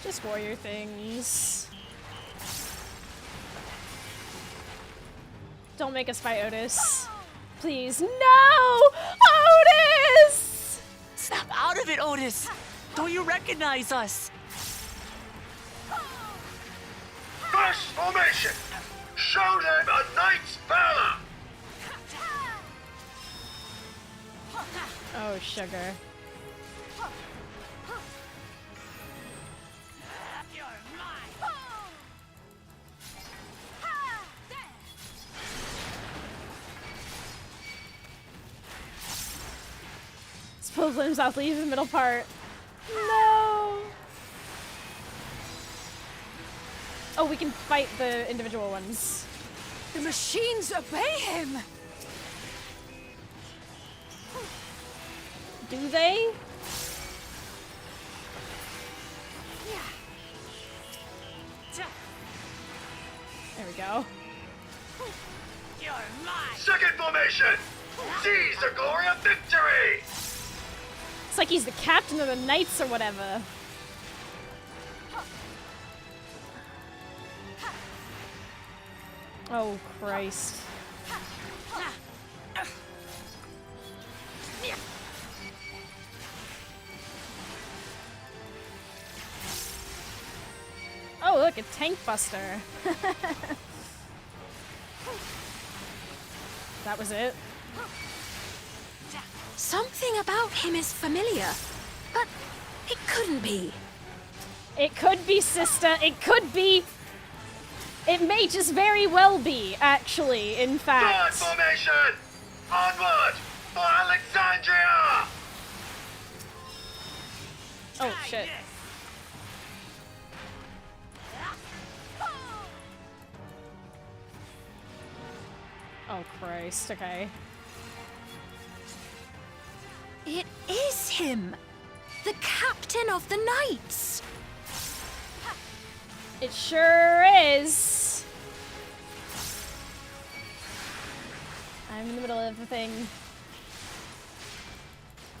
Just warrior things. Don't make us fight Otis. Please. No! Otis! Snap out of it, Otis! Don't you recognize us? First formation! Show them a knight's valor! Oh, sugar. Suppose let him south, leave the middle part. No! Oh, we can fight the individual ones. The machines obey him! Do they? There we go. Second formation! Seize the glory of victory! It's like he's the captain of the knights or whatever. Oh, Christ. Oh, look, a tank buster. That was it. Something about him is familiar, but it couldn't be. It could be, sister. It could be. It may just very well be, actually, in Third fact. formation! Onward for Alexandria! Oh, shit. Oh, Christ. Okay. It is him! The captain of the knights! It sure is. I'm in the middle of a thing.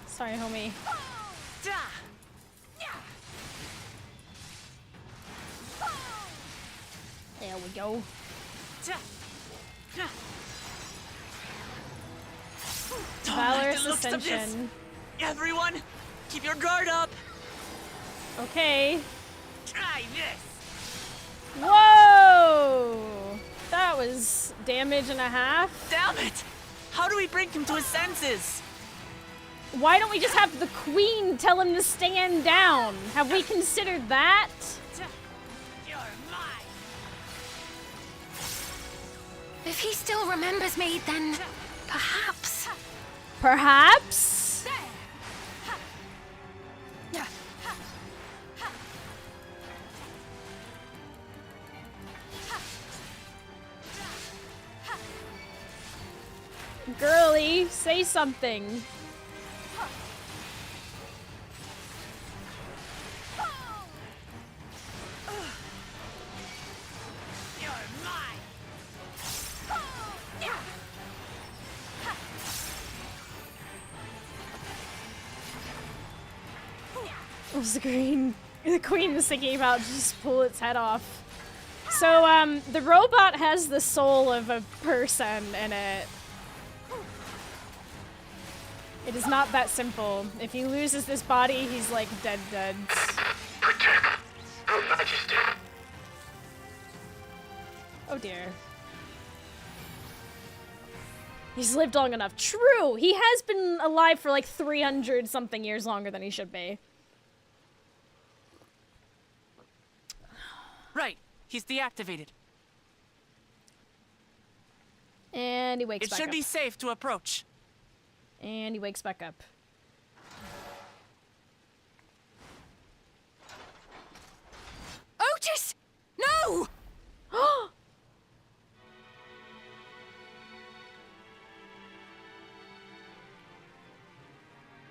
Sorry, homie. There we go. Don't Valorous like the looks of this. Ascension. Everyone, keep your guard up. Okay. Try this. Whoa! damage and a half. Damn it! How do we bring him to his senses? Why don't we just have the queen tell him to stand down? Have we considered that? You're mine. If he still remembers me, then perhaps. Perhaps? Girly, say something. The queen was thinking about just pull its head off. So, the robot has the soul of a person in it. It is not that simple. If he loses this body, he's like dead. Protect Her Majesty. Oh dear. He's lived long enough. True! He has been alive for like 300 something years longer than he should be. Right. He's deactivated. And he wakes It back should up. be safe to approach. And he wakes back up. Otis! No!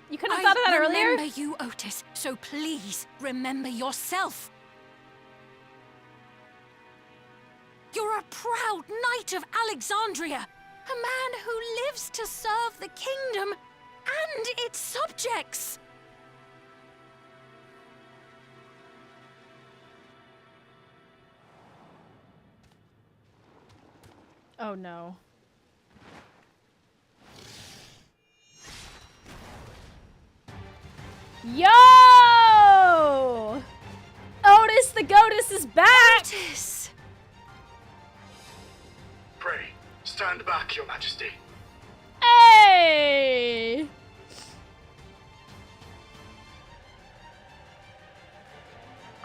You couldn't have thought of that I earlier? remember you, Otis, so please remember yourself. You're a proud knight of Alexandria, a man who lives to serve the kingdom and its subjects. Oh no. Yo! Otis the Goatus is back! Otis! Pray, stand back, Your Majesty. Hey!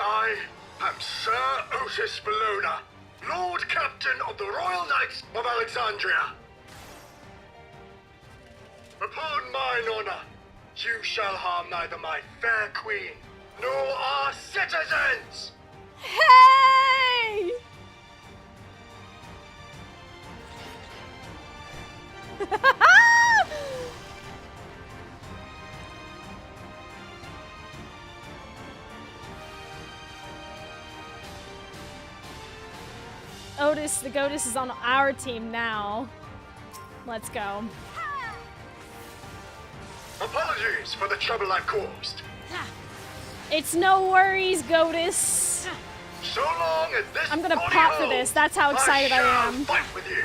I am Sir Otis Bologna, Lord Captain of the Royal Knights of Alexandria. Upon mine honor, you shall harm neither my fair queen nor our citizens. Hey! Otis the Goatus is on our team now. Let's go. Apologies for the trouble I've caused. It's no worries, Goatus. So long as this I'm gonna body pop for holds, this. That's how excited I shall am. Fight with you.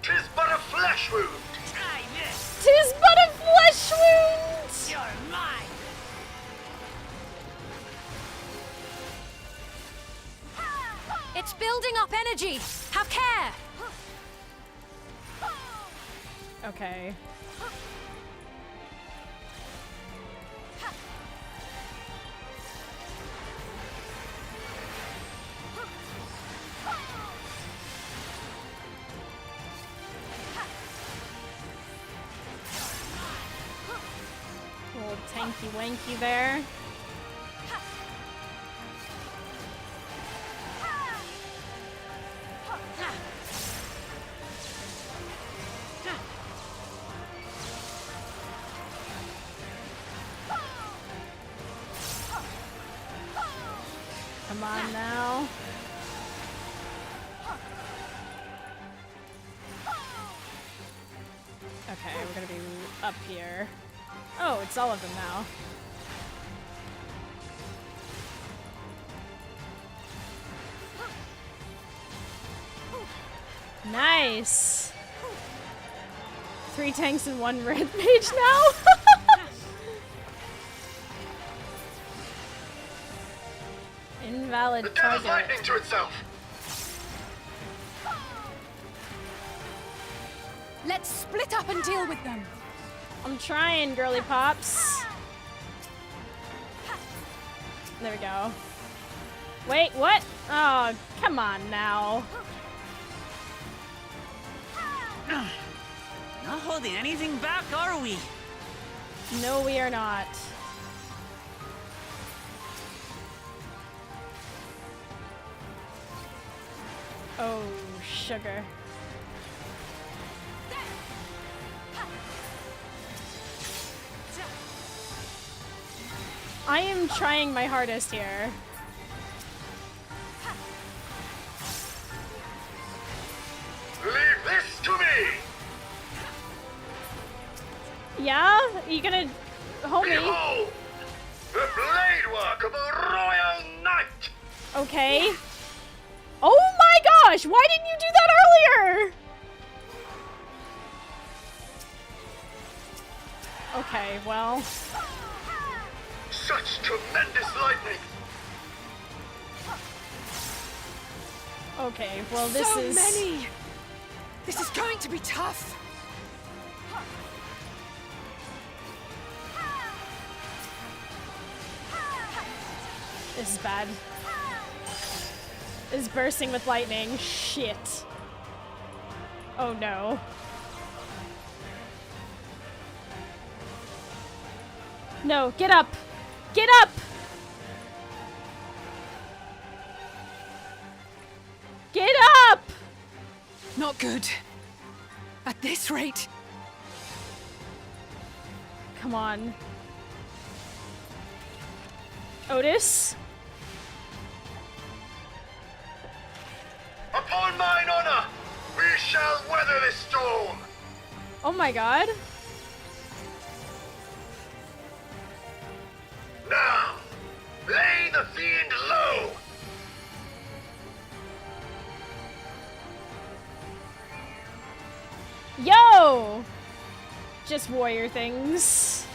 Tis but a flesh wound. Try this. Tis but a flesh wound! You're mine. It's building up energy. Have care. Okay. Little tanky wanky there. Come on now. Okay, we're gonna be up here. Oh, it's all of them now. Nice. 3 tanks and 1 red mage now. Invalid The devil's target. lightning to itself. Let's split up and deal with them. I'm trying, girly pops. There we go. Wait, what? Oh, come on now. Not holding anything back, are we? No, we are not. Oh, sugar. I am trying my hardest here. Leave this to me. Yeah? You gonna hold me? Behold, the blade work of a royal knight. Okay. Oh my gosh! Why didn't you do that earlier? Okay, well. Such tremendous lightning. Okay, well this so is... many. This is going to be tough. This is bad. This is bursting with lightning. Shit. Oh no. No, get up! Get up! Get up! Not good. At this rate. Come on. Otis? Upon mine honor, we shall weather this storm. Oh my god. Now, lay the fiend low. Yo! Just warrior things.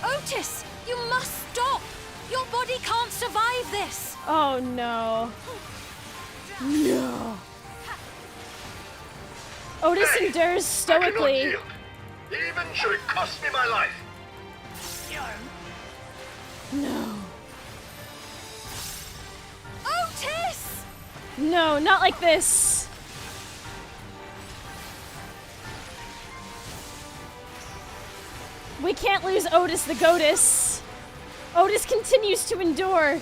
Otis, you must stop! Your body can't survive this! Oh no. No. Otis Nay, endures I cannot stoically. yield, even should it cost me my life. No. Otis! No, not like this. We can't lose Otis the Goatus. Otis continues to endure.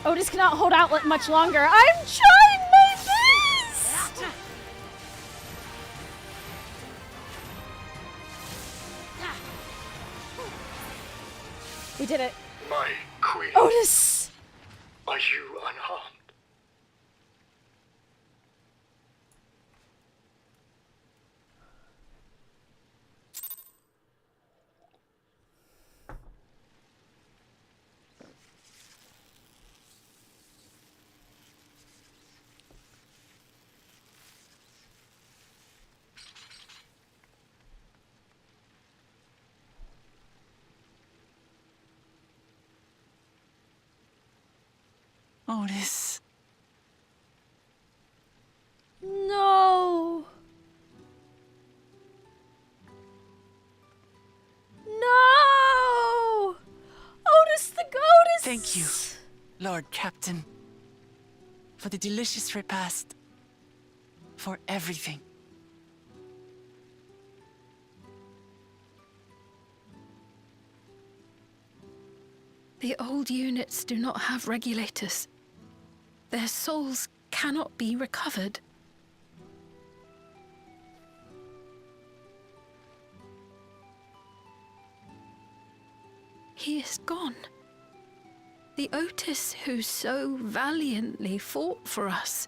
Otis cannot hold out much longer. I'm trying my best! We did it. My queen, Otis! are you unharmed? Otis. No! No! Otis the Goatus! Thank you, Lord Captain, for the delicious repast, for everything. The old units do not have regulators. Their souls cannot be recovered. He is gone. The Otis who so valiantly fought for us.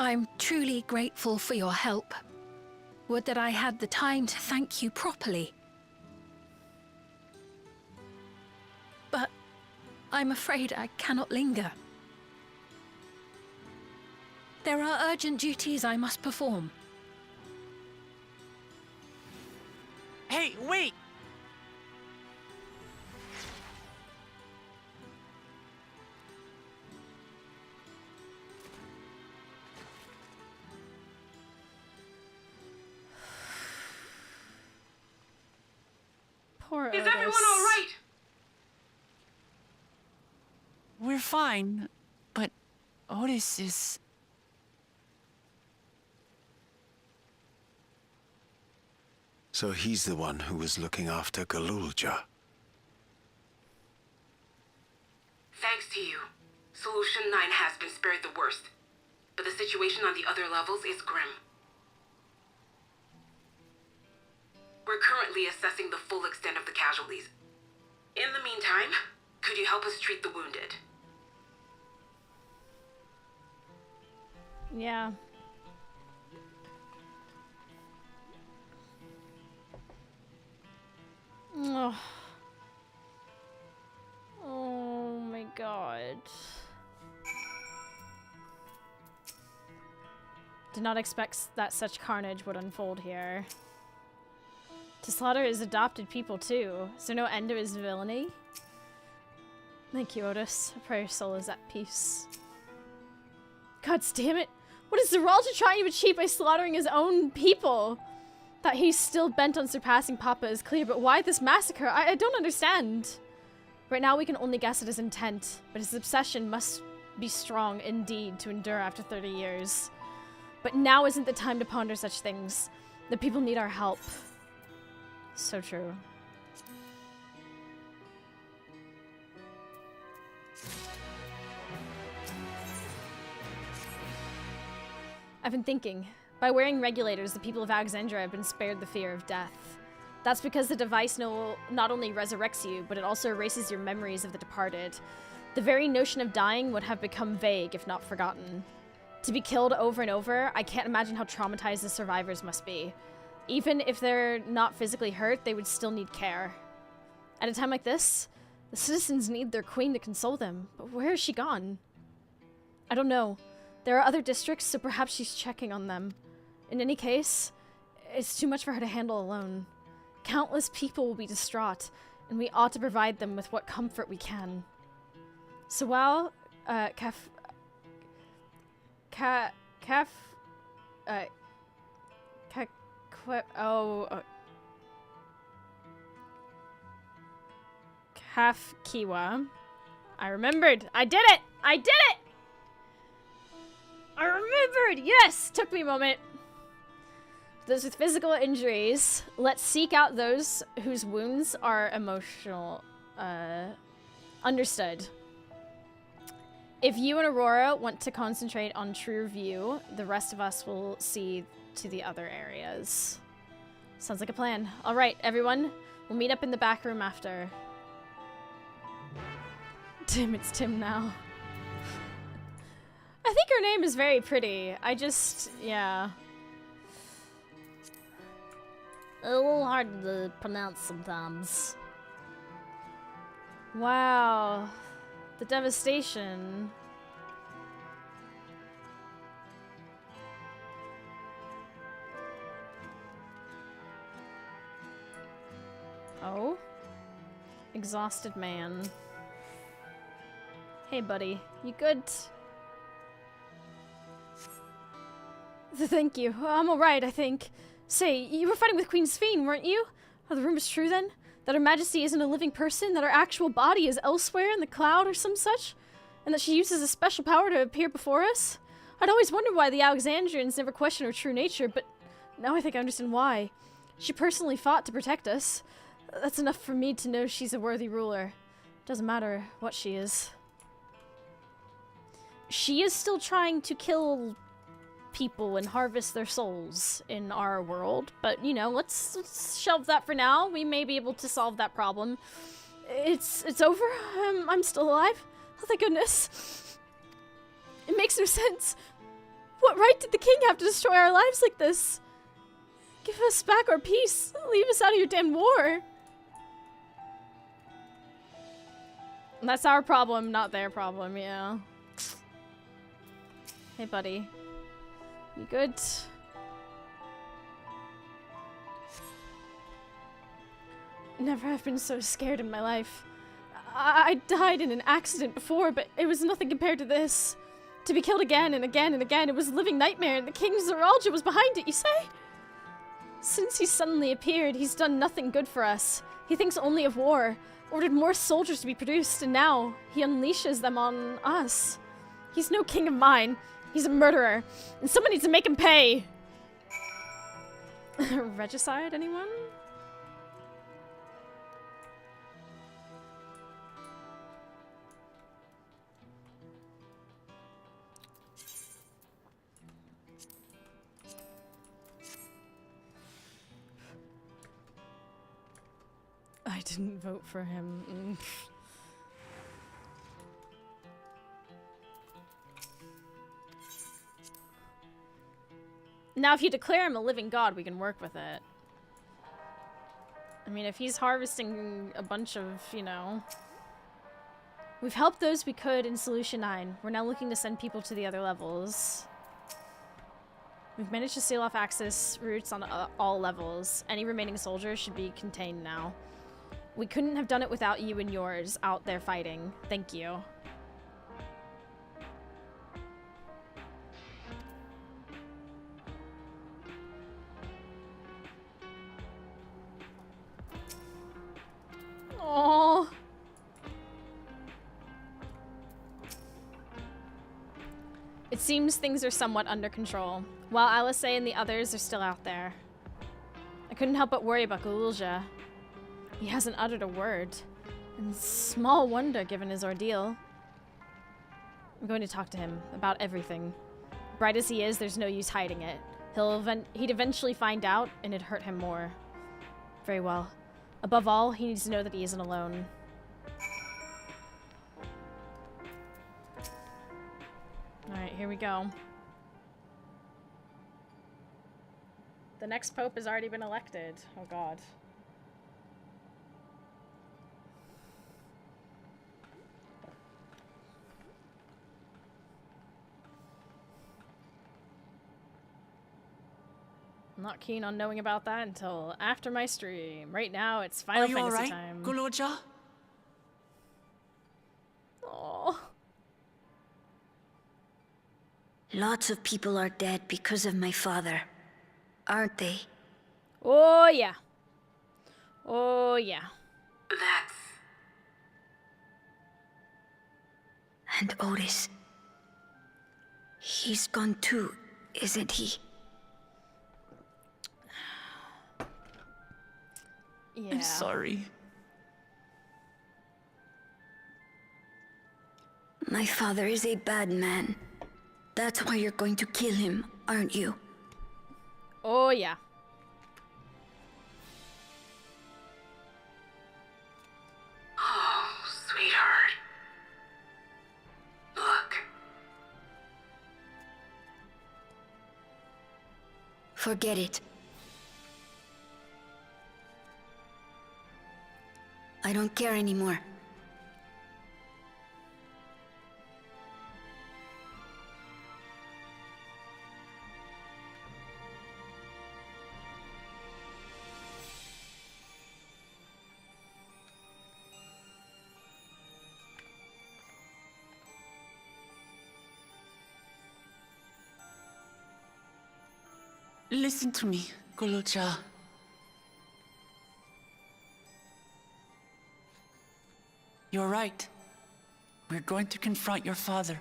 I'm truly grateful for your help. Would that I had the time to thank you properly. But I'm afraid I cannot linger. There are urgent duties I must perform. Hey, wait! Poor Is Otis. everyone all right? We're fine, but Otis is... So he's the one who was looking after Galulja. Thanks to you, Solution 9 has been spared the worst. But the situation on the other levels is grim. We're currently assessing the full extent of the casualties. In the meantime, could you help us treat the wounded? Yeah. Oh. Oh my god. Did not expect that such carnage would unfold here. To slaughter his adopted people too. Is there no end to his villainy? Thank you, Otis. I pray your soul is at peace. God damn it! What is Zeralta trying to achieve by slaughtering his own people? That he's still bent on surpassing Papa is clear, but why this massacre? I don't understand. Right now we can only guess at his intent, but his obsession must be strong indeed to endure after 30 years. But now isn't the time to ponder such things. The people need our help. So true. I've been thinking. By wearing regulators, the people of Alexandria have been spared the fear of death. That's because the device not only resurrects you, but it also erases your memories of the departed. The very notion of dying would have become vague if not forgotten. To be killed over and over, I can't imagine how traumatized the survivors must be. Even if they're not physically hurt, they would still need care. At a time like this, the citizens need their queen to console them. But where has she gone? I don't know. There are other districts, so perhaps she's checking on them. In any case, it's too much for her to handle alone. Countless people will be distraught, and we ought to provide them with what comfort we can. So while, Kiwa. I remembered! I did it! I did it! I remembered! Yes! Took me a moment. Those with physical injuries, let's seek out those whose wounds are emotional. Understood. If you and Aurora want to concentrate on true view, the rest of us will see to the other areas. Sounds like a plan. Alright, everyone. We'll meet up in the back room after. Tim, it's Tim now. I think her name is very pretty. Yeah. A little hard to pronounce sometimes. Wow. The devastation. Oh? Exhausted man. Hey, buddy. You good? Thank you. I'm alright, I think. Say, you were fighting with Queen Sphene, weren't you? Are the rumors true, then? That Her Majesty isn't a living person? That her actual body is elsewhere in the cloud or some such? And that she uses a special power to appear before us? I'd always wondered why the Alexandrians never questioned her true nature, but now I think I understand why. She personally fought to protect us. That's enough for me to know she's a worthy ruler. Doesn't matter what she is. She is still trying to kill people and harvest their souls in our world, but you know, let's shelve that for now. We may be able to solve that problem. It's over. I'm still alive. Oh, thank goodness. It makes no sense. What right did the king have to destroy our lives like this? Give us back our peace. Leave us out of your damn war. That's our problem, not their problem, yeah. Hey, buddy. You good? Never have been so scared in my life. I died in an accident before, but it was nothing compared to this. To be killed again and again and again, it was a living nightmare, and the King's Zeralja was behind it, you say? Since he suddenly appeared, he's done nothing good for us. He thinks only of war, ordered more soldiers to be produced, and now he unleashes them on us. He's no king of mine. He's a murderer, and someone needs to make him pay. Regicide, anyone? I didn't vote for him. Now, if you declare him a living god, we can work with it. I mean, if he's harvesting a bunch of, you know... We've helped those we could in Solution 9. We're now looking to send people to the other levels. We've managed to seal off access routes on all levels. Any remaining soldiers should be contained now. We couldn't have done it without you and yours out there fighting. Thank you. Aww. It seems things are somewhat under control, while Alice and the others are still out there. I couldn't help but worry about Galulja. He hasn't uttered a word, and small wonder given his ordeal. I'm going to talk to him about everything. Bright as he is, there's no use hiding it. He'd eventually find out, and it'd hurt him more. Very well. Above all, he needs to know that he isn't alone. Alright, here we go. The next pope has already been elected. Oh god. I'm not keen on knowing about that until after my stream. Right now, it's Final Fantasy time. Galulja? Aww. Lots of people are dead because of my father, aren't they? Oh, yeah. Oh, yeah. That's... And Otis. He's gone too, isn't he? Yeah. I'm sorry. My father is a bad man. That's why you're going to kill him, aren't you? Oh, yeah. Oh, sweetheart. Look. Forget it. I don't care anymore. Listen to me, Galulja. You're right. We're going to confront your father.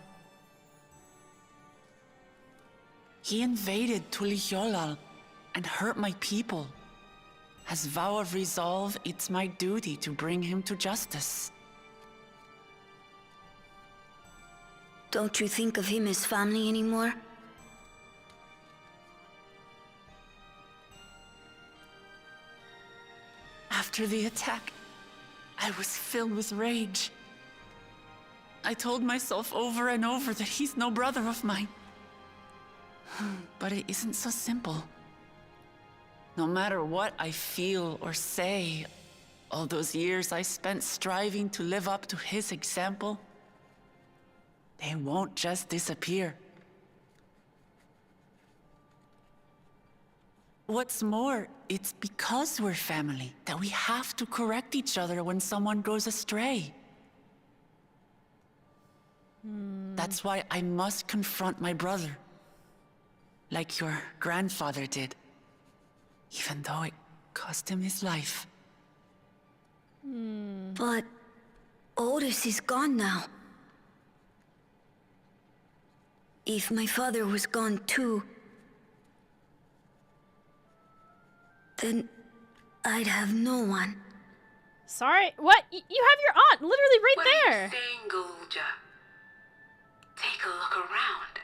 He invaded Tulihyolal and hurt my people. As vow of resolve, it's my duty to bring him to justice. Don't you think of him as family anymore? After the attack, I was filled with rage. I told myself over and over that he's no brother of mine. But it isn't so simple. No matter what I feel or say, all those years I spent striving to live up to his example, they won't just disappear. What's more, it's because we're family that we have to correct each other when someone goes astray. That's why I must confront my brother, like your grandfather did, even though it cost him his life. But Otis is gone now. If my father was gone too, then I'd have no one. Sorry? What? You have your aunt literally right What there. are you saying, Galuja? Take a look around.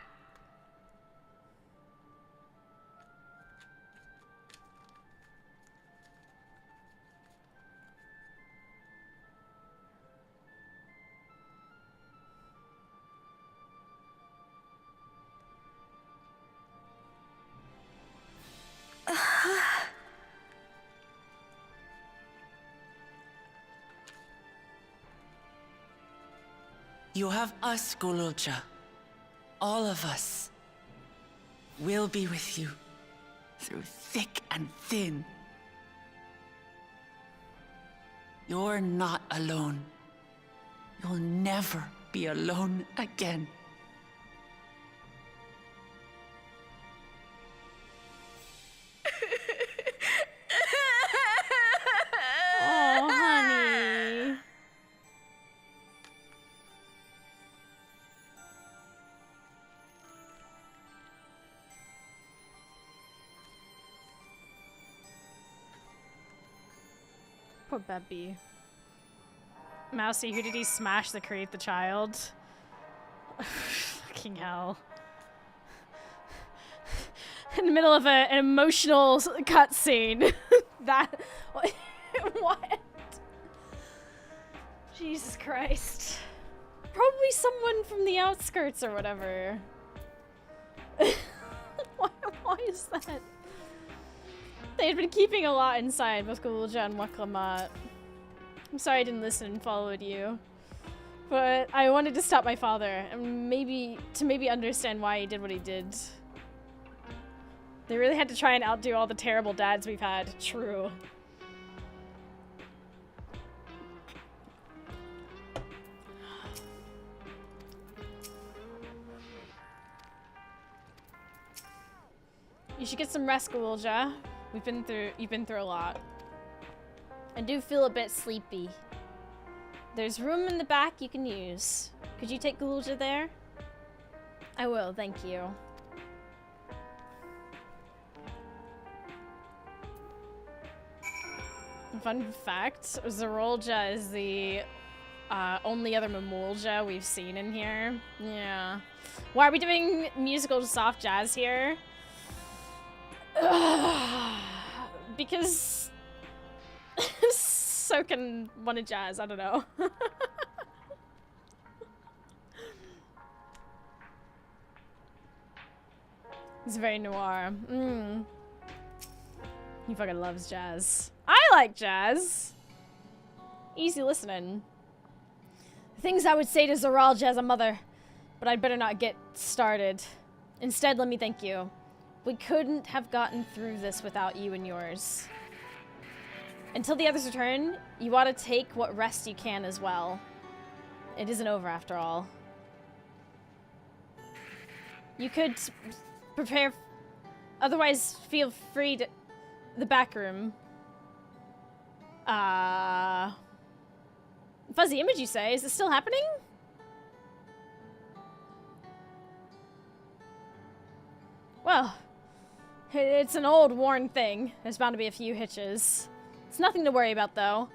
You have us, Gululcha. All of us. We'll be with you. Through thick and thin. You're not alone. You'll never be alone again. Oh, honey. Poor Bebby. Mousy, who did he smash to create the child? Fucking hell. In the middle of an emotional cutscene. That... What? Jesus Christ. Probably someone from the outskirts or whatever. Why is that? They had been keeping a lot inside, both Gululja and Waklamat. I'm sorry I didn't listen and followed you. But I wanted to stop my father, and maybe understand why he did what he did. They really had to try and outdo all the terrible dads we've had. True. You should get some rest, Gululja. You've been through a lot. I do feel a bit sleepy. There's room in the back you can use. Could you take Gululja there? I will, thank you. Fun fact, Zarolja is the only other Mamulja we've seen in here. Yeah. Why are we doing musical soft jazz here? Because Soken wanted jazz, I don't know. It's very noir. He fucking loves jazz. I like jazz. Easy listening. Things I would say to Zaralja as a mother, but I'd better not get started. Instead, let me thank you. We couldn't have gotten through this without you and yours. Until the others return, you ought to take what rest you can as well. It isn't over after all. You could prepare... Otherwise, feel free to... The back room. Fuzzy image, you say? Is it still happening? Well, it's an old, worn thing. There's bound to be a few hitches. It's nothing to worry about, though.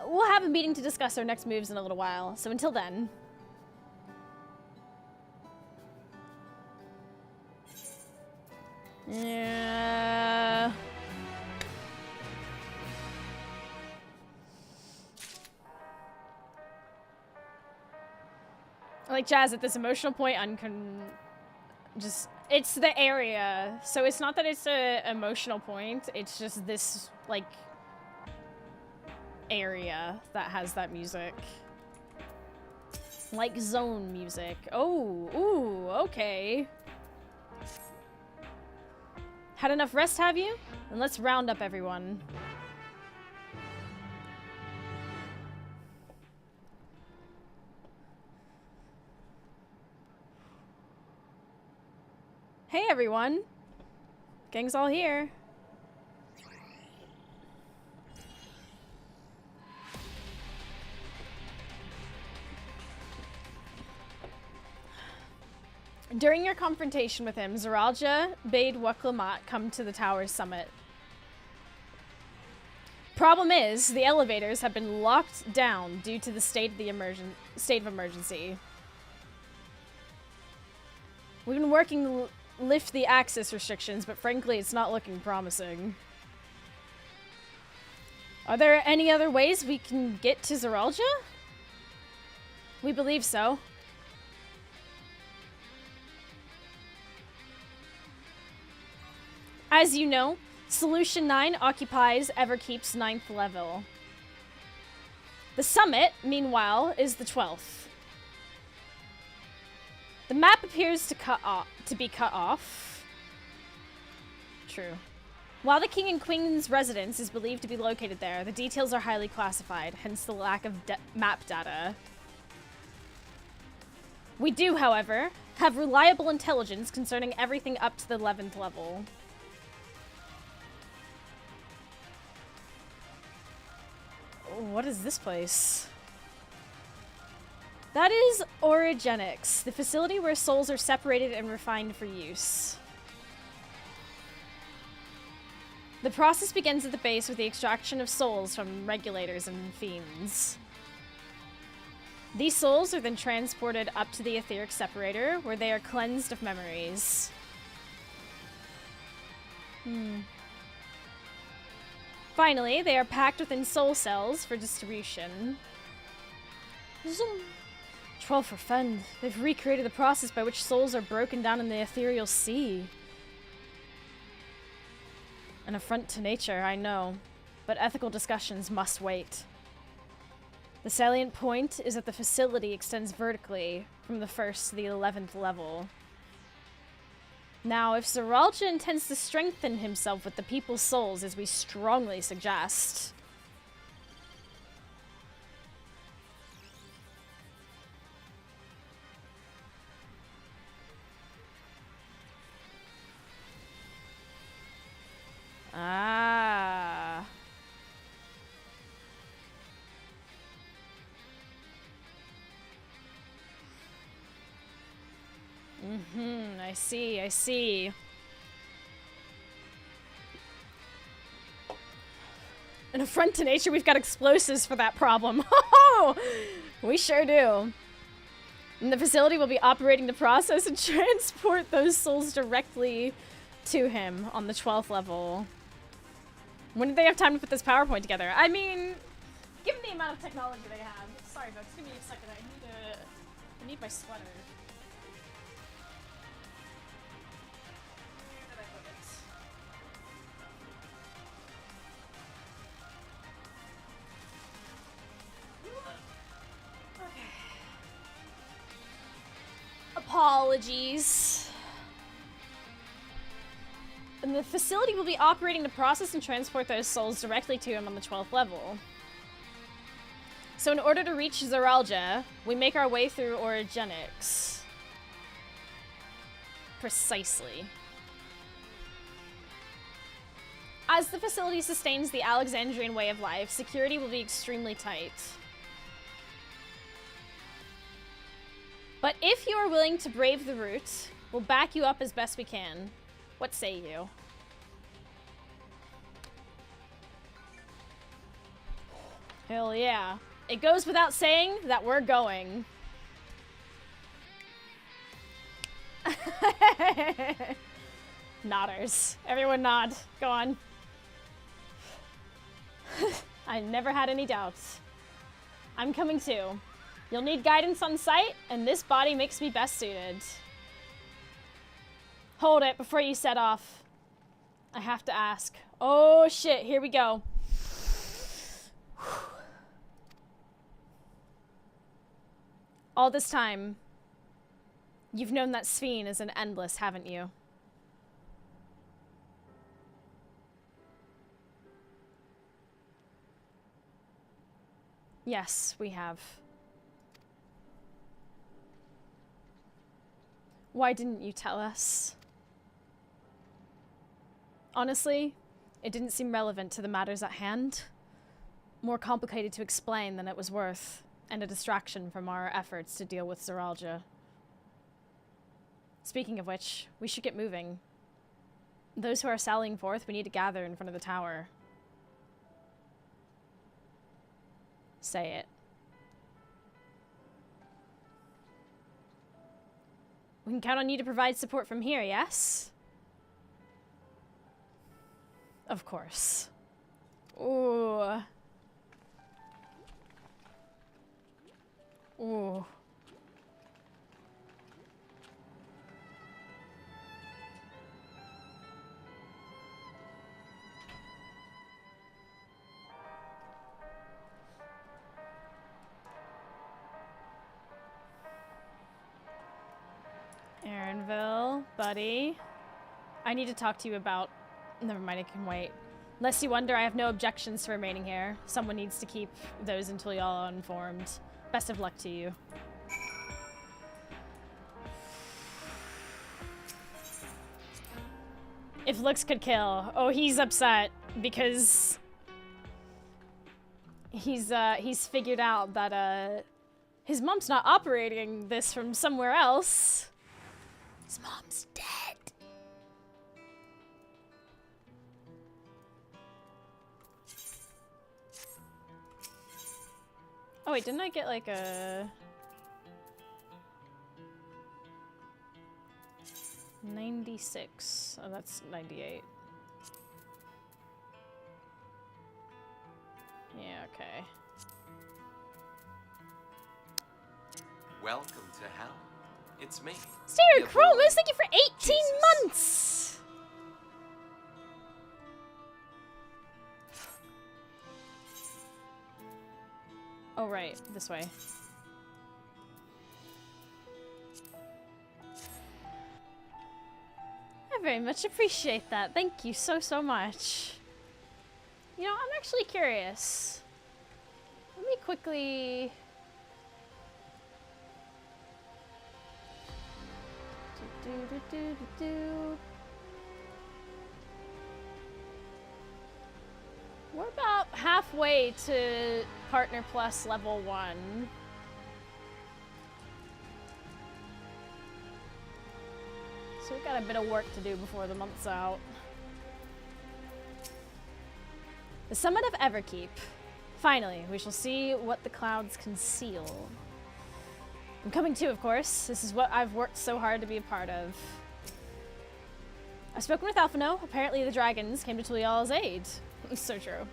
We'll have a meeting to discuss our next moves in a little while, so until then... Yeah... I like jazz at this emotional point. Just It's the area. So it's not that it's a emotional point. It's just this, like, area that has that music. Like zone music. Oh, ooh, okay. Had enough rest, have you? Then let's round up everyone. Hey everyone. Gang's all here. During your confrontation with him, Zaralja bade Waklamat come to the tower's summit. Problem is, the elevators have been locked down due to the state of emergency. We've been working to lift the access restrictions, but frankly, it's not looking promising. Are there any other ways we can get to Zaralja? We believe so. As you know, Solution 9 occupies Everkeep's 9th level. The summit, meanwhile, is the 12th. The map appears to be cut off. True. While the King and Queen's residence is believed to be located there, the details are highly classified, hence the lack of map data. We do, however, have reliable intelligence concerning everything up to the 11th level. What is this place? That is Origenics, the facility where souls are separated and refined for use. The process begins at the base with the extraction of souls from regulators and fiends. These souls are then transported up to the etheric separator, where they are cleansed of memories. Finally, they are packed within soul cells for distribution. Zoom. 12 for Fend. They've recreated the process by which souls are broken down in the ethereal sea. An affront to nature, I know, but ethical discussions must wait. The salient point is that the facility extends vertically from the 1st to the 11th level. Now, if Zaralja intends to strengthen himself with the people's souls, as we strongly suggest... Ah... I see, I see. An affront to nature, we've got explosives for that problem. We sure do. And the facility will be operating the process and transport those souls directly to him on the 12th level. When did they have time to put this PowerPoint together? I mean, given the amount of technology they have. Sorry folks, give me a second. I need my sweater. Apologies. And the facility will be operating to process and transport those souls directly to him on the 12th level. So in order to reach Zaralja, we make our way through Origenics. Precisely. As the facility sustains the Alexandrian way of life, security will be extremely tight. But if you are willing to brave the route, we'll back you up as best we can. What say you? Hell yeah. It goes without saying that we're going. Nodders. Everyone nod. Go on. I never had any doubts. I'm coming too. You'll need guidance on site, and this body makes me best suited. Hold it before you set off. I have to ask. Oh shit, here we go. All this time, you've known that Sphene is an endless, haven't you? Yes, we have. Why didn't you tell us? Honestly, it didn't seem relevant to the matters at hand. More complicated to explain than it was worth, and a distraction from our efforts to deal with Zeralja. Speaking of which, we should get moving. Those who are sallying forth, we need to gather in front of the tower. Say it. We can count on you to provide support from here, yes? Of course. Ooh. Ooh. Aaronville, buddy. I need to talk to you about... Never mind, I can wait. Lest you wonder, I have no objections to remaining here. Someone needs to keep those until y'all are informed. Best of luck to you. If looks could kill. Oh, he's upset because he's figured out that his mom's not operating this from somewhere else. His mom's dead. Oh wait, didn't I get like a 96? Oh, that's 98. Yeah, okay. Welcome to hell. It's me. Sarah your Chromos, boy, thank you for 18 Jesus. months! Oh, right. This way. I very much appreciate that. Thank you so, so much. You know, I'm actually curious. Let me quickly... We're about halfway to Partner Plus level 1. So we've got a bit of work to do before the month's out. The summit of Everkeep. Finally, we shall see what the clouds conceal. I'm coming too, of course. This is what I've worked so hard to be a part of. I've spoken with Alphino. Apparently the dragons came to Tulial's aid. So true.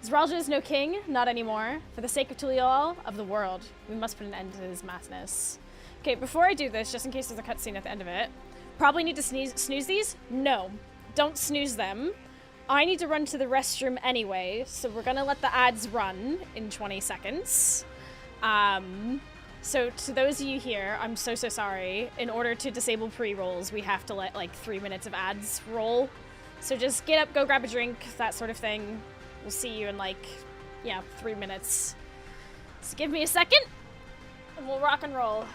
Zeralja is no king, not anymore. For the sake of Tulial, of the world, we must put an end to his madness. Okay, before I do this, just in case there's a cutscene at the end of it, probably need to snooze these? No, don't snooze them. I need to run to the restroom anyway, so we're gonna let the ads run in 20 seconds. So to those of you here, I'm so sorry. In order to disable pre-rolls, we have to let like 3 minutes of ads roll. So just get up, go grab a drink, that sort of thing. We'll see you in like, yeah, 3 minutes. So give me a second, and we'll rock and roll.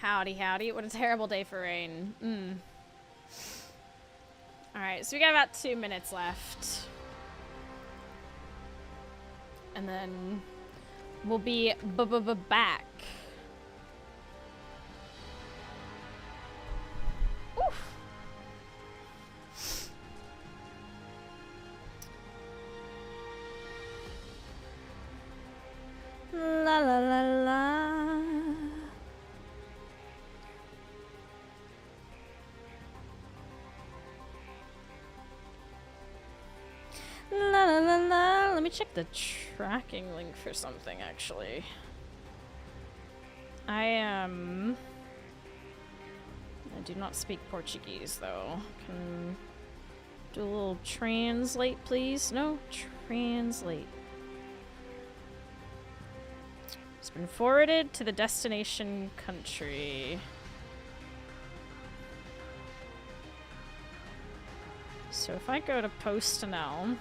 Howdy, howdy. What a terrible day for rain. Alright, so we got about 2 minutes left. And then we'll be back. Oof. La la la la. La la la la. Let me check the tracking link for something actually. I do not speak Portuguese though. Can do a little translate please? No, translate. It's been forwarded to the destination country. So if I go to post now,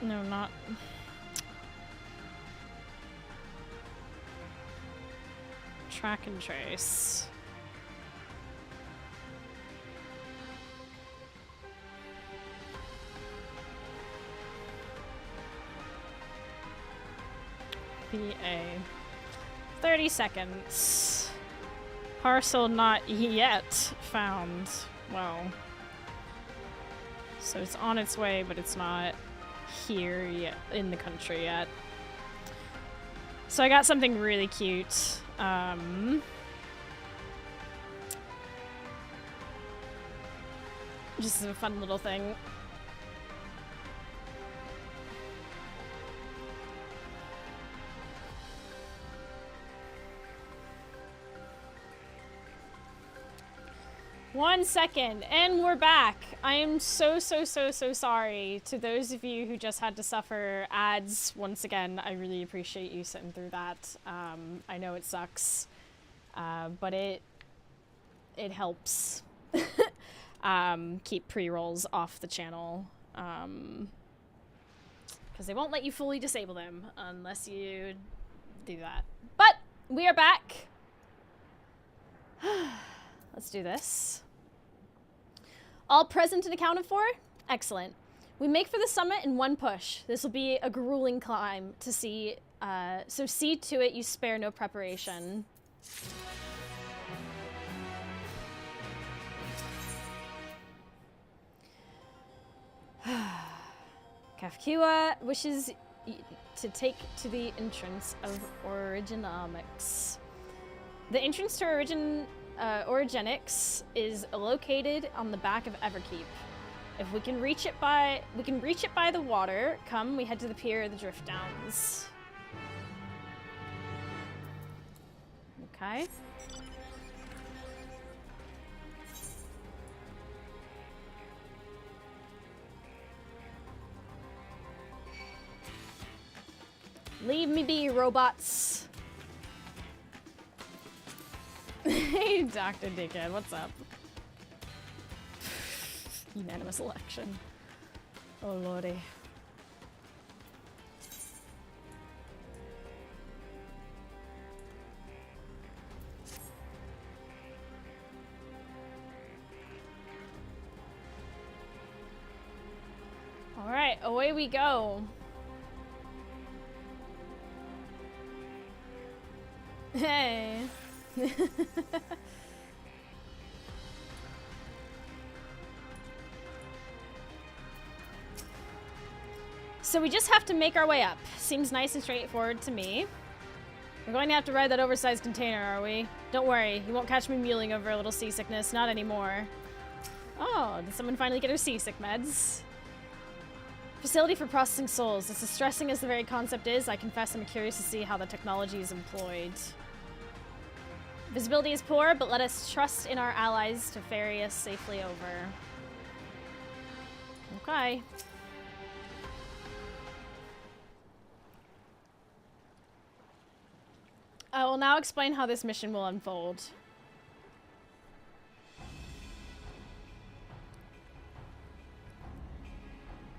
no, not. Track and trace. PA. 30 seconds. Parcel not yet found. Well. So it's on its way, but it's not here yet in the country yet. So I got something really cute. Just a fun little thing. One second, and we're back. I am so sorry to those of you who just had to suffer ads once again. I really appreciate you sitting through that. I know it sucks, but it helps keep pre-rolls off the channel, because they won't let you fully disable them unless you do that. But we are back. Let's do this. All present and accounted for? Excellent. We make for the summit in one push. This will be a grueling climb to see, so see to it you spare no preparation. Kafkiwa wishes to take to the entrance of Originomics. The entrance to Origenics is located on the back of Everkeep. If we can reach it by the water, come we head to the pier of the Drift Downs. Okay. Leave me be, robots. Hey, Dr. Dickhead, what's up? Unanimous election. Oh, lordy. All right, away we go. Hey. So we just have to make our way up. Seems nice and straightforward to me. We're going to have to ride that oversized container, are we? Don't worry, you won't catch me mewling over a little seasickness, not anymore. Oh, did someone finally get her seasick meds? Facility for processing souls. As distressing as the very concept is, I confess I'm curious to see how the technology is employed. Visibility is poor, but let us trust in our allies to ferry us safely over. Okay. I will now explain how this mission will unfold.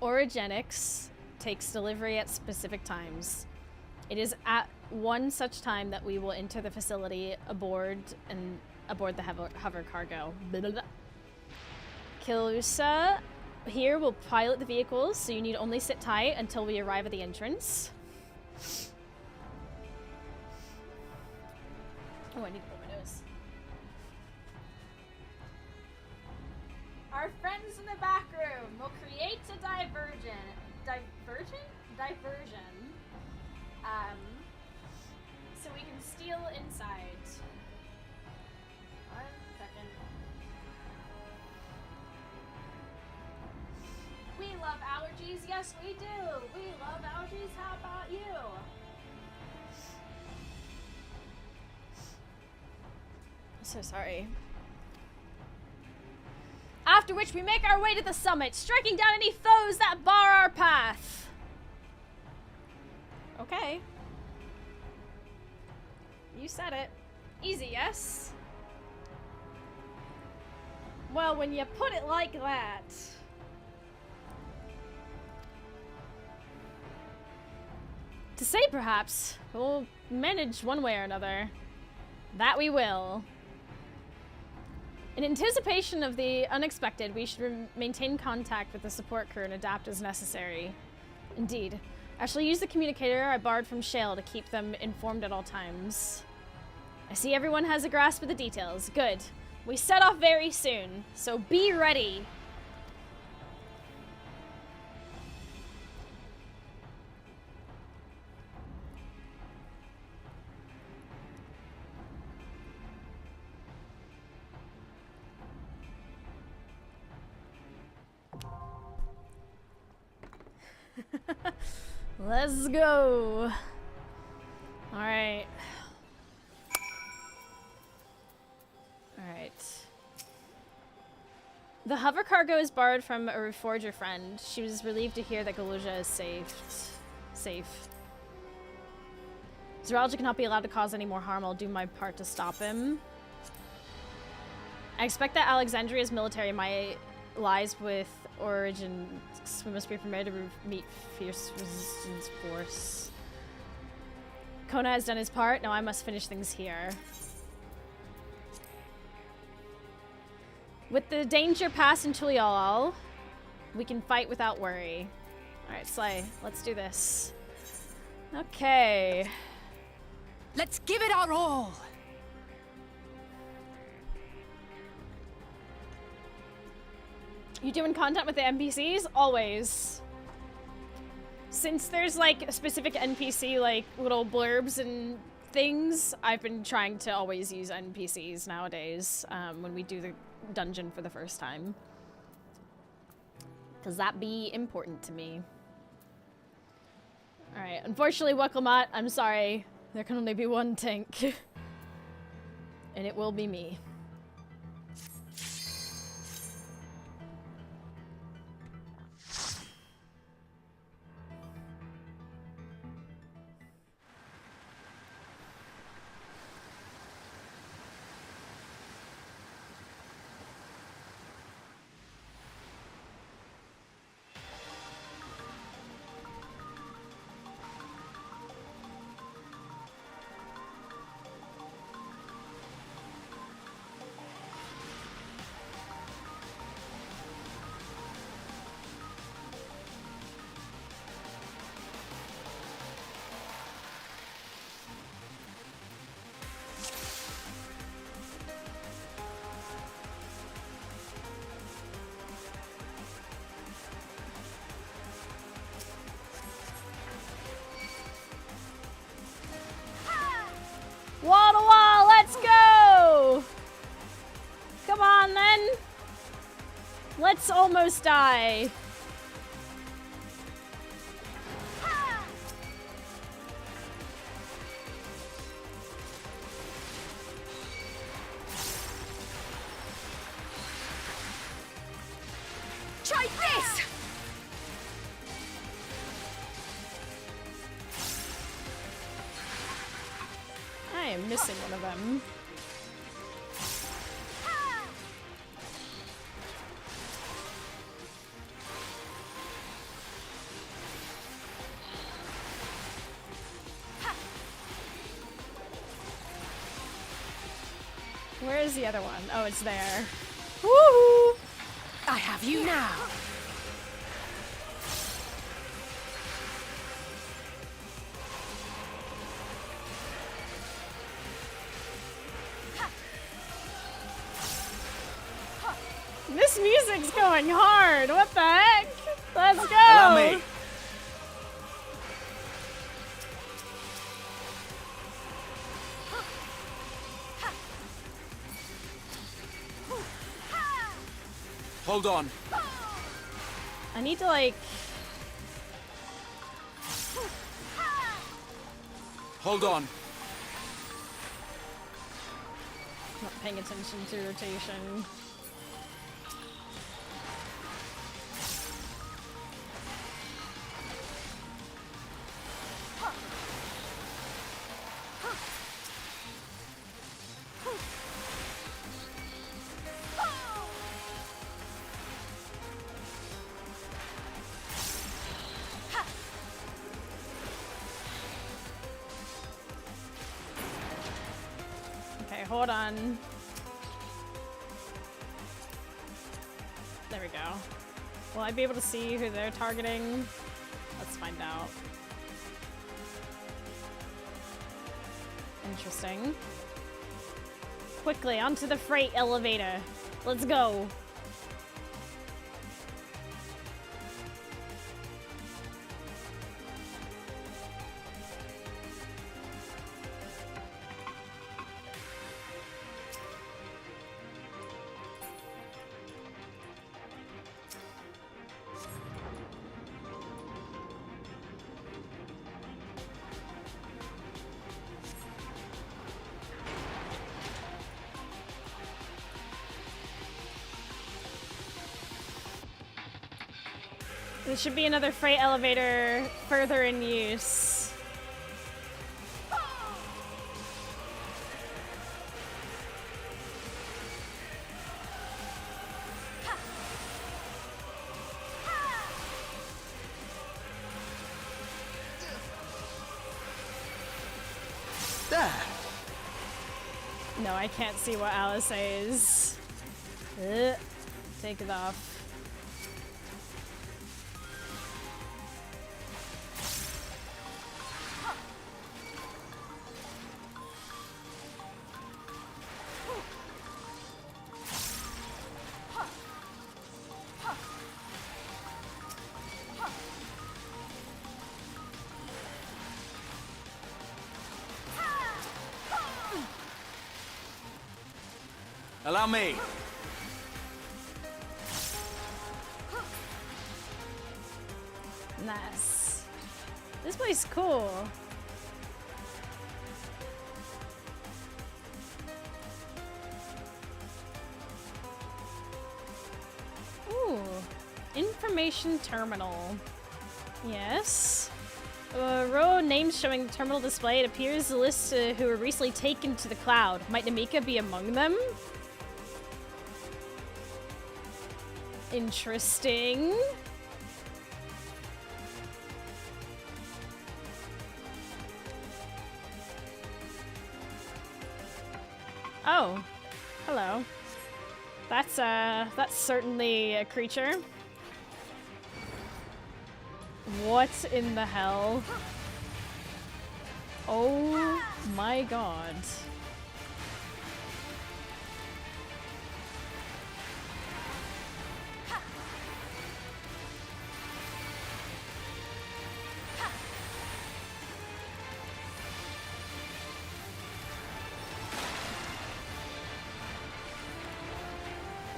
Orogenics takes delivery at specific times. It is at one such time that we will enter the facility aboard the hover cargo. Blah, blah, blah. Kilusa here will pilot the vehicles, so you need only sit tight until we arrive at the entrance. Oh, I need to blow my nose. Our friends in the back room will create a diversion. So we can steal inside. 1 second. We love allergies. Yes, we do. We love allergies. How about you? So sorry. After which we make our way to the summit, striking down any foes that bar our path. Okay. You said it. Easy, yes? Well, when you put it like that. To say perhaps, we'll manage one way or another. That we will. In anticipation of the unexpected, we should maintain contact with the support crew and adapt as necessary. Indeed. I shall use the communicator I borrowed from Shale to keep them informed at all times. I see everyone has a grasp of the details. Good. We set off very soon, so be ready. Let's go. All right. The hover cargo is borrowed from a reforger friend. She was relieved to hear that Galuja is safe. Zoology cannot be allowed to cause any more harm. I'll do my part to stop him. I expect that Alexandria's military might lies with Origin. We must be prepared to meet fierce resistance force. Kona has done his part. Now I must finish things here. With the danger past in Tulial, we can fight without worry. Alright, Slay, let's do this. Okay. Let's give it our all! You doing content with the NPCs? Always. Since there's like specific NPC like little blurbs and things, I've been trying to always use NPCs nowadays when we do the dungeon for the first time. Cause that be important to me. Alright, unfortunately Weklemat, I'm sorry. There can only be one tank. And it will be me. Wall to wall, let's go! Come on then. Let's almost die. Try this! I am missing one of them. Where is the other one? Oh, it's there. Woohoo! I have you now. This music's going hard. What the heck? Let's go. Allow me. Hold on. I need to like. Hold on. Not paying attention to rotation. Okay, hold on. There we go. Will I be able to see who they're targeting? Let's find out. Interesting. Quickly, onto the freight elevator. Let's go. There should be another freight elevator further in use. There. No, I can't see what Alice says. Take it off. Allow me. Nice. This place is cool. Ooh. Information terminal. Yes. A row of names showing the terminal display. It appears the list who were recently taken to the cloud. Might Namika be among them? Interesting. Oh, hello. That's certainly a creature. What in the hell? Oh my god.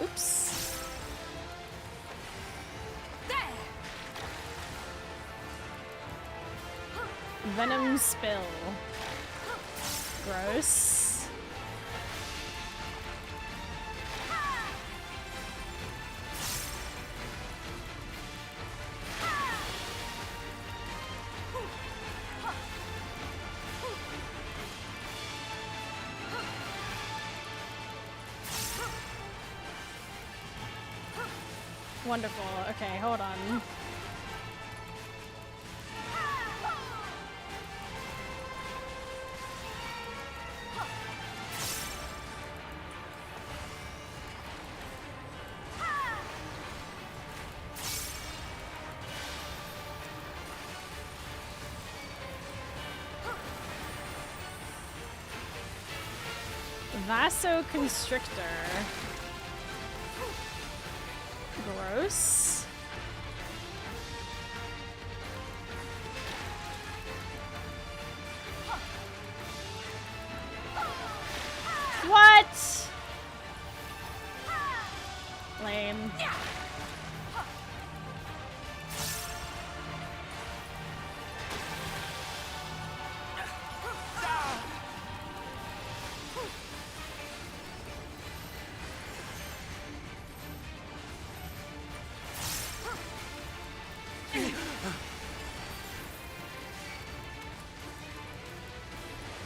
Oops. Venom spill. Gross. Wonderful. Okay, hold on. Vasoconstrictor. Gross. What? Lame.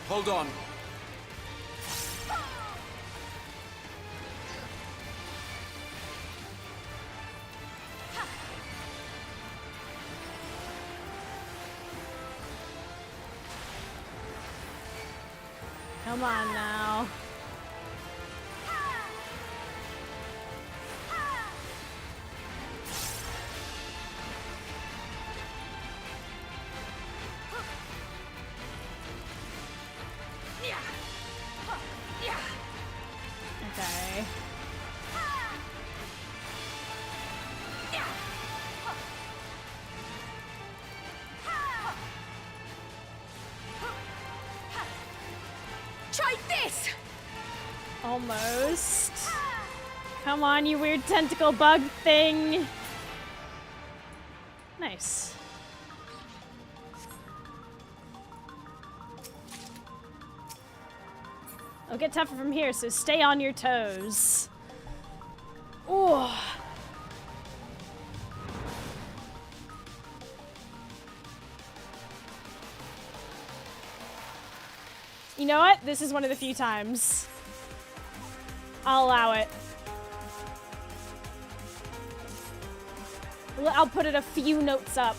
Hold on. Come on now. Okay. Try this! Almost. Come on, you weird tentacle bug thing. Nice. It'll get tougher from here, so stay on your toes. Ooh. You know what? This is one of the few times. I'll allow it. I'll put it a few notes up.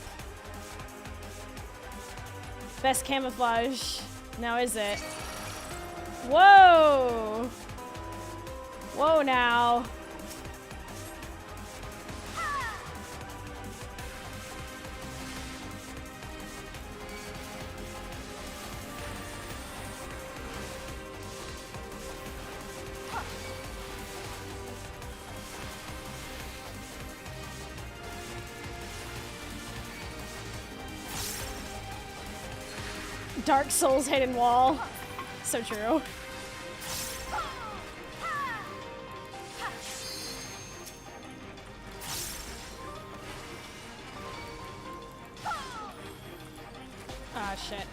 Best camouflage. Now is it? Whoa! Whoa now. Dark Souls hidden wall. So true. Ah, shit.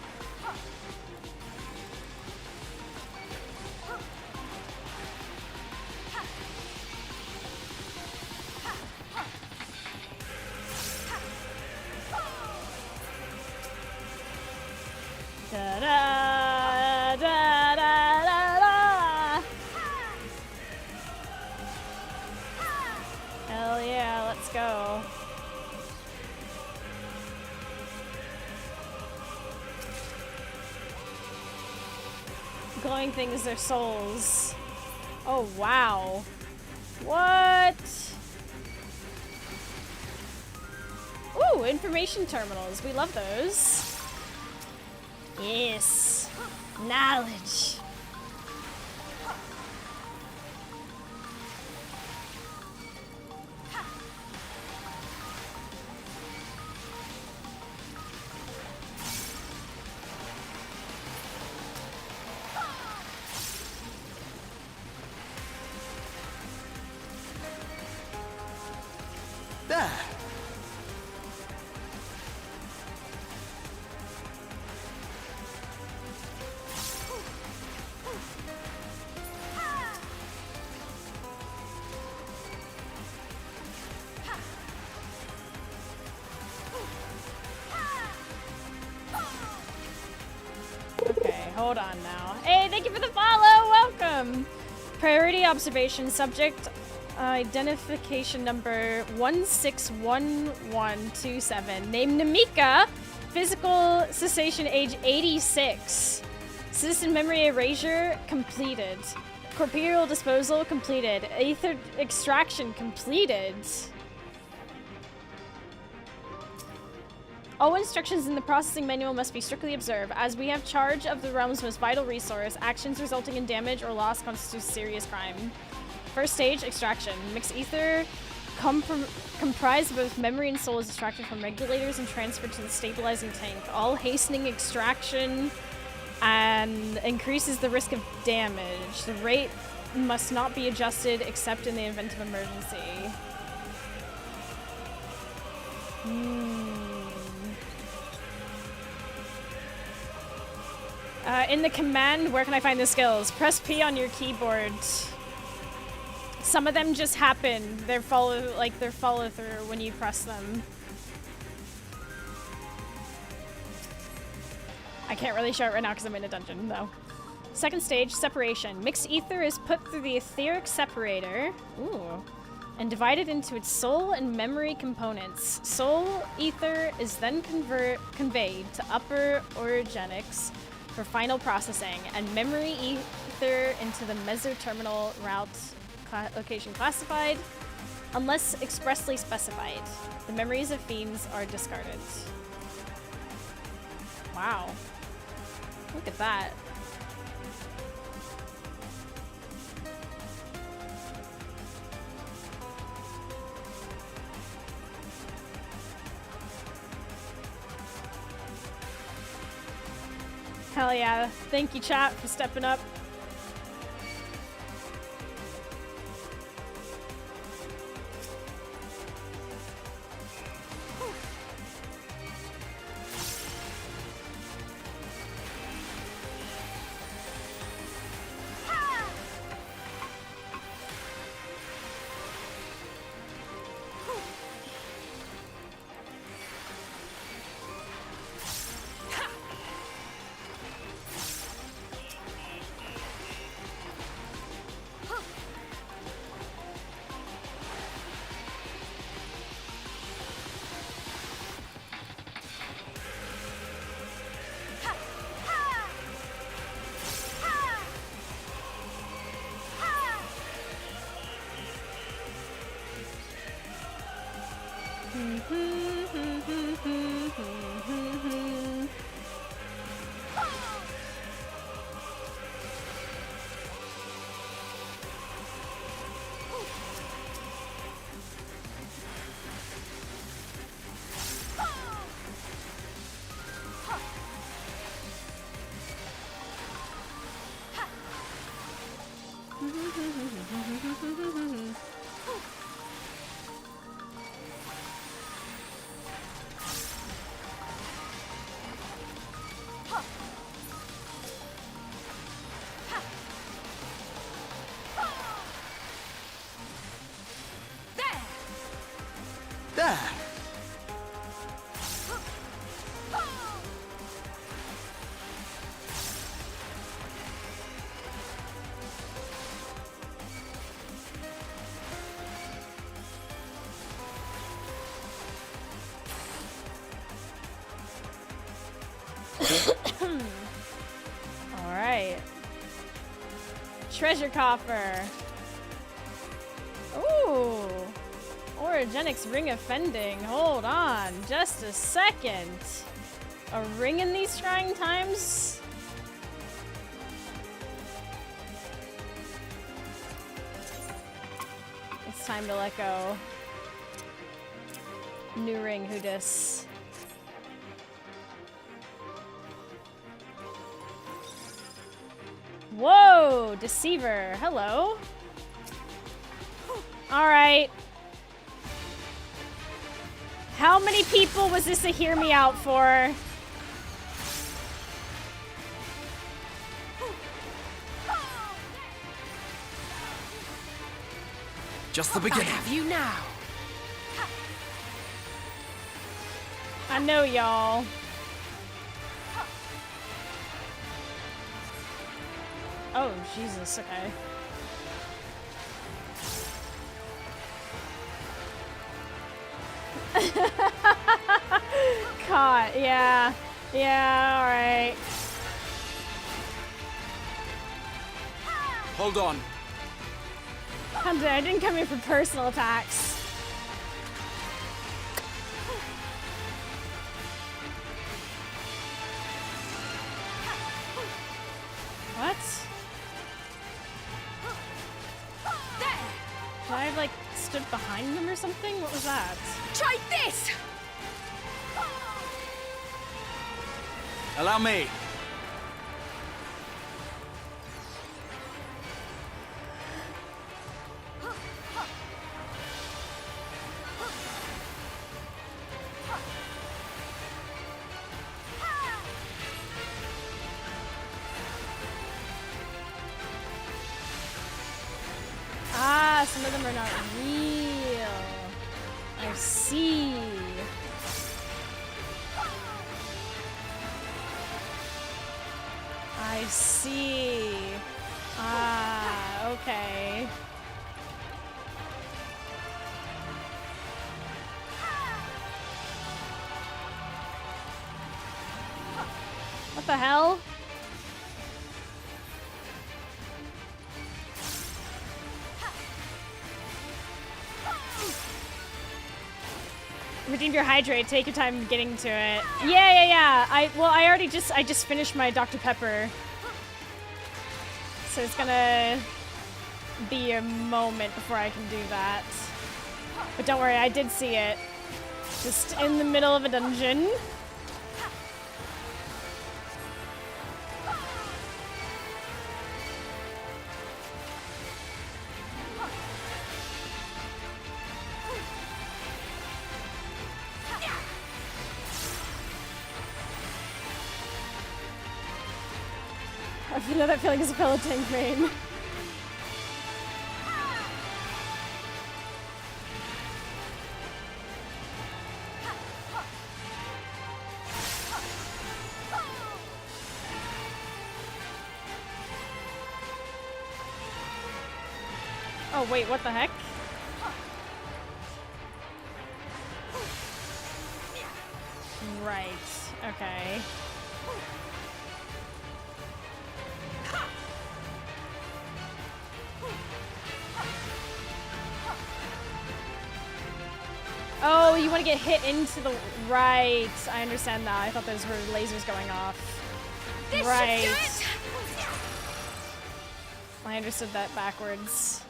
Da da da da da da. Hell yeah, let's go. Glowing things are souls. Oh wow. What? Ooh, information terminals. We love those. Yes. Knowledge. There. Okay, hold on now. Hey, thank you for the follow. Welcome. Priority observation subject identification number 161127. Name Namika. Physical cessation age 86. Citizen memory erasure completed. Corporeal disposal completed. Aether extraction completed. All instructions in the processing manual must be strictly observed. As we have charge of the realm's most vital resource, actions resulting in damage or loss constitute serious crime. First stage, extraction. Mixed ether comprised of both memory and soul is extracted from regulators and transferred to the stabilizing tank. All hastening extraction and increases the risk of damage. The rate must not be adjusted except in the event of emergency. In the command, where can I find the skills? Press P on your keyboard. Some of them just happen. They're follow through when you press them. I can't really show it right now because I'm in a dungeon, though. Second stage, separation. Mixed ether is put through the etheric separator. Ooh. And divided into its soul and memory components. Soul ether is then conveyed to upper orogenics for final processing, and memory ether into the mesoterminal route location classified, unless expressly specified. The memories of fiends are discarded. Wow. Look at that. Hell yeah. Thank you, chat, for stepping up. Alright. Treasure coffer. Ooh. Orogenics ring of fending. Hold on. Just a second. A ring in these trying times? It's time to let go. New ring, who dis? Whoa, Deceiver. Hello. All right. How many people was this a hear me out for? Just the beginning. I have you now. I know, y'all. Oh, Jesus, okay. Caught, yeah. Yeah, alright. Hold on. I didn't come here for personal attacks. What? Did I like stood behind them or something? What was that? Try this! Allow me. Ah, some of them are not real. I see. I see. Ah, okay. What the hell? Redeem your hydrate. Take your time getting to it. Yeah. I just finished my Dr. Pepper, so it's gonna be a moment before I can do that. But don't worry, I did see it. Just in the middle of a dungeon. You know that feeling as a fellow tank main. Oh wait, what the heck? Right, okay. Oh, you want to get hit into the... Right, I understand now. I thought those were lasers going off. This right. should do it. I understood that backwards.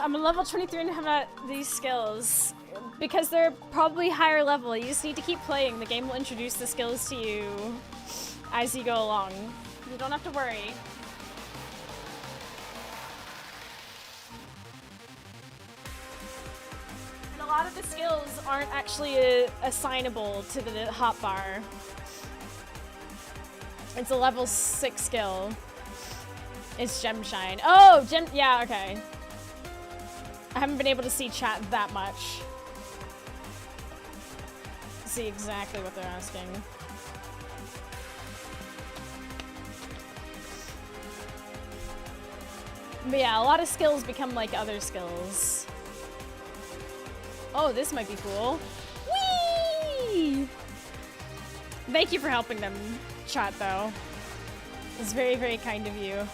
I'm a level 23 and have not these skills. Because they're probably higher level. You just need to keep playing. The game will introduce the skills to you as you go along. You don't have to worry. A lot of the skills aren't actually assignable to the hotbar. It's a level 6 skill. It's Gem Shine. Oh, yeah, okay. I haven't been able to see chat that much. See exactly what they're asking. But yeah, a lot of skills become like other skills. Oh, this might be cool. Whee! Thank you for helping them, chat, though. It's very, very kind of you.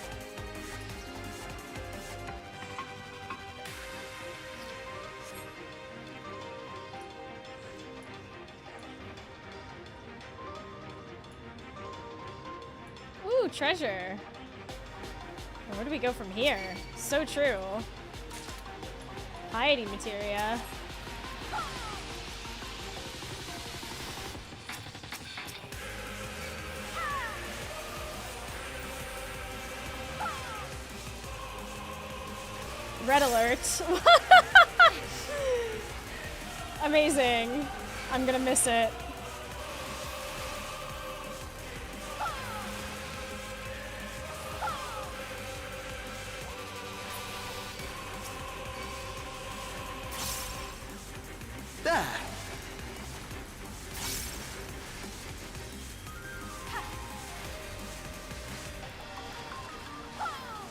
Ooh, treasure. Where do we go from here? So true. Piety materia. Red alert. Amazing. I'm gonna miss it. There.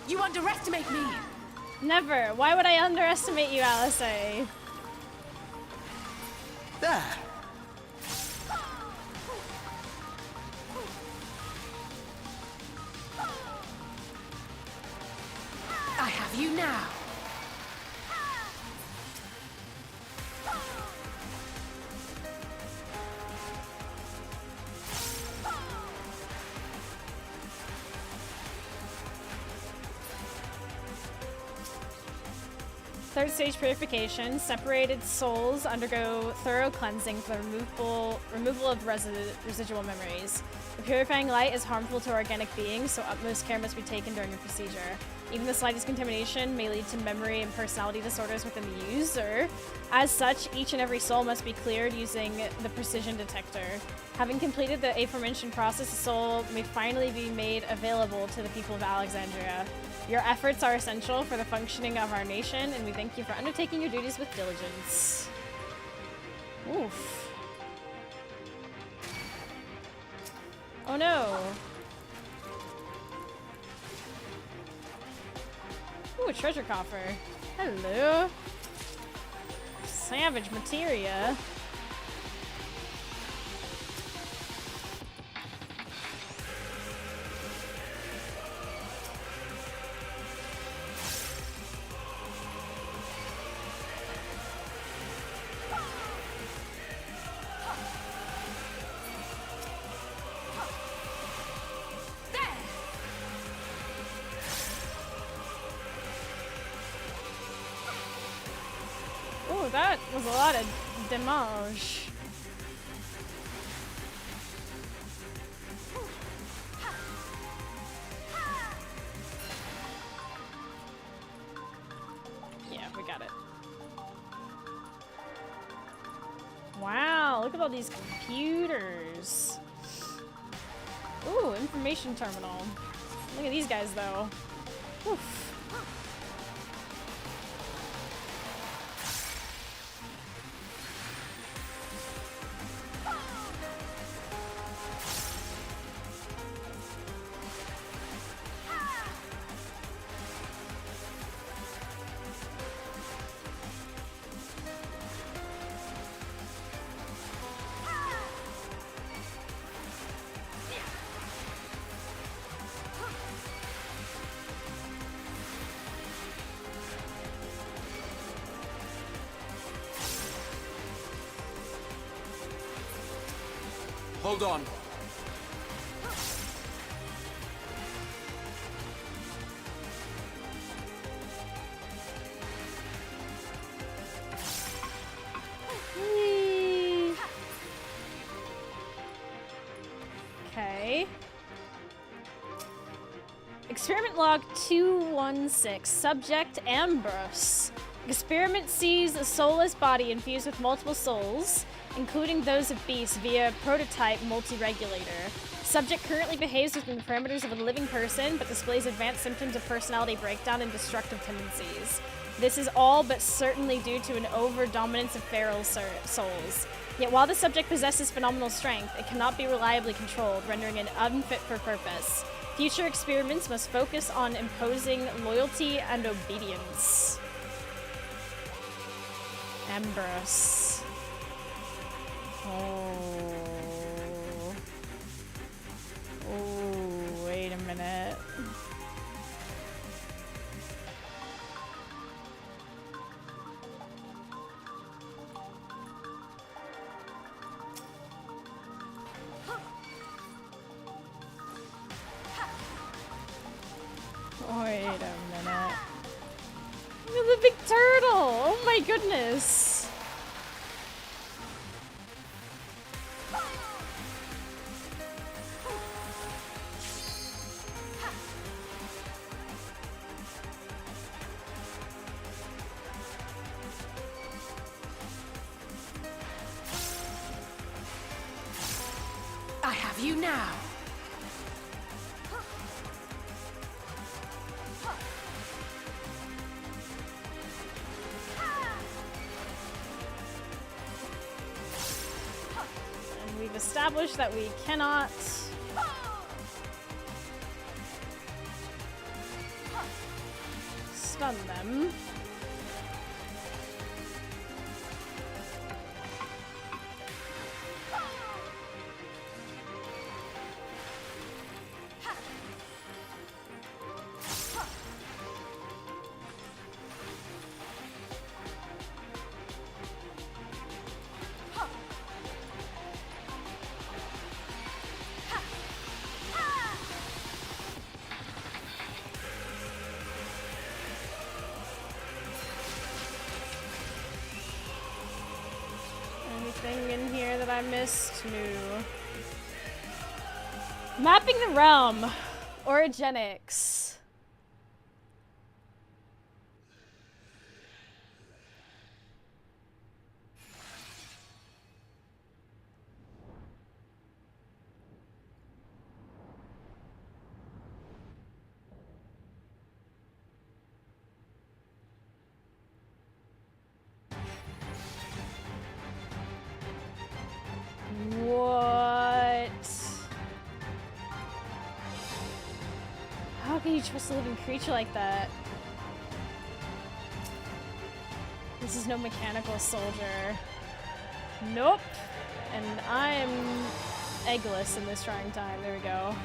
You underestimate me. Never. Why would I underestimate you, Alice? There. I have you now. Third stage purification. Separated souls undergo thorough cleansing for the removal of residual memories. The purifying light is harmful to organic beings, so utmost care must be taken during the procedure. Even the slightest contamination may lead to memory and personality disorders within the user. As such, each and every soul must be cleared using the precision detector. Having completed the aforementioned process, the soul may finally be made available to the people of Alexandria. Your efforts are essential for the functioning of our nation, and we thank you for undertaking your duties with diligence. Oof. Oh no. Ooh, a treasure coffer. Hello. Savage materia. That was a lot of damage. Yeah, we got it. Wow, look at all these computers. Ooh, information terminal. Look at these guys though. Oof. Hold on. Okay. Experiment log 216. Subject Ambrose. Experiment sees a soulless body infused with multiple souls, including those of beasts, via prototype multi-regulator. Subject currently behaves within the parameters of a living person, but displays advanced symptoms of personality breakdown and destructive tendencies. This is all but certainly due to an over-dominance of feral souls. Yet while the subject possesses phenomenal strength, it cannot be reliably controlled, rendering it unfit for purpose. Future experiments must focus on imposing loyalty and obedience. Ambrose. Oh. Oh, wait a minute. Wait a minute. Look at the big turtle! Oh my goodness! I have you now. And we've established that we cannot stun them. I missed new. Mapping the realm. Orogenics. What? How can you trust a living creature like that? This is no mechanical soldier. Nope. And I'm eggless in this trying time. There we go.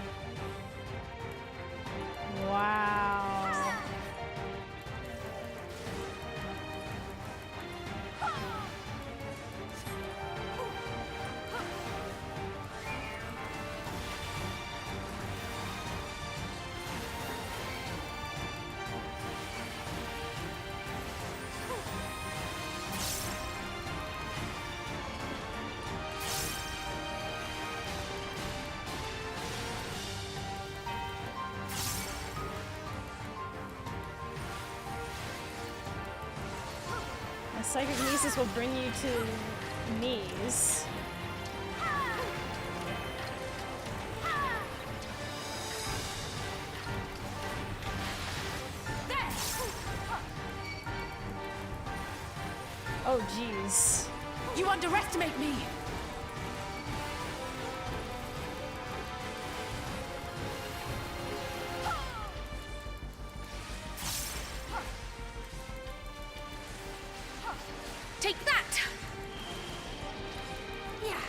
Wow. Psychokinesis will bring you to knees. Oh, jeez. You underestimate me! Take that! Yeah.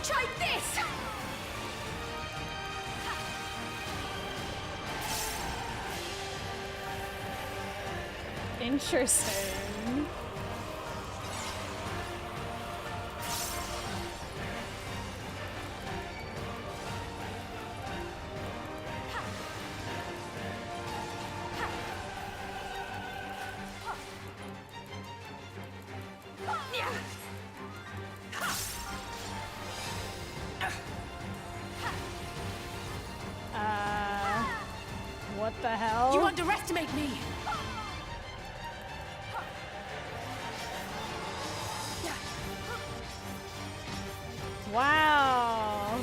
Try this! Interesting. What the hell? You underestimate me! Wow.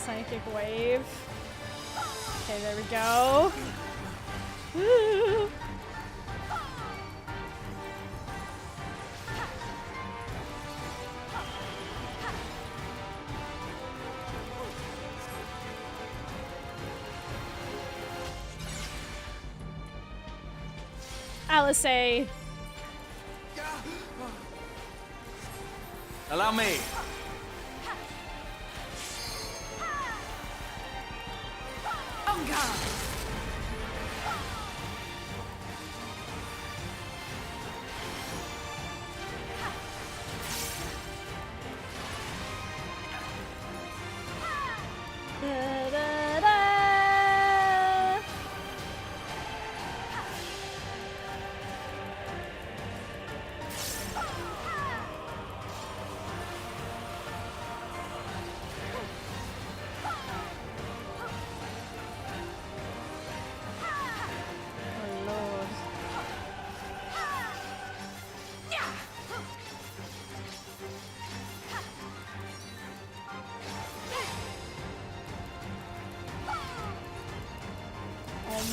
Psychic wave. Okay, there we go. Woo. Alice. Allow me.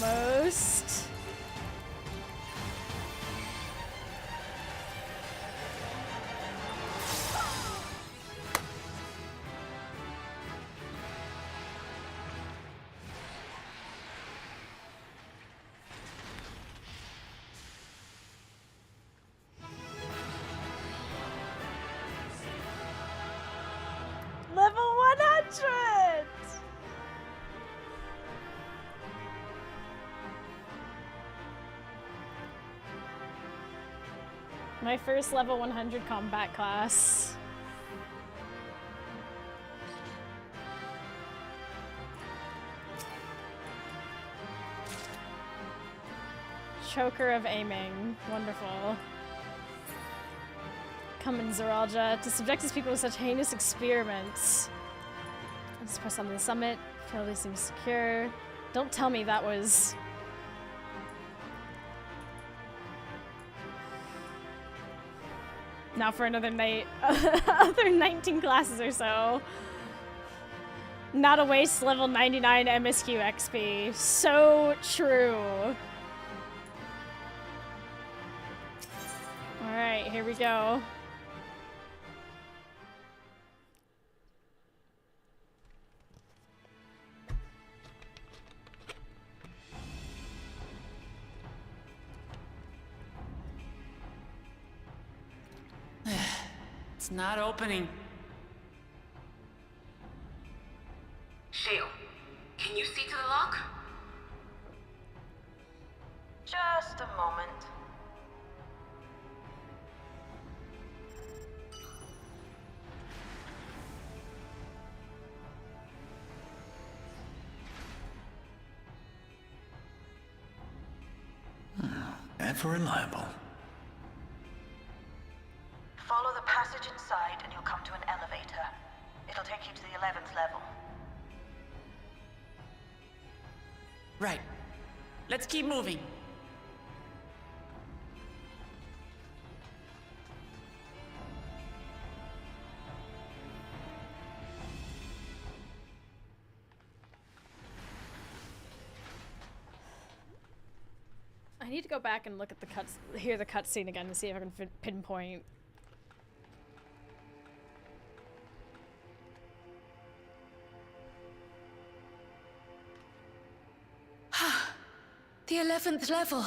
almost. Level 100! My first level 100 combat class. Choker of aiming. Wonderful. Come in, Zeralja, to subject his people to such heinous experiments. Let's press on the summit. Fairly seems secure. Don't tell me that was... Now for another night, other 19 classes or so. Not a waste level 99 MSQ XP. So true. Alright, here we go. It's not opening. Shale, can you see to the lock? Just a moment. Ever reliable. Follow the passage inside and you'll come to an elevator. It'll take you to the 11th level. Right. Let's keep moving. I need to go back and look at the hear the cutscene again to see if I can pinpoint. The 11th level.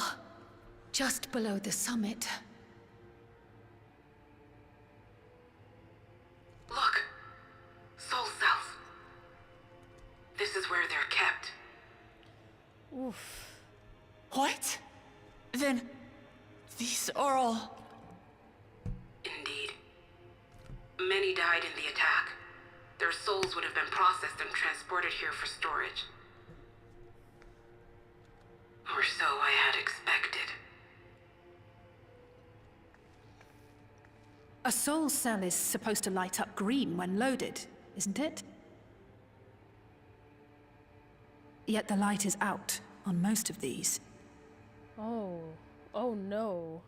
Just below the summit. Look. Soul cells. This is where they're kept. Oof. What? Then... these are all... Indeed. Many died in the attack. Their souls would have been processed and transported here for storage. Or so I had expected. A soul cell is supposed to light up green when loaded, isn't it? Yet the light is out on most of these. Oh. Oh no.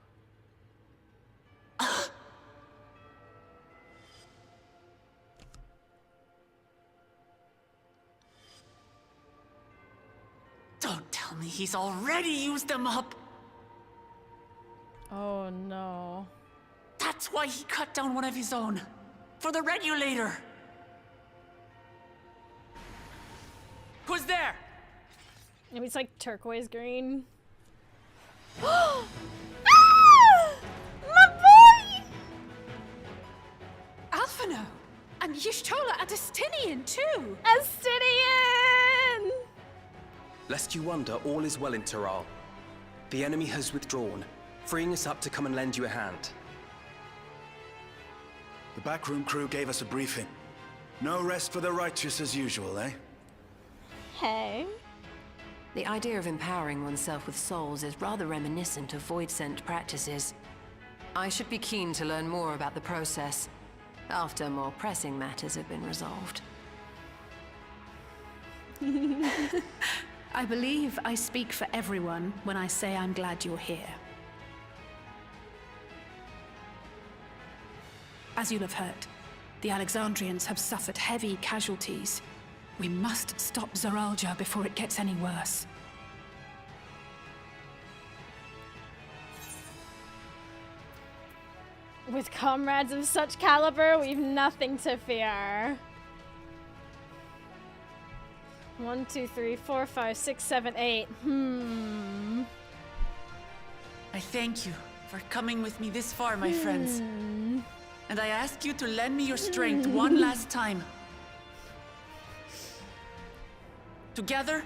Don't tell me he's already used them up! Oh no. That's why he cut down one of his own. For the regulator! Who's there? Maybe it's like turquoise green. Ah! My boy! Alphino! And Y'shtola Adestinian too! Estinian! Lest you wonder, all is well in Taral. The enemy has withdrawn, freeing us up to come and lend you a hand. The backroom crew gave us a briefing. No rest for the righteous as usual, eh? Hey. The idea of empowering oneself with souls is rather reminiscent of void-sent practices. I should be keen to learn more about the process, after more pressing matters have been resolved. I believe I speak for everyone when I say I'm glad you're here. As you'll have heard, the Alexandrians have suffered heavy casualties. We must stop Zeralja before it gets any worse. With comrades of such caliber, we've nothing to fear. 1, 2, 3, 4, 5, 6, 7, 8. I thank you for coming with me this far, my friends. And I ask you to lend me your strength one last time. Together,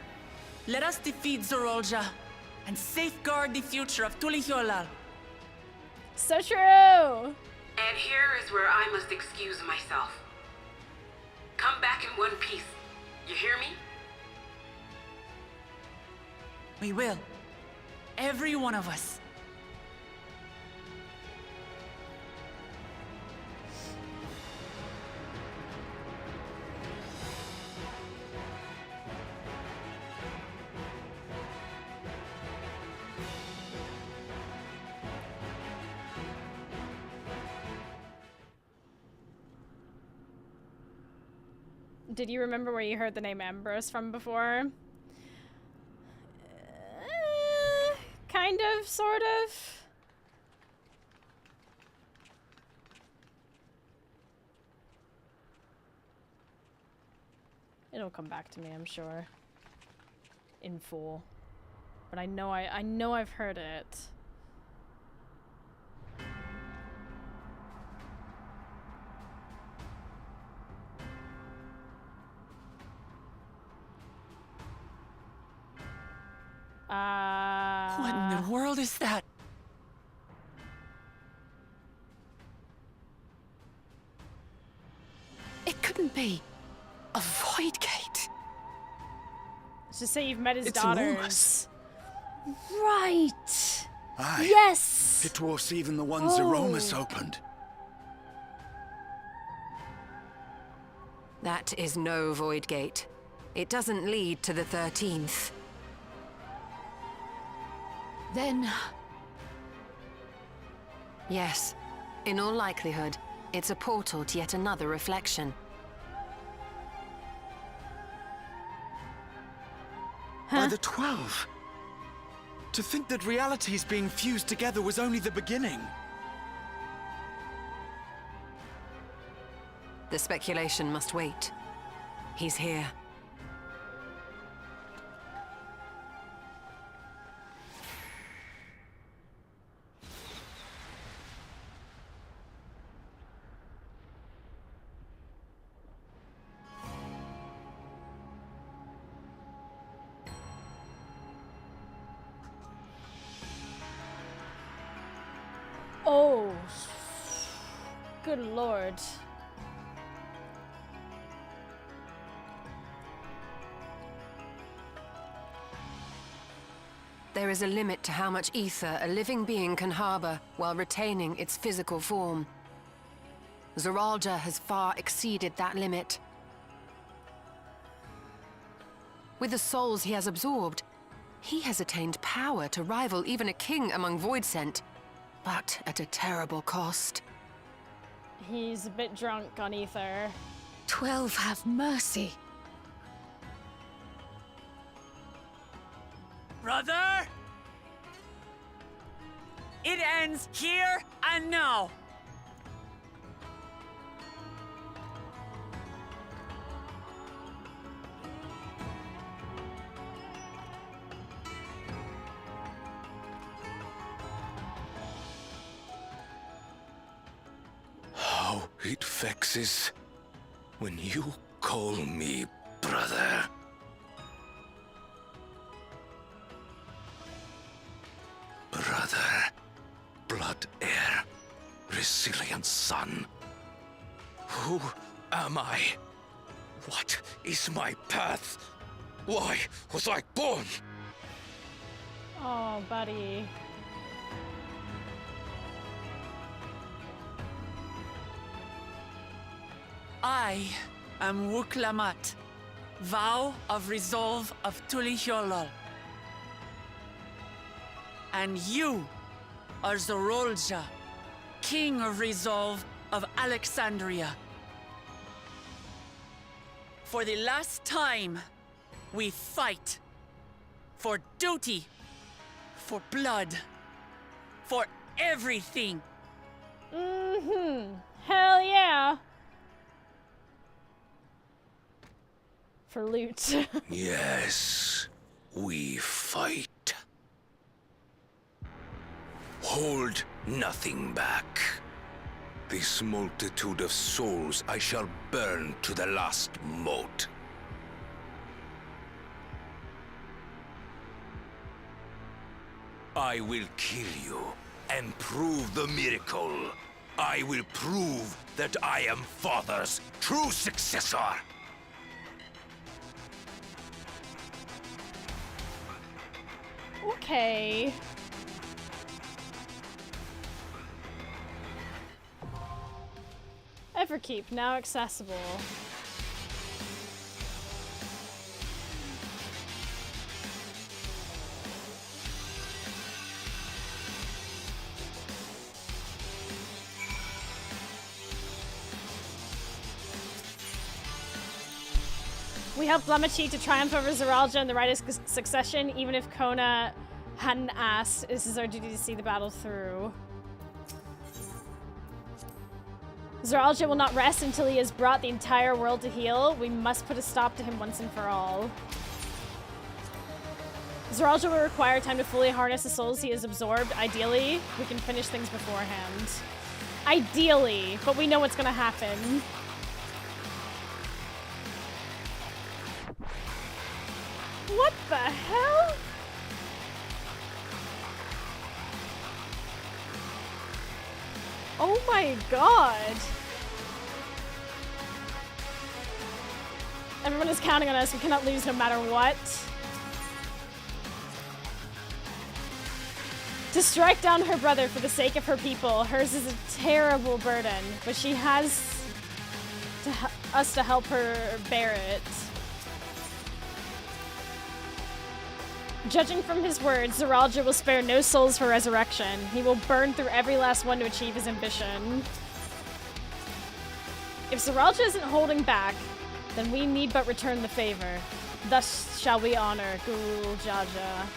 let us defeat Zorolja and safeguard the future of Tulihyolal. So true! And here is where I must excuse myself. Come back in one piece. You hear me? We will. Every one of us. Did you remember where you heard the name Ambrose from before? Kind of, sort of. It'll come back to me, I'm sure. In full. But I know I've heard it. What in the world is that? It couldn't be. A void gate. Let's just say you've met his It's daughters. enormous. Right. Aye. Yes. It dwarfs even the ones Zeromus opened. That is no void gate. It doesn't lead to the 13th. Then... Yes. In all likelihood, it's a portal to yet another reflection. By the 12. To think that realities being fused together was only the beginning. The speculation must wait. He's here. Oh. Good lord. There is a limit to how much ether a living being can harbor while retaining its physical form. Zoralja has far exceeded that limit. With the souls he has absorbed, he has attained power to rival even a king among Voidsent, but at a terrible cost. He's a bit drunk on ether. 12 have mercy. Brother! It ends here and now. How it vexes when you call me brother. Brother, blood heir, resilient son. Who am I? What is my path? Why was I born? Oh, buddy. I am Wuklamat, vow of resolve of Tulihyolal. And you are Zorolja, king of resolve of Alexandria. For the last time, we fight. For duty. For blood. For everything. Mm-hmm. Hell yeah. For loot. Yes, we fight. Hold nothing back. This multitude of souls I shall burn to the last mote. I will kill you and prove the miracle. I will prove that I am Father's true successor. Okay. Everkeep, now accessible. We helped Blemichi to triumph over Zeralja in the Rite of Succession, even if Kona hadn't asked. This is our duty to see the battle through. Zeralja will not rest until he has brought the entire world to heel. We must put a stop to him once and for all. Zeralja will require time to fully harness the souls he has absorbed. Ideally, we can finish things beforehand. Ideally, but we know what's gonna happen. What the hell? Oh my god. Everyone is counting on us. We cannot lose no matter what. To strike down her brother for the sake of her people. Hers is a terrible burden, but she has us to help her bear it. Judging from his words, Zeralja will spare no souls for resurrection. He will burn through every last one to achieve his ambition. If Zeralja isn't holding back, then we need but return the favor. Thus shall we honor Gul Jaja.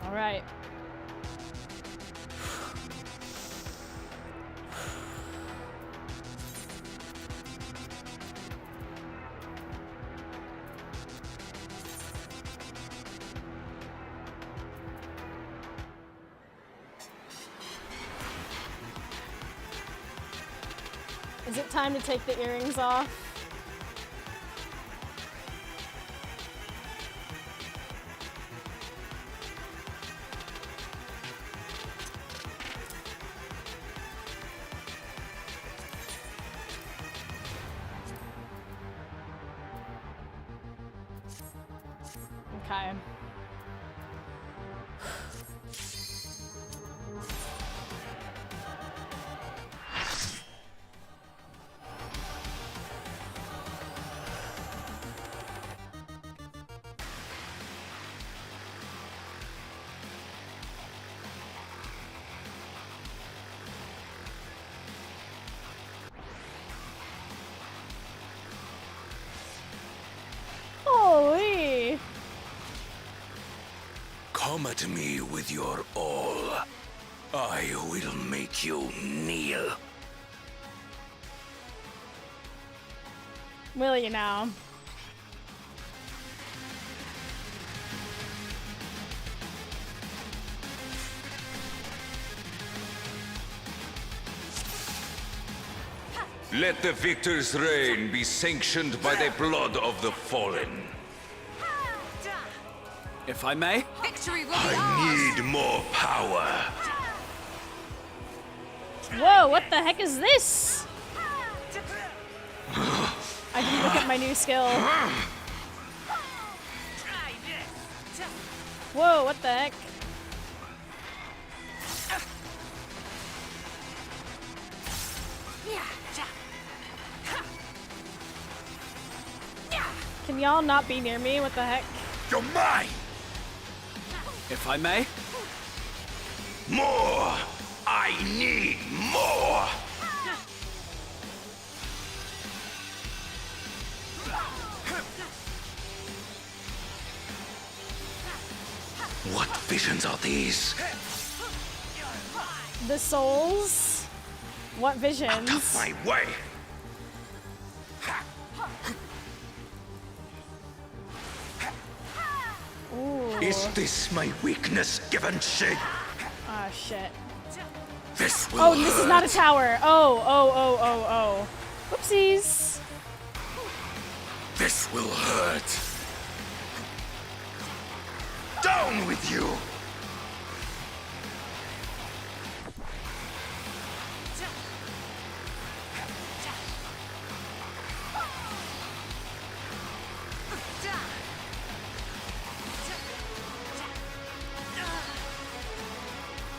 All right. Is it time to take the earrings off? Okay. Holy! Come at me with your all. I will make you kneel. Will you now? Let the victor's reign be sanctioned by the blood of the fallen. If I may? Victory will be I need more power. Whoa, what the heck is this? I didn't look at my new skill. Whoa, what the heck? Can y'all not be near me? What the heck? You're mine! If I may? More! I need more! What visions are these? The souls? What visions? Out of my way! Ooh. Is this my weakness given shape? Ah, shit. This will Oh, this is not a hurt. tower. Oh. Whoopsies. This will hurt. Down with you!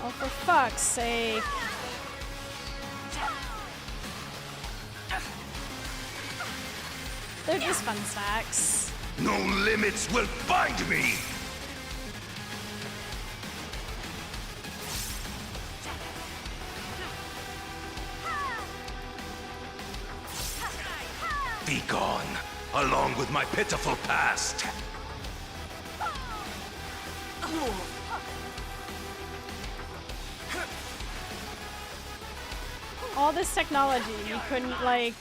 Oh, for fuck's sake. They're just fun stacks. No limits will bind me! Be gone, along with my pitiful past. All this technology, you couldn't, like,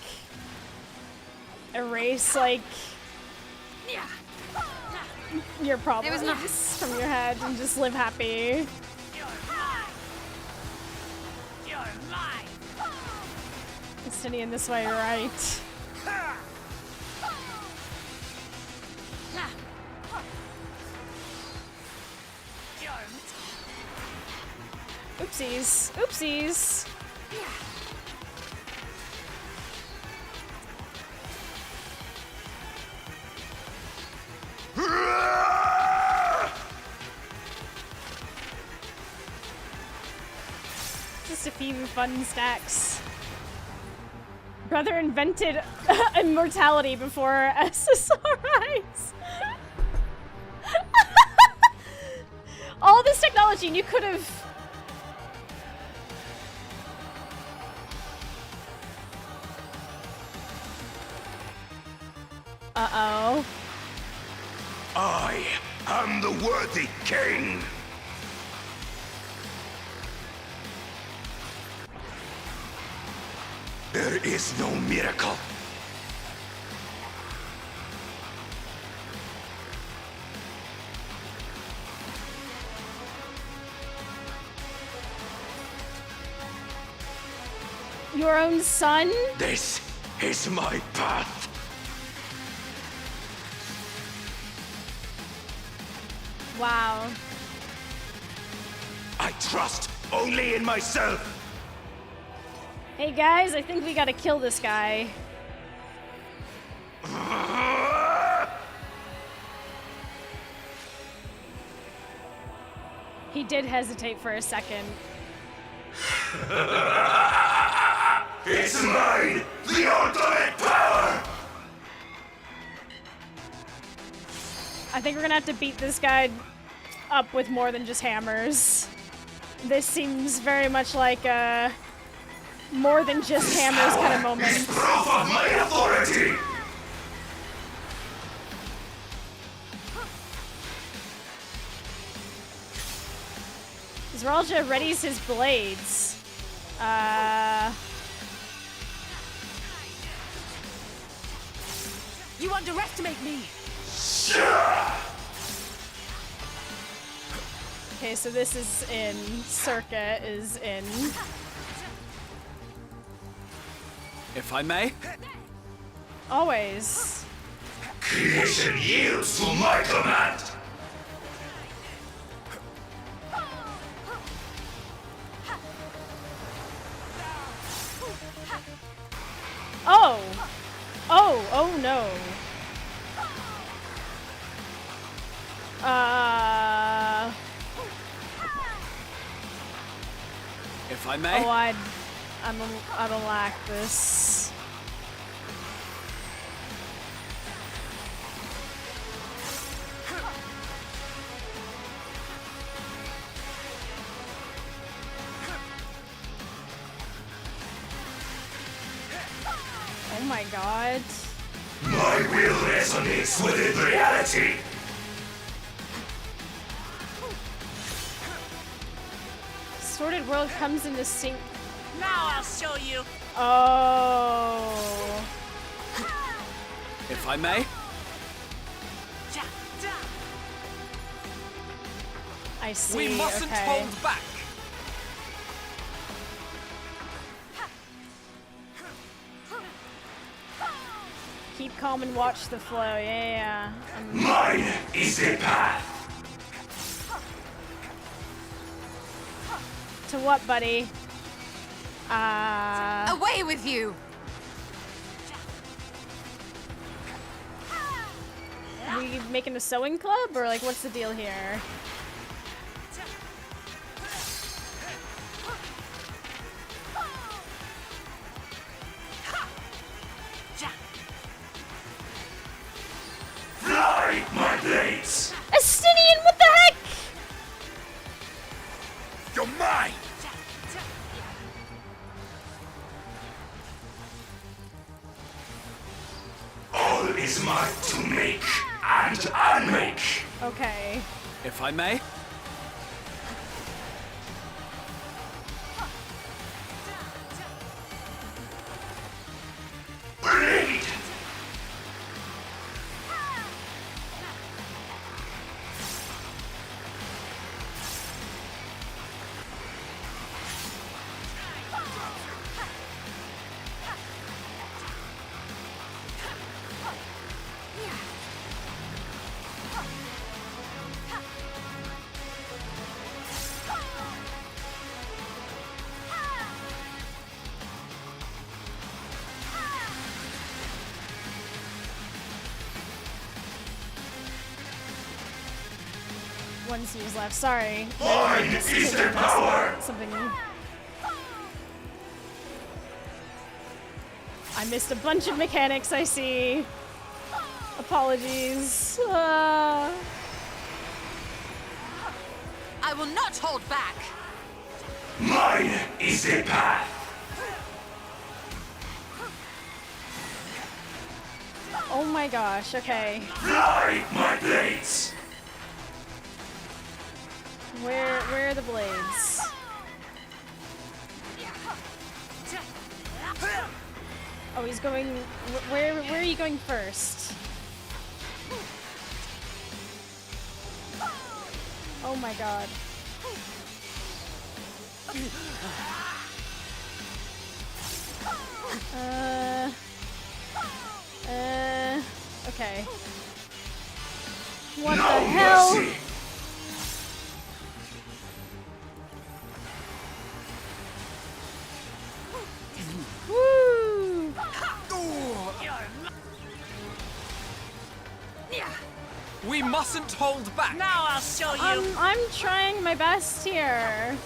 erase, like, your problems from your head and just live happy. Justinian, this way, right? Oopsies. Oopsies. Just a few fun stacks. Brother invented immortality before SSRIs. All this technology, and you could have. Uh-oh. I am the worthy king! There is no miracle. Your own son? This is my path. Wow. I trust only in myself. Hey guys, I think we gotta kill this guy. He did hesitate for a second. It's mine, the ultimate power! I think we're gonna have to beat this guy up with more than just hammers. This seems very much like a more than just hammers kind of moment. Is proof of my authority! Zeralja readies his blades. You underestimate me! Okay, so this is in. Circa is in. If I may? Always. Creation yields to my command! Oh! Oh no. If I may? Oh, I don't like this. Oh my god. My will resonates within reality! destroyed world comes into sync. Now I'll show you. Oh. If I may. I see. We mustn't okay. hold back. Keep calm and watch the flow. Yeah. Mine is the path. To what, buddy? Away with you. Are we making a sewing club, or like, what's the deal here? Fly, my blades. Estinian, what the heck? You're mine. All is mine to make and unmake. Okay. If I may. Blade. One series left. Sorry. Mine is the power. Something. I missed a bunch of mechanics. I see. Apologies. I will not hold back. Mine is the path. Oh my gosh. Okay. Fly, my blades. Where are the blades? Oh, he's going. Where are you going first? Oh my god. Okay. What the hell? Mercy. Woo! We mustn't hold back. Now I'll show you. I'm trying my best here.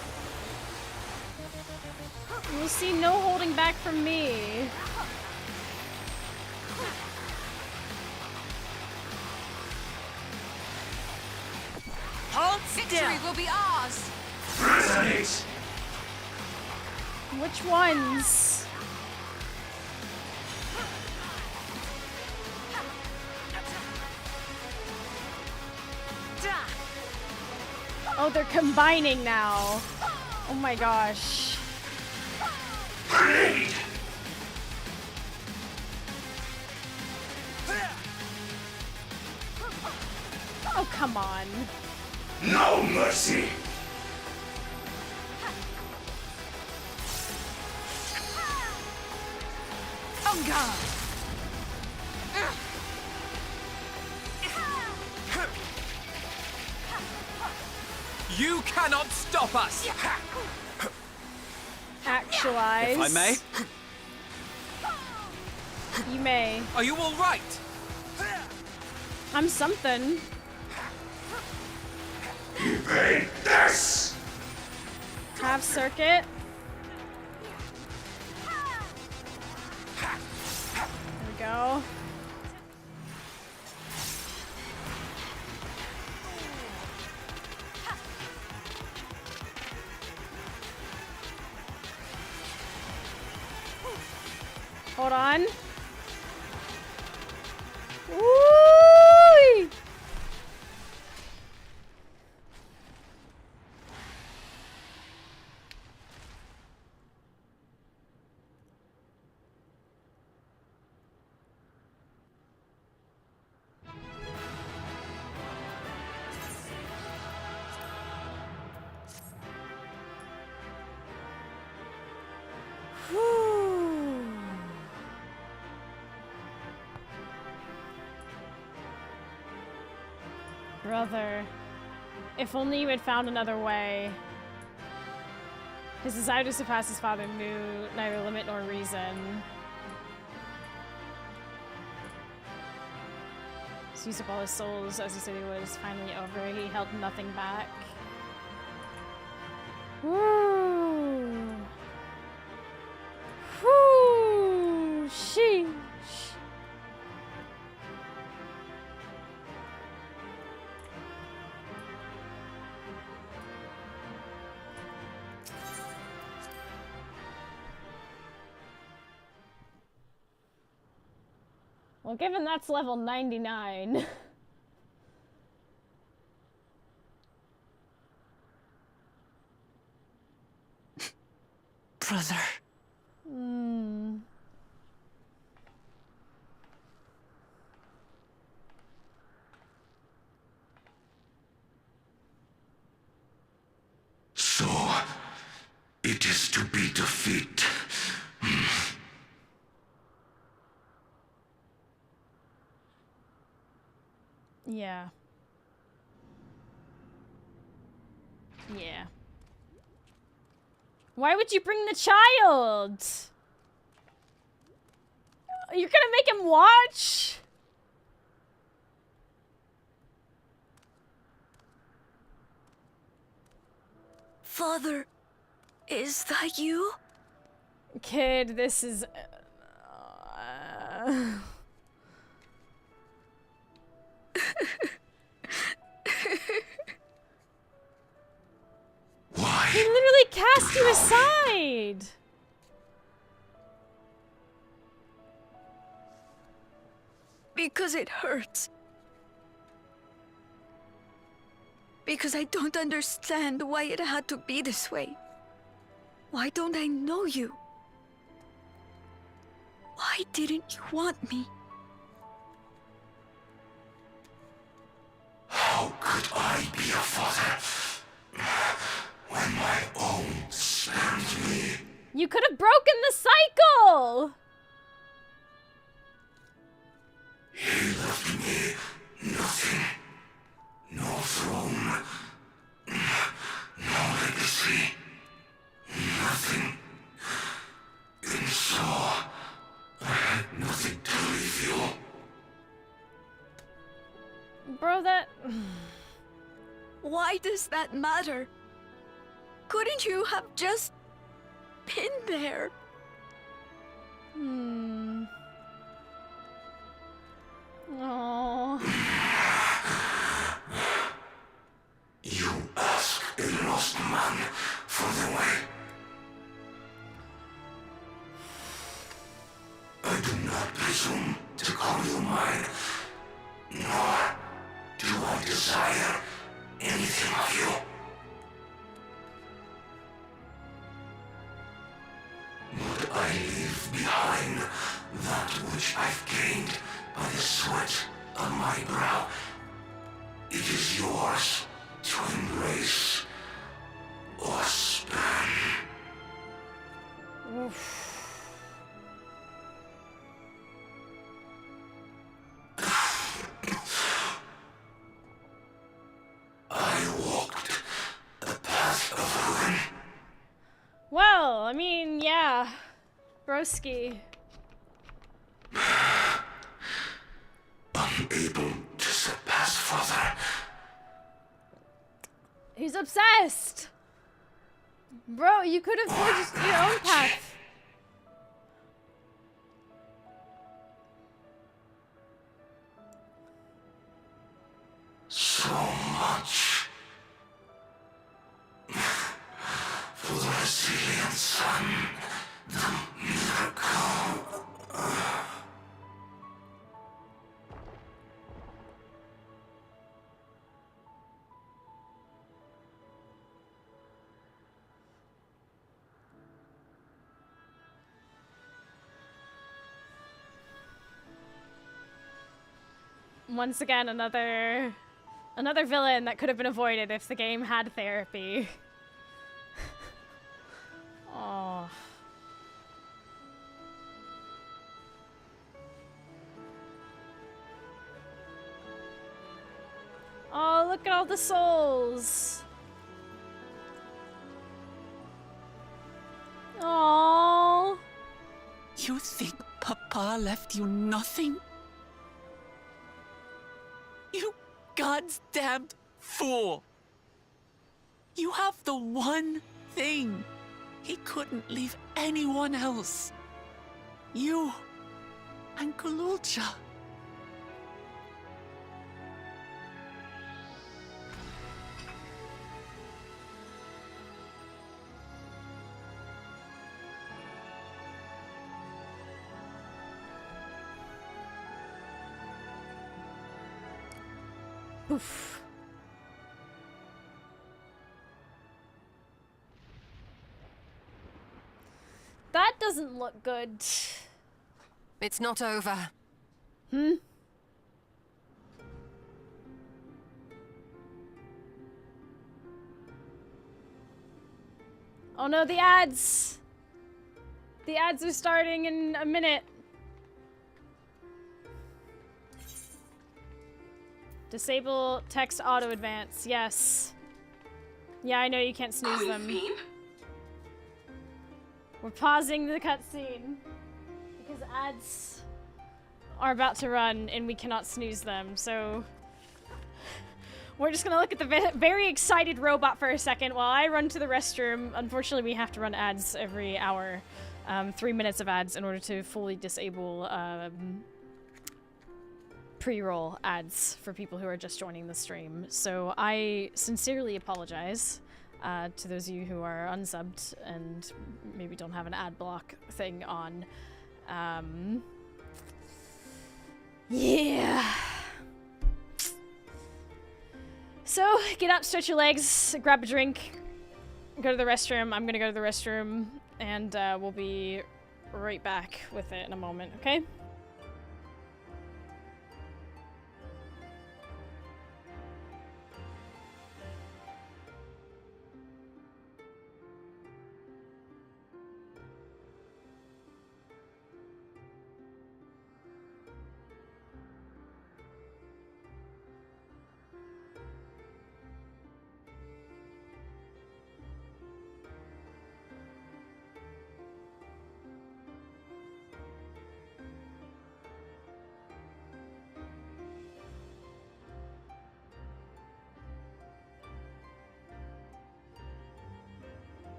You'll see no holding back from me. Hold still. Victory will be ours. Resonate. Which ones? Oh, they're combining now. Oh my gosh. Blade. Oh, come on. No mercy. On guard. You cannot stop us. Actualize. If I may. You may. Are you all right? I'm something. Evade this. Half circuit. There we go. Hold on. Woo! Brother. If only you had found another way. His desire to surpass his father knew neither limit nor reason. His use of all his souls, as he said it was finally over, he held nothing back. Woo! Whoo! Sheesh! Well, given that's level 99. Brother. So, it is to be defeat. Yeah. Yeah. Why would you bring the child? You're gonna make him watch? Father, is that you? Kid, this is... Why? He literally cast you aside! Because it hurts. Because I don't understand why it had to be this way. Why don't I know you? Why didn't you want me? How could I be a father when my own spurned me? You could have broken the cycle! He left me nothing. No throne. No legacy. Nothing. And so, I had nothing to leave you. Bro, that... Why does that matter? Couldn't you have just been there? Oh. You ask a lost man for the way. I do not presume to call you mine, nor do I desire anything of you. But I leave behind that which I've gained by the sweat of my brow. It is yours to embrace or spurn. I walked the path of ruin. Well, I mean, yeah. Broski. Unable to surpass father. He's obsessed! Bro, you could have forged your own path. So much for the resilient son, the miracle. Once again, another villain that could have been avoided if the game had therapy. Oh. Oh, look at all the souls. Aww. You think Papa left you nothing? You God's damned fool! You have the one thing he couldn't leave anyone else. You and Kululcha. Oof. That doesn't look good. It's not over. Hmm? Oh no, the ads! The ads are starting in a minute. Disable text auto advance, yes. Yeah, I know you can't snooze them. We're pausing the cutscene because ads are about to run and we cannot snooze them, so we're just gonna look at the very excited robot for a second while I run to the restroom. Unfortunately, we have to run ads every hour, 3 minutes of ads in order to fully disable pre-roll ads for people who are just joining the stream. So I sincerely apologize to those of you who are unsubbed and maybe don't have an ad block thing on. Yeah. So get up, stretch your legs, grab a drink, go to the restroom. I'm gonna go to the restroom and we'll be right back with it in a moment, okay?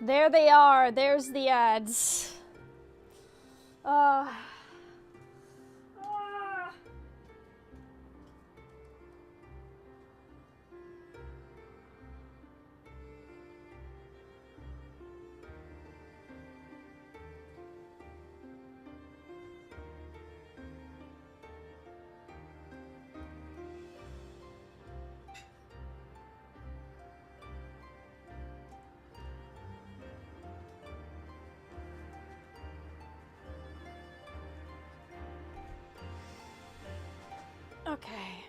There they are. There's the ads. Okay.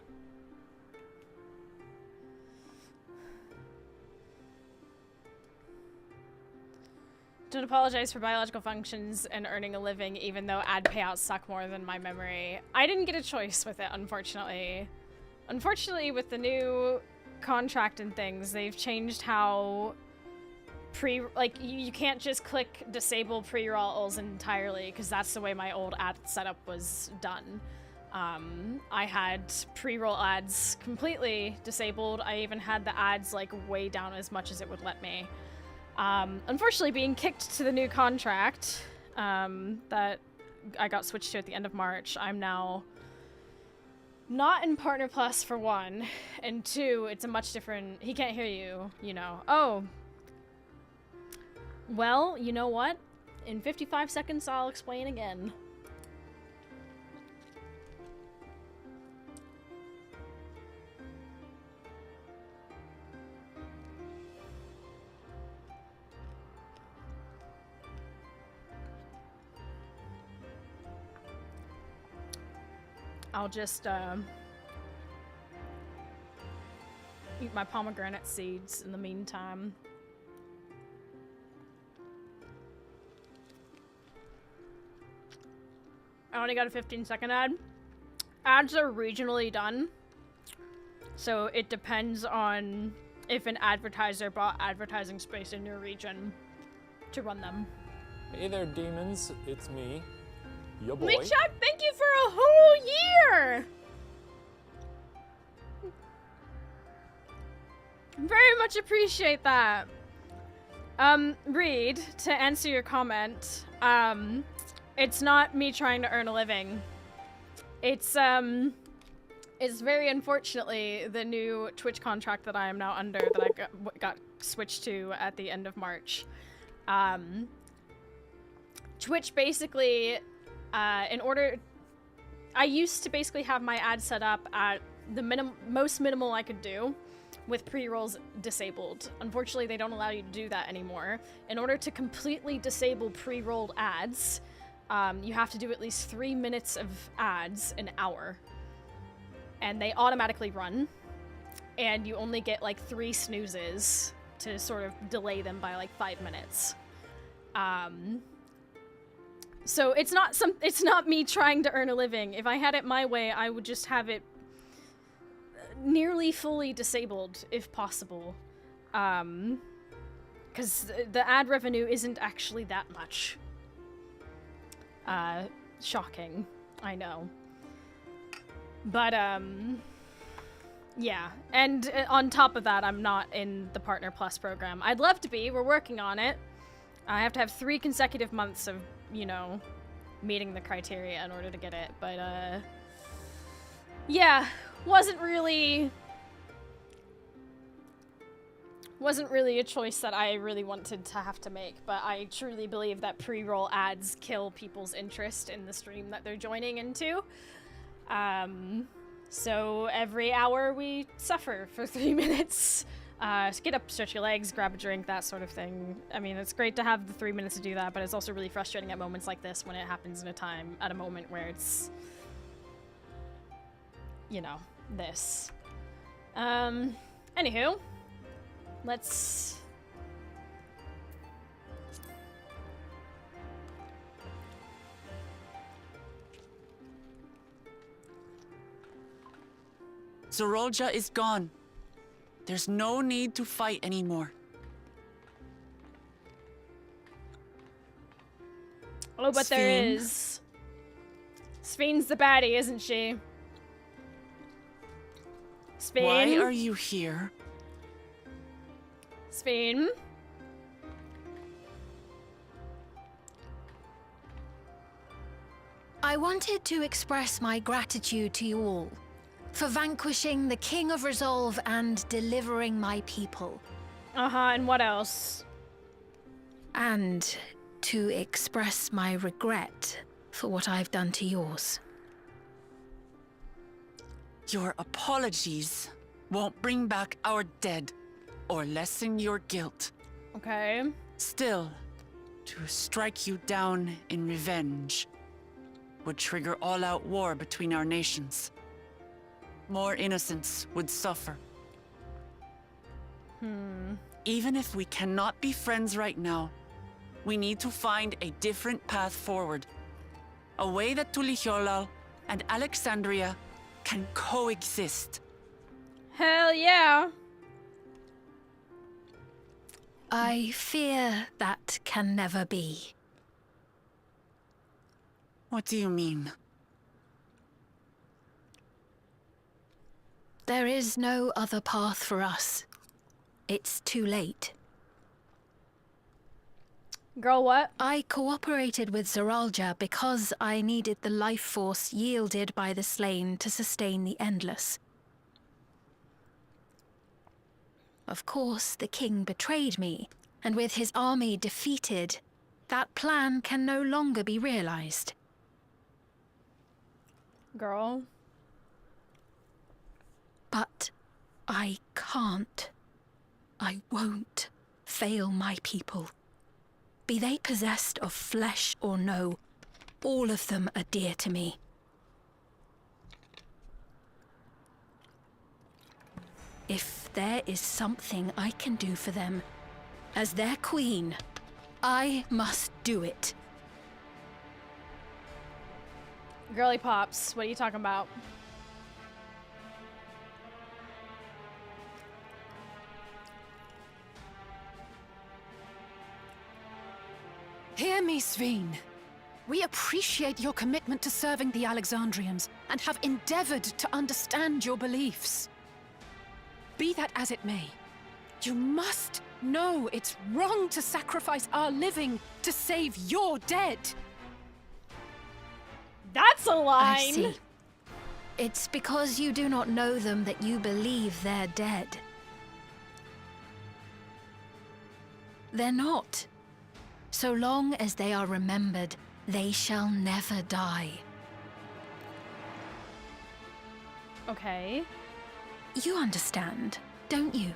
Don't apologize for biological functions and earning a living, even though ad payouts suck more than my memory. I didn't get a choice with it, unfortunately. Unfortunately, with the new contract and things, they've changed how you can't just click disable pre-rolls entirely, because that's the way my old ad setup was done. I had pre-roll ads completely disabled. I even had the ads like way down as much as it would let me. Unfortunately, being kicked to the new contract that I got switched to at the end of March, I'm now Not in Partner Plus for one, and two, it's a much different. He can't hear you, you know. Oh. Well, you know what? In 55 seconds, I'll explain again. I'll just eat my pomegranate seeds in the meantime. I only got a 15-second ad. Ads are regionally done, so it depends on if an advertiser bought advertising space in your region to run them. Hey there, demons. It's me, your boy. Leechuk, thank you for a whole year! Very much appreciate that. Reed, to answer your comment, it's not me trying to earn a living. It's very unfortunately the new Twitch contract that I am now under that I got switched to at the end of March. Twitch basically, in order... I used to basically have my ad set up at the most minimal I could do with pre-rolls disabled. Unfortunately, they don't allow you to do that anymore. In order to completely disable pre-rolled ads, you have to do at least 3 minutes of ads an hour. And they automatically run. And you only get like 3 snoozes to sort of delay them by like 5 minutes. So it's not me trying to earn a living. If I had it my way, I would just have it nearly fully disabled if possible. Because the ad revenue isn't actually that much. Shocking, I know. But, yeah. And on top of that, I'm not in the Partner Plus program. I'd love to be. We're working on it. I have to have 3 consecutive months of, you know, meeting the criteria in order to get it. But, yeah. Wasn't really a choice that I really wanted to have to make, but I truly believe that pre-roll ads kill people's interest in the stream that they're joining into. So every hour we suffer for 3 minutes. Get up, stretch your legs, grab a drink, that sort of thing. I mean, it's great to have the 3 minutes to do that, but it's also really frustrating at moments like this when it happens at a moment where it's, you know, this. Anywho, let's... Zorolja is gone. There's no need to fight anymore. Oh, but there is. Spheen's the baddie, isn't she? Spheen? Why are you here? Spheen? I wanted to express my gratitude to you all for vanquishing the King of Resolve and delivering my people. And what else? And to express my regret for what I've done to yours. Your apologies won't bring back our dead or lessen your guilt. Okay. Still, to strike you down in revenge would trigger all-out war between our nations. More innocents would suffer. Even if we cannot be friends right now, we need to find a different path forward. A way that Tuliholal and Alexandria can coexist. Hell yeah! I fear that can never be. What do you mean? There is no other path for us. It's too late. Girl, what? I cooperated with Zeralja because I needed the life force yielded by the slain to sustain the Endless. Of course, the king betrayed me, and with his army defeated, that plan can no longer be realized. Girl. But I can't. I won't fail my people. Be they possessed of flesh or no, all of them are dear to me. If there is something I can do for them, as their queen, I must do it. Girly pops, what are you talking about? Hear me, Sveen. We appreciate your commitment to serving the Alexandrians and have endeavored to understand your beliefs. Be that as it may, you must know it's wrong to sacrifice our living to save your dead. That's a line! I see. It's because you do not know them that you believe they're dead. They're not. So long as they are remembered, they shall never die. Okay. You understand, don't you?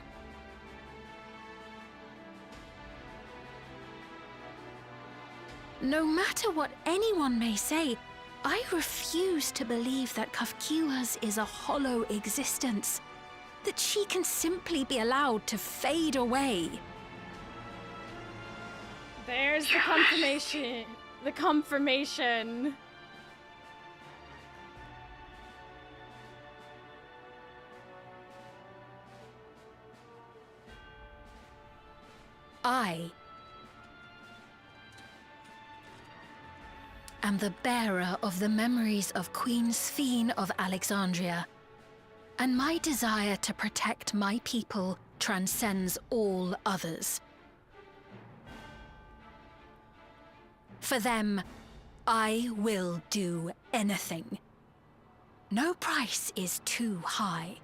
No matter what anyone may say, I refuse to believe that Kafkiwas is a hollow existence, that she can simply be allowed to fade away. There's the confirmation. The confirmation. I am the bearer of the memories of Queen Sveen of Alexandria, and my desire to protect my people transcends all others. For them, I will do anything. No price is too high.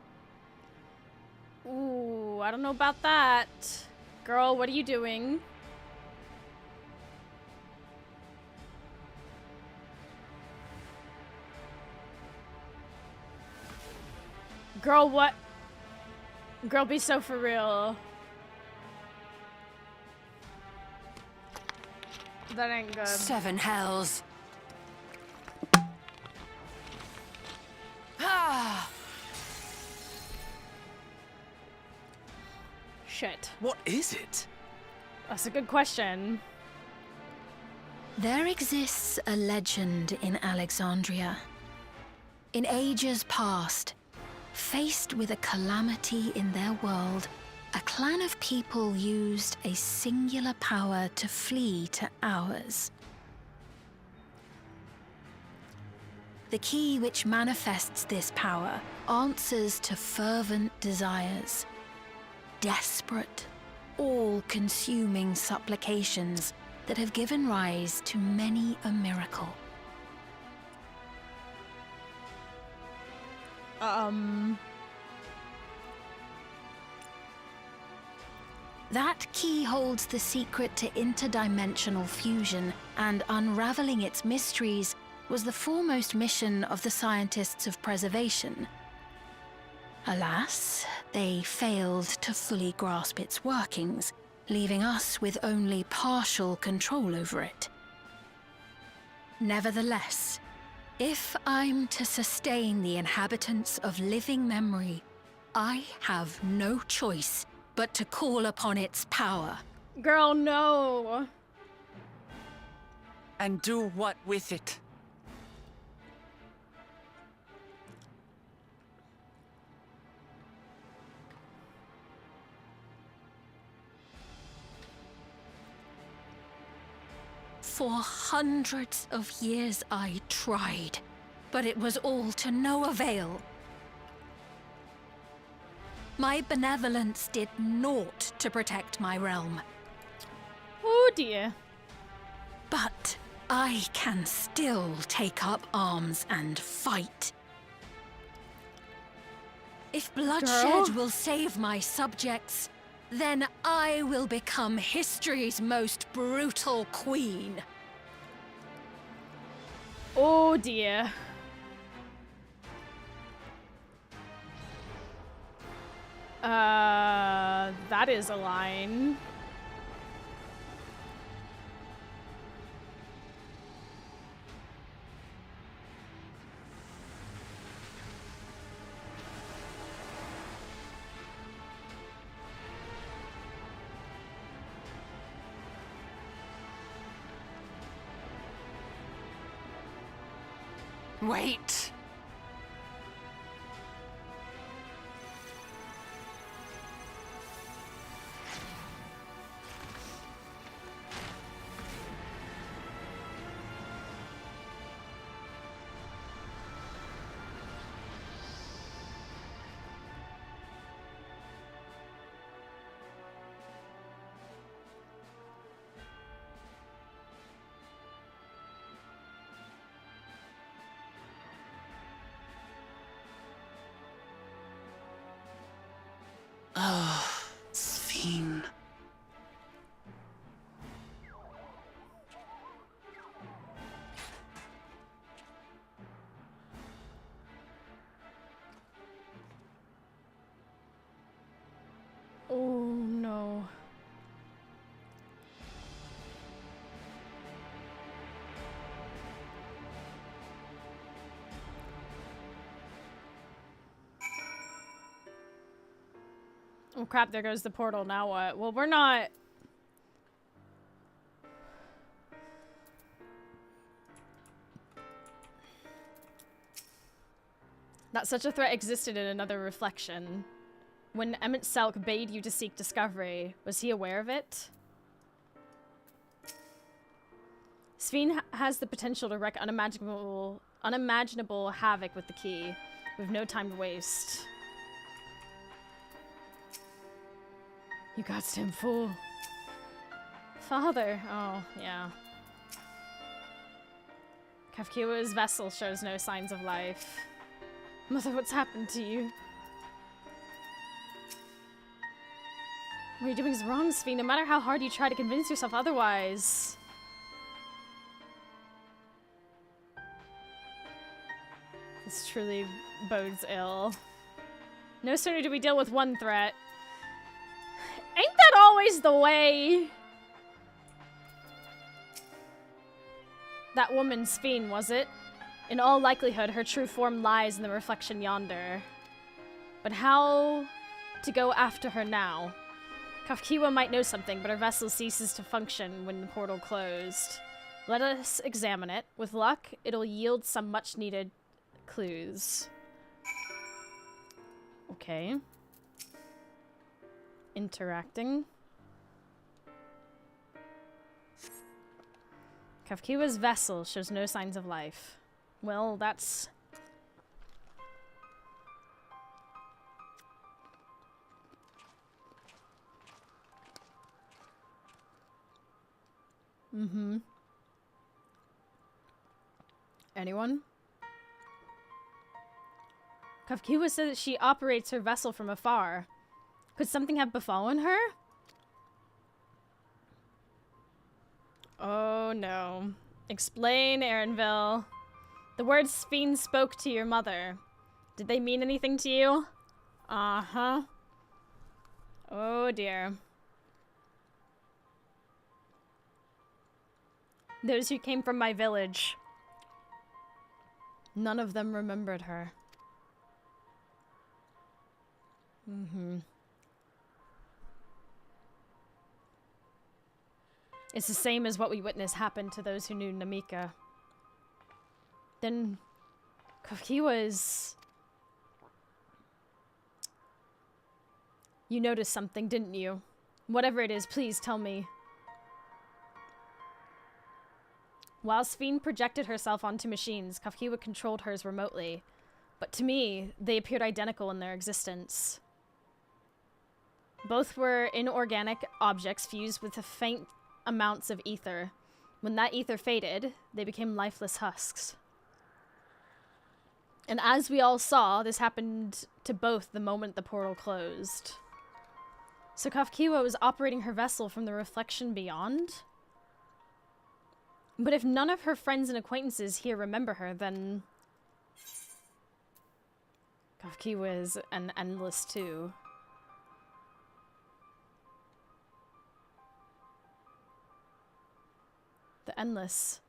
Ooh, I don't know about that. Girl, what are you doing? Girl, what? Girl, be so for real. That ain't good. 7 hells. Ah! Shit. What is it? That's a good question. There exists a legend in Alexandria. In ages past, faced with a calamity in their world, a clan of people used a singular power to flee to ours. The key which manifests this power answers to fervent desires, desperate, all-consuming supplications that have given rise to many a miracle. That key holds the secret to interdimensional fusion, and unraveling its mysteries was the foremost mission of the scientists of preservation. Alas, they failed to fully grasp its workings, leaving us with only partial control over it. Nevertheless, if I'm to sustain the inhabitants of living memory, I have no choice but to call upon its power. Girl, no. And do what with it? For hundreds of years I tried, but it was all to no avail. My benevolence did naught to protect my realm. Oh dear. But I can still take up arms and fight. If bloodshed will save my subjects, then I will become history's most brutal queen. Oh dear. That is a line. Wait. Oh, Sphene. Oh no. Oh crap, there goes the portal. Now what? Well, we're not... That such a threat existed in another reflection. When Emmett Selk bade you to seek discovery, was he aware of it? Sphene has the potential to wreak unimaginable havoc with the key. We have no time to waste. You got him, fool. Father. Oh, yeah. Kafkiwa's vessel shows no signs of life. Mother, what's happened to you? What you're doing is wrong, Sphene, no matter how hard you try to convince yourself otherwise. This truly bodes ill. No sooner do we deal with one threat. Ain't that always the way? That woman, Sphene, was it? In all likelihood, her true form lies in the reflection yonder. But how to go after her now? Kafkiwa might know something, but her vessel ceases to function when the portal closed. Let us examine it. With luck, it'll yield some much-needed clues. Okay. Interacting. Kafkiwa's vessel shows no signs of life. Well, that's... Mm-hmm. Anyone? Kafkiwa said that she operates her vessel from afar. Could something have befallen her? Oh no. Explain, Erinville. The words Sphene spoke to your mother. Did they mean anything to you? Uh-huh. Oh dear. Those who came from my village. None of them remembered her. Mm-hmm. It's the same as what we witnessed happen to those who knew Namika. Then Kafkiwa is... You noticed something, didn't you? Whatever it is, please tell me. While Sphene projected herself onto machines, Kafkiwa controlled hers remotely. But to me, they appeared identical in their existence. Both were inorganic objects fused with faint amounts of ether. When that ether faded, they became lifeless husks. And as we all saw, this happened to both the moment the portal closed. So Kafkiwa was operating her vessel from the reflection beyond? But if none of her friends and acquaintances here remember her, then Kafkiwa is an endless too. The endless.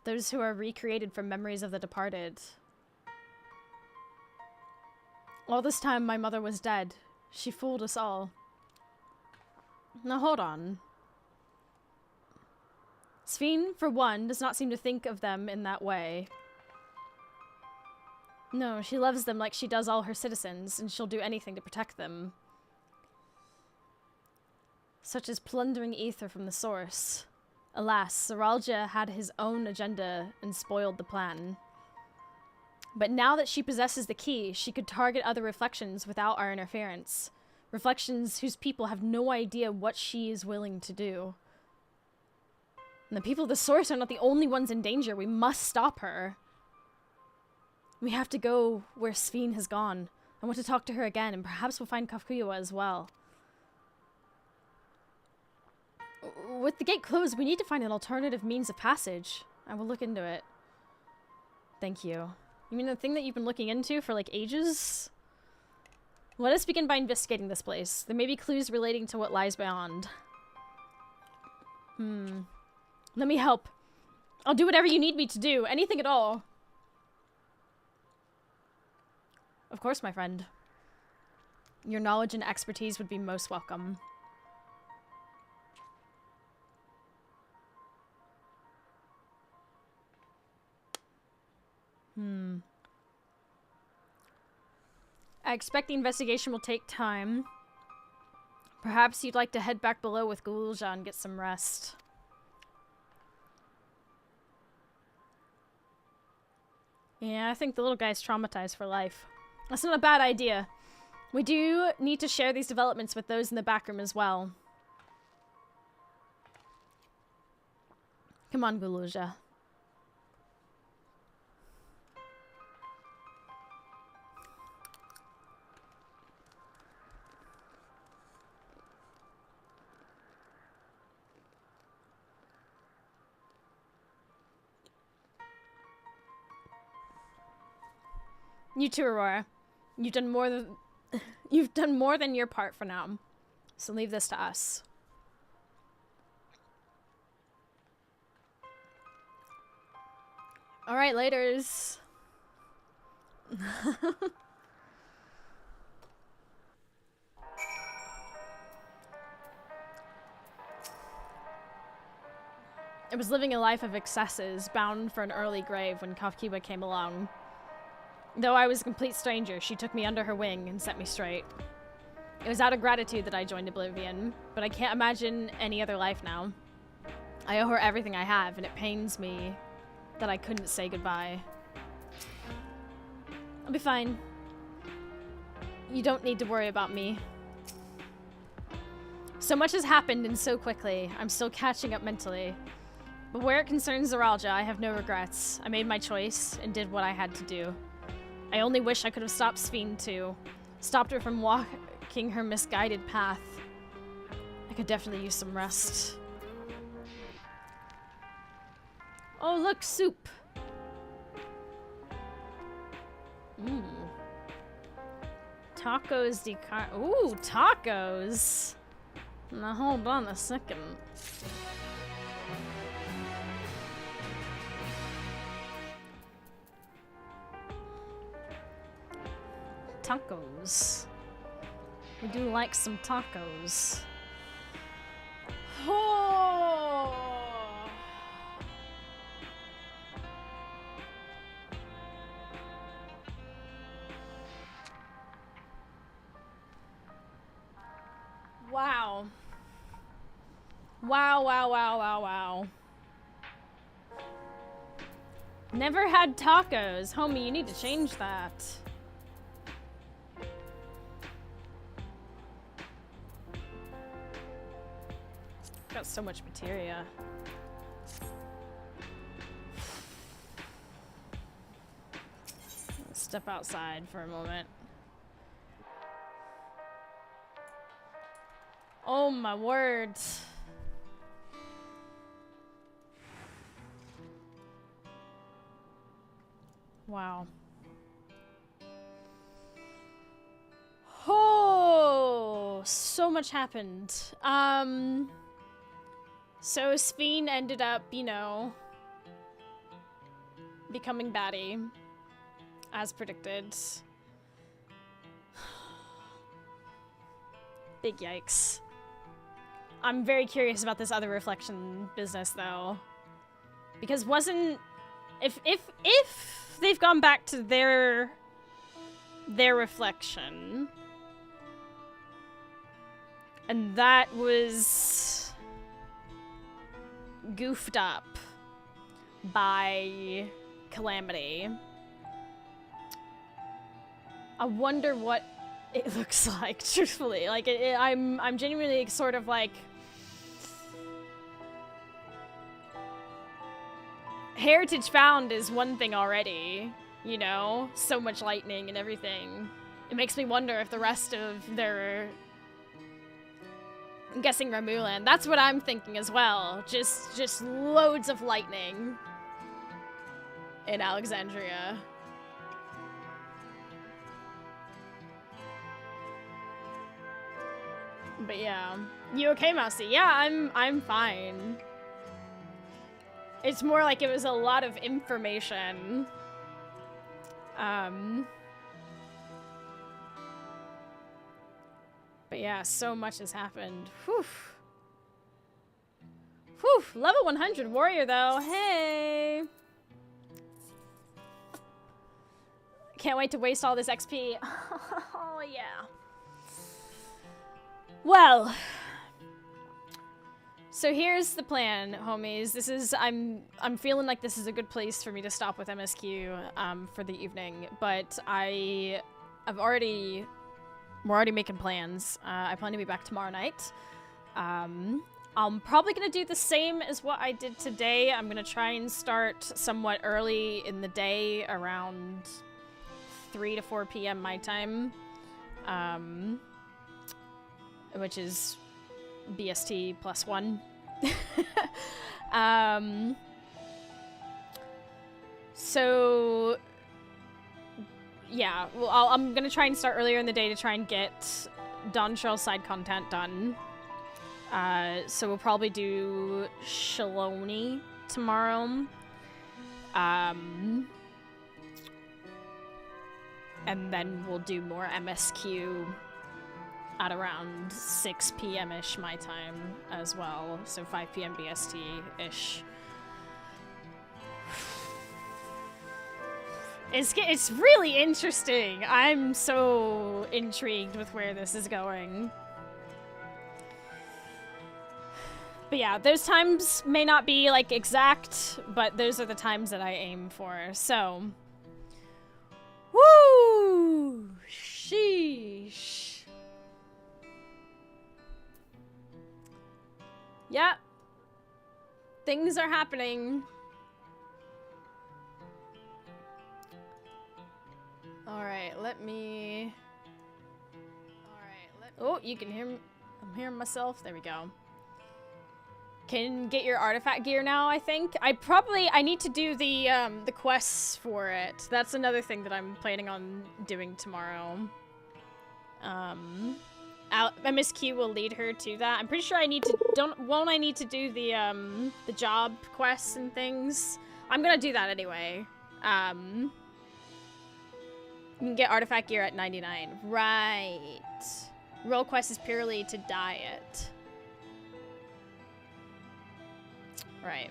Those who are recreated from memories of the departed. All this time my mother was dead. She fooled us all. Now hold on. Sphene, for one, does not seem to think of them in that way. No, she loves them like she does all her citizens, and she'll do anything to protect them. Such as plundering ether from the source. Alas, Saralja had his own agenda and spoiled the plan. But now that she possesses the key, she could target other reflections without our interference. Reflections whose people have no idea what she is willing to do. And the people of the source are not the only ones in danger. We must stop her. We have to go where Sphene has gone. I want to talk to her again, and perhaps we'll find Kafkuya as well. With the gate closed, we need to find an alternative means of passage. I will look into it. Thank you. You mean the thing that you've been looking into for, like, ages? Let us begin by investigating this place. There may be clues relating to what lies beyond. Let me help. I'll do whatever you need me to do. Anything at all. Of course, my friend. Your knowledge and expertise would be most welcome. I expect the investigation will take time. Perhaps you'd like to head back below with Gulja and get some rest. Yeah, I think the little guy's traumatized for life. That's not a bad idea. We do need to share these developments with those in the back room as well. Come on, Gulja. You too, Aurora. You've done more than your part for now. So leave this to us. All right, laters. I was living a life of excesses, bound for an early grave when Kafkiba came along. Though I was a complete stranger, she took me under her wing and set me straight. It was out of gratitude that I joined Oblivion, but I can't imagine any other life now. I owe her everything I have, and it pains me that I couldn't say goodbye. I'll be fine. You don't need to worry about me. So much has happened and so quickly. I'm still catching up mentally. But where it concerns Zaralja, I have no regrets. I made my choice and did what I had to do. I only wish I could have stopped Sphene too. Stopped her from walking her misguided path. I could definitely use some rest. Oh, look, soup. Tacos de car. Ooh, tacos. Now hold on a second. Tacos. We do like some tacos. Oh. Wow. Wow, wow, wow, wow, wow. Never had tacos. Homie, you need to change that. Got so much materia. step outside for a moment. Oh my word. Wow. Oh, so much happened. So Sphene ended up, you know, becoming baddie, as predicted. Big yikes. I'm very curious about this other reflection business, though, because wasn't if they've gone back to their reflection, and that was goofed up by Calamity, I wonder what it looks like, truthfully. Like, I'm genuinely sort of like, Heritage found is one thing already, you know? So much lightning and everything. It makes me wonder if the rest of their... I'm guessing Ramulan. That's what I'm thinking as well. Just loads of lightning in Alexandria. But yeah. You okay, Mousy? Yeah, I'm fine. It's more like it was a lot of information. But yeah, so much has happened. Whew. Whew. Level 100 warrior, though. Hey! Can't wait to waste all this XP. Oh, yeah. Well. So here's the plan, homies. This is, I'm feeling like this is a good place for me to stop with MSQ for the evening, but we're already making plans. I plan to be back tomorrow night. I'm probably gonna do the same as what I did today. I'm gonna try and start somewhat early in the day, around 3 to 4 p.m. my time, which is BST +1. So yeah, well, I'm gonna try and start earlier in the day to try and get Dawntrail side content done. So we'll probably do Shaloni tomorrow. And then we'll do more MSQ at around 6 p.m.-ish my time as well. So 5 p.m. BST-ish. It's really interesting. I'm so intrigued with where this is going. But yeah, those times may not be like exact, but those are the times that I aim for. So, woo! Sheesh. Yep. Things are happening. Alright, let me... Oh, you can hear me. I'm hearing myself. There we go. Can get your artifact gear now, I think. I need to do the quests for it. That's another thing that I'm planning on doing tomorrow. MSQ will lead her to that. I'm pretty sure I need to, won't I need to do the job quests and things? I'm gonna do that anyway. You can get artifact gear at 99. Right. Role quest is purely to diet. Right.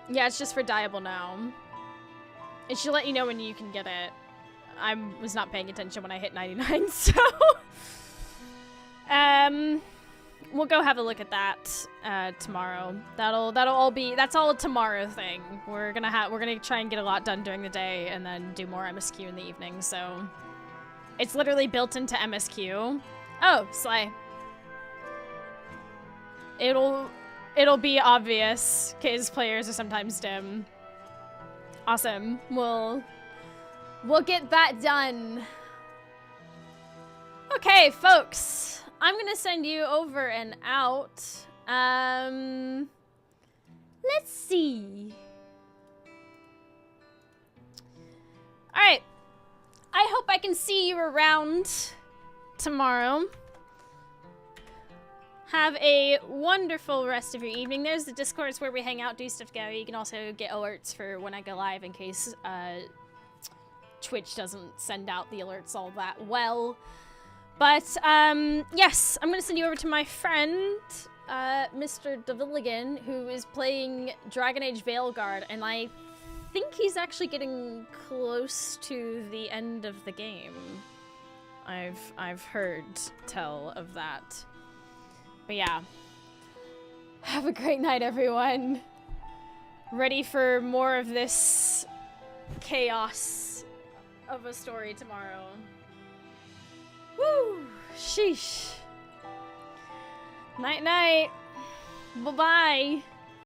Yeah, it's just for dieable now. It should let you know when you can get it. I was not paying attention when I hit 99, so... we'll go have a look at that tomorrow. That'll all be... That's all a tomorrow thing. We're gonna try and get a lot done during the day and then do more MSQ in the evening, so... It's literally built into MSQ. Oh, slay. It'll be obvious, because players are sometimes dim. Awesome. We'll get that done. Okay, folks. I'm gonna send you over and out. Let's see. Alright. I hope I can see you around tomorrow. Have a wonderful rest of your evening. There's the Discords where we hang out, do stuff together. You can also get alerts for when I go live in case Twitch doesn't send out the alerts all that well. But, yes, I'm going to send you over to my friend, Mr. Devilligan, who is playing Dragon Age Veilguard, and I think he's actually getting close to the end of the game. I've heard tell of that. But yeah. Have a great night, everyone. Ready for more of this chaos of a story tomorrow. Woo! Sheesh. Night night. Bye-bye.